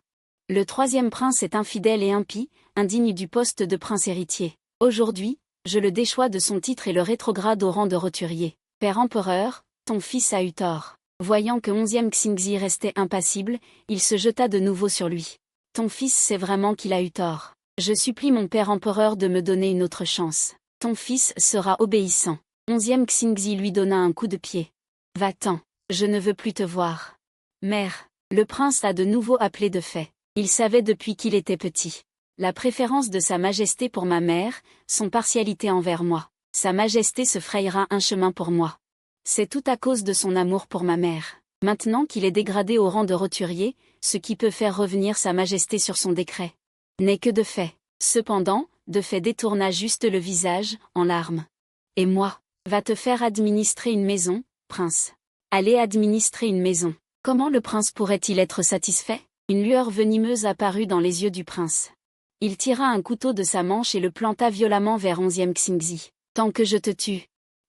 Le 3e prince est infidèle et impie, indigne du poste de prince héritier. Aujourd'hui, je le déchois de son titre et le rétrograde au rang de roturier. Père empereur, ton fils a eu tort. Voyant que 11e Xingzi restait impassible, il se jeta de nouveau sur lui. Ton fils sait vraiment qu'il a eu tort. Je supplie mon père empereur de me donner une autre chance. Ton fils sera obéissant. 11e Xingzi lui donna un coup de pied. Va-t'en, je ne veux plus te voir. Mère, le prince a de nouveau appelé de fait. Il savait depuis qu'il était petit. La préférence de Sa Majesté pour ma mère, son partialité envers moi. Sa Majesté se frayera un chemin pour moi. C'est tout à cause de son amour pour ma mère. Maintenant qu'il est dégradé au rang de roturier, ce qui peut faire revenir Sa Majesté sur son décret n'est que de fait. Cependant, de fait détourna juste le visage, en larmes. Et moi, va te faire administrer une maison, prince. Allez administrer une maison. Comment le prince pourrait-il être satisfait? Une lueur venimeuse apparut dans les yeux du prince. Il tira un couteau de sa manche et le planta violemment vers 11e Xingzi. Tant que je te tue,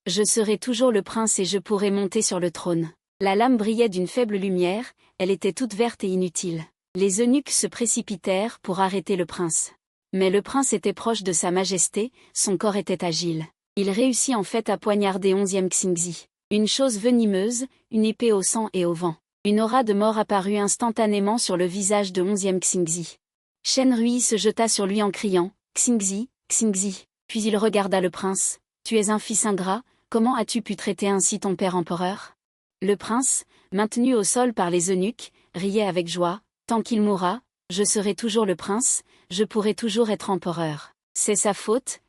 je serai toujours le prince et je pourrai monter sur le trône. La lame brillait d'une faible lumière, elle était toute verte et inutile. Les eunuques se précipitèrent pour arrêter le prince. Mais le prince était proche de Sa Majesté, son corps était agile. Il réussit en fait à poignarder 11e Xingzi. Une chose venimeuse, une épée au sang et au vent. Une aura de mort apparut instantanément sur le visage de 11e Xingzi. Shen Rui se jeta sur lui en criant « Xingzi, Xingzi ». Puis il regarda le prince. « Tu es un fils ingrat, comment as-tu pu traiter ainsi ton père empereur ?» Le prince, maintenu au sol par les eunuques, riait avec joie. « Tant qu'il mourra, je serai toujours le prince, je pourrai toujours être empereur. C'est sa faute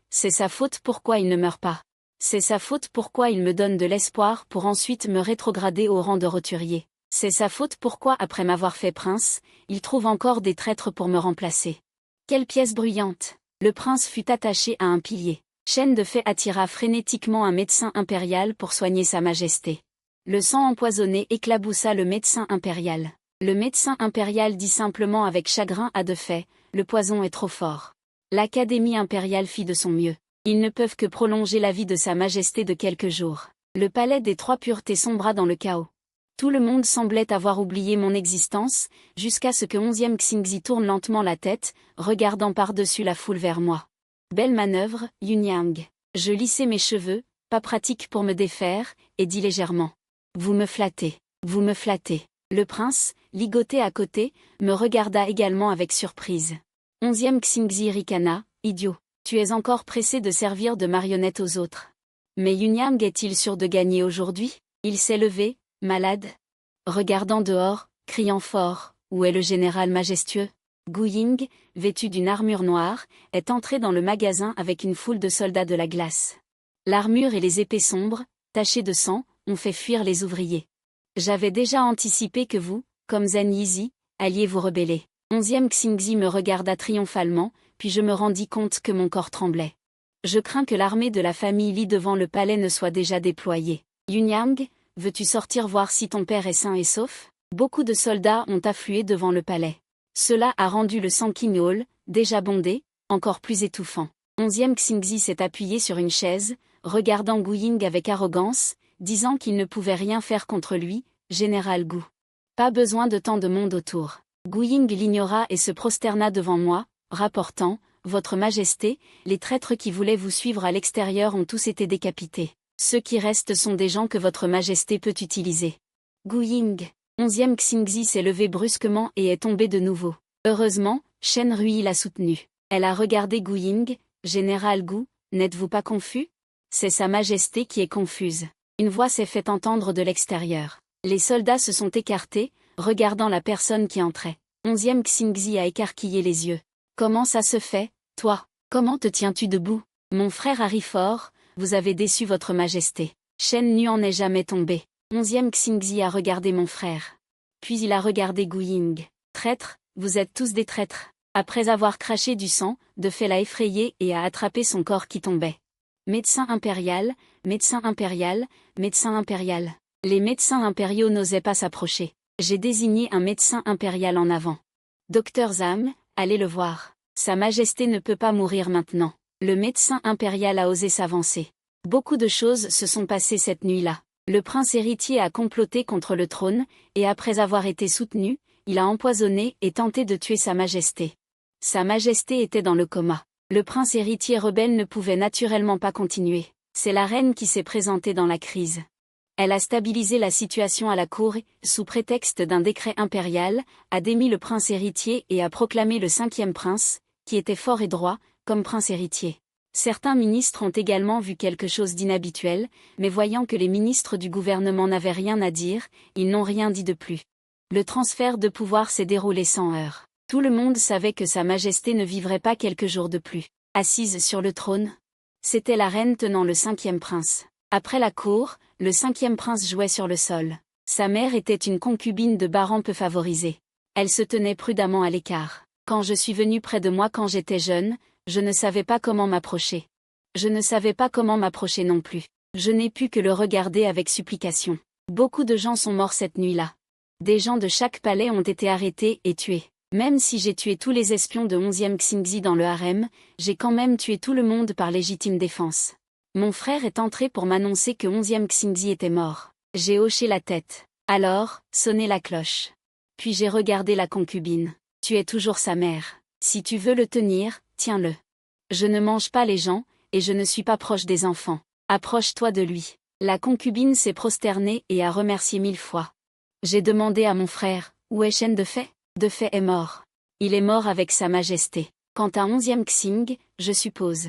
pourquoi il ne meurt pas. C'est sa faute pourquoi il me donne de l'espoir pour ensuite me rétrograder au rang de roturier. C'est sa faute pourquoi après m'avoir fait prince, il trouve encore des traîtres pour me remplacer. » Quelle pièce bruyante! Le prince fut attaché à un pilier. Shen de Fei attira frénétiquement un médecin impérial pour soigner Sa Majesté. Le sang empoisonné éclaboussa le médecin impérial. Le médecin impérial dit simplement avec chagrin à de Fei, « Le poison est trop fort. » L'Académie impériale fit de son mieux. Ils ne peuvent que prolonger la vie de Sa Majesté de quelques jours. Le palais des Trois Puretés sombra dans le chaos. Tout le monde semblait avoir oublié mon existence, jusqu'à ce que 11e Xingzi tourne lentement la tête, regardant par-dessus la foule vers moi. Belle manœuvre, Yunyang. Je lissai mes cheveux, pas pratique pour me défaire, et dis légèrement. Vous me flattez, vous me flattez. Le prince, ligoté à côté, me regarda également avec surprise. 11e Xingzi ricana, idiot. Tu es encore pressé de servir de marionnette aux autres. Mais Yunyang est-il sûr de gagner aujourd'hui? Il s'est levé, malade. Regardant dehors, criant fort, où est le général majestueux? Gu Ying, vêtu d'une armure noire, est entré dans le magasin avec une foule de soldats de la glace. L'armure et les épées sombres, tachées de sang, ont fait fuir les ouvriers. J'avais déjà anticipé que vous, comme Zhen Yizi, alliez vous rebeller. 11e Xingzi me regarda triomphalement, puis je me rendis compte que mon corps tremblait. Je crains que l'armée de la famille Li devant le palais ne soit déjà déployée. Yunyang, veux-tu sortir voir si ton père est sain et sauf? Beaucoup de soldats ont afflué devant le palais. Cela a rendu le Sanqing Hall, déjà bondé, encore plus étouffant. 11e Xingzi s'est appuyé sur une chaise, regardant Gu Ying avec arrogance, disant qu'il ne pouvait rien faire contre lui, général Gu. Pas besoin de tant de monde autour. Gu Ying l'ignora et se prosterna devant moi, rapportant, Votre Majesté, les traîtres qui voulaient vous suivre à l'extérieur ont tous été décapités. Ceux qui restent sont des gens que Votre Majesté peut utiliser. Gu Ying. 11e Xingzi s'est levé brusquement et est tombé de nouveau. Heureusement, Shen Rui l'a soutenu. Elle a regardé Gu Ying. Général Gu, n'êtes-vous pas confus? C'est Sa Majesté qui est confuse. Une voix s'est fait entendre de l'extérieur. Les soldats se sont écartés, regardant la personne qui entrait. 11e Xingzi a écarquillé les yeux. Comment ça se fait, toi? Comment te tiens-tu debout? Mon frère arrive fort, vous avez déçu Votre Majesté. Shen Nuan n'est jamais tombé. 11e Xingzi a regardé mon frère. Puis il a regardé Gu Ying. Traîtres, vous êtes tous des traîtres. Après avoir craché du sang, De Fei l'a effrayé et a attrapé son corps qui tombait. Médecin impérial, médecin impérial, médecin impérial. Les médecins impériaux n'osaient pas s'approcher. J'ai désigné un médecin impérial en avant. Docteur Zhang, allez le voir. Sa Majesté ne peut pas mourir maintenant. Le médecin impérial a osé s'avancer. Beaucoup de choses se sont passées cette nuit-là. Le prince héritier a comploté contre le trône, et après avoir été soutenu, il a empoisonné et tenté de tuer Sa Majesté. Sa Majesté était dans le coma. Le prince héritier rebelle ne pouvait naturellement pas continuer. C'est la reine qui s'est présentée dans la crise. Elle a stabilisé la situation à la cour et, sous prétexte d'un décret impérial, a démis le prince héritier et a proclamé le 5e prince, qui était fort et droit, comme prince héritier. Certains ministres ont également vu quelque chose d'inhabituel, mais voyant que les ministres du gouvernement n'avaient rien à dire, ils n'ont rien dit de plus. Le transfert de pouvoir s'est déroulé sans heurts. Tout le monde savait que Sa Majesté ne vivrait pas quelques jours de plus. Assise sur le trône, c'était la reine tenant le 5e prince. Après la cour, le 5e prince jouait sur le sol. Sa mère était une concubine de baron peu favorisée. Elle se tenait prudemment à l'écart. Quand je suis venue près de moi quand j'étais jeune, je ne savais pas comment m'approcher. Je ne savais pas comment m'approcher non plus. Je n'ai pu que le regarder avec supplication. Beaucoup de gens sont morts cette nuit-là. Des gens de chaque palais ont été arrêtés et tués. Même si j'ai tué tous les espions de 11e Xingzi dans le harem, j'ai quand même tué tout le monde par légitime défense. Mon frère est entré pour m'annoncer que 11e Xingzi était mort. J'ai hoché la tête. Alors, sonné la cloche. Puis j'ai regardé la concubine. Tu es toujours sa mère. Si tu veux le tenir, tiens-le. Je ne mange pas les gens, et je ne suis pas proche des enfants. Approche-toi de lui. La concubine s'est prosternée et a remercié 1000 fois. J'ai demandé à mon frère, où est Shen De Fei? De Fei est mort. Il est mort avec Sa Majesté. Quant à 11e Xing, je suppose.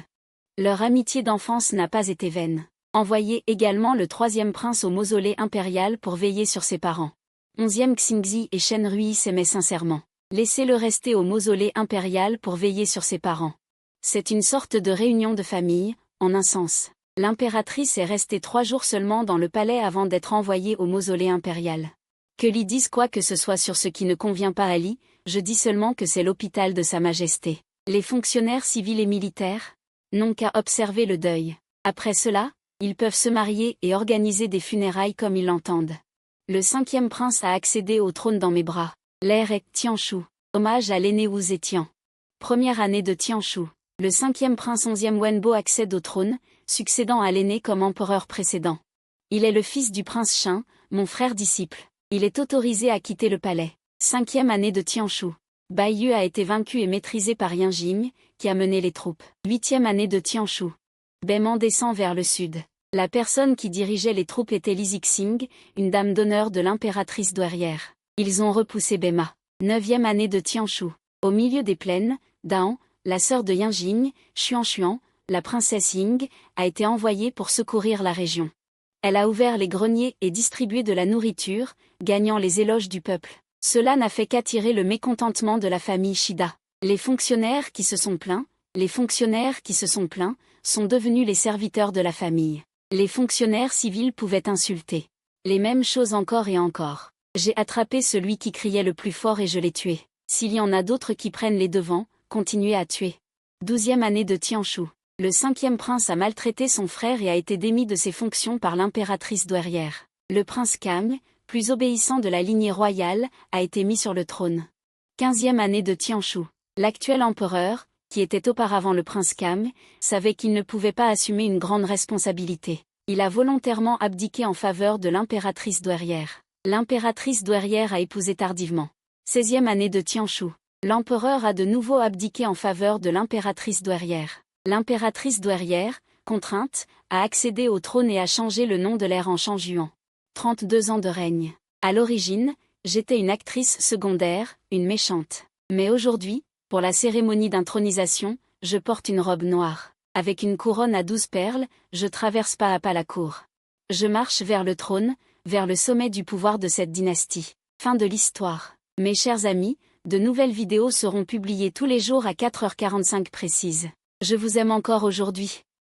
Leur amitié d'enfance n'a pas été vaine. Envoyez également le 3e prince au mausolée impérial pour veiller sur ses parents. 11e Xingzi et Shen Rui s'aimaient sincèrement. Laissez-le rester au mausolée impérial pour veiller sur ses parents. C'est une sorte de réunion de famille, en un sens. L'impératrice est restée 3 jours seulement dans le palais avant d'être envoyée au mausolée impérial. Que Li dise quoi que ce soit sur ce qui ne convient pas à Li, je dis seulement que c'est l'hôpital de Sa Majesté. Les fonctionnaires civils et militaires n'ont qu'à observer le deuil. Après cela, ils peuvent se marier et organiser des funérailles comme ils l'entendent. Le 5e prince a accédé au trône dans mes bras. L'air est Tianshu. Hommage à l'aîné Wu Zetian. Première année de Tianshu. Le 5e prince 11e Wenbo accède au trône, succédant à l'aîné comme empereur précédent. Il est le fils du prince Shin, mon frère disciple. Il est autorisé à quitter le palais. 5e année de Tianshu. Bai Yu a été vaincu et maîtrisé par Yang Jing, qui a mené les troupes. 8e année de Tianshu. Baiman descend vers le sud. La personne qui dirigeait les troupes était Li Zixing, une dame d'honneur de l'impératrice douairière. Ils ont repoussé Bema. 9e année de Tianshu. Au milieu des plaines, Dao, la sœur de Yang Jing, Xuan, la princesse Ying, a été envoyée pour secourir la région. Elle a ouvert les greniers et distribué de la nourriture, gagnant les éloges du peuple. Cela n'a fait qu'attirer le mécontentement de la famille Shida. Les fonctionnaires qui se sont plaints, sont devenus les serviteurs de la famille. Les fonctionnaires civils pouvaient insulter. Les mêmes choses encore et encore. J'ai attrapé celui qui criait le plus fort et je l'ai tué. S'il y en a d'autres qui prennent les devants, continuez à tuer. 12e année de Tianshu. Le 5e prince a maltraité son frère et a été démis de ses fonctions par l'impératrice douairière. Le prince Kang, plus obéissant de la lignée royale, a été mis sur le trône. 15e année de Tianshu. L'actuel empereur, qui était auparavant le prince Kang, savait qu'il ne pouvait pas assumer une grande responsabilité. Il a volontairement abdiqué en faveur de l'impératrice douairière. L'impératrice douairière a épousé tardivement. 16e année de Tianshu. L'empereur a de nouveau abdiqué en faveur de l'impératrice douairière. L'impératrice douairière, contrainte, a accédé au trône et a changé le nom de l'ère en Shangjuan. 32 ans de règne. À l'origine, j'étais une actrice secondaire, une méchante. Mais aujourd'hui, pour la cérémonie d'intronisation, je porte une robe noire. Avec une couronne à 12 perles, je traverse pas à pas la cour. Je marche vers le trône, vers le sommet du pouvoir de cette dynastie. Fin de l'histoire. Mes chers amis, de nouvelles vidéos seront publiées tous les jours à 4h45 précises. Je vous aime encore aujourd'hui.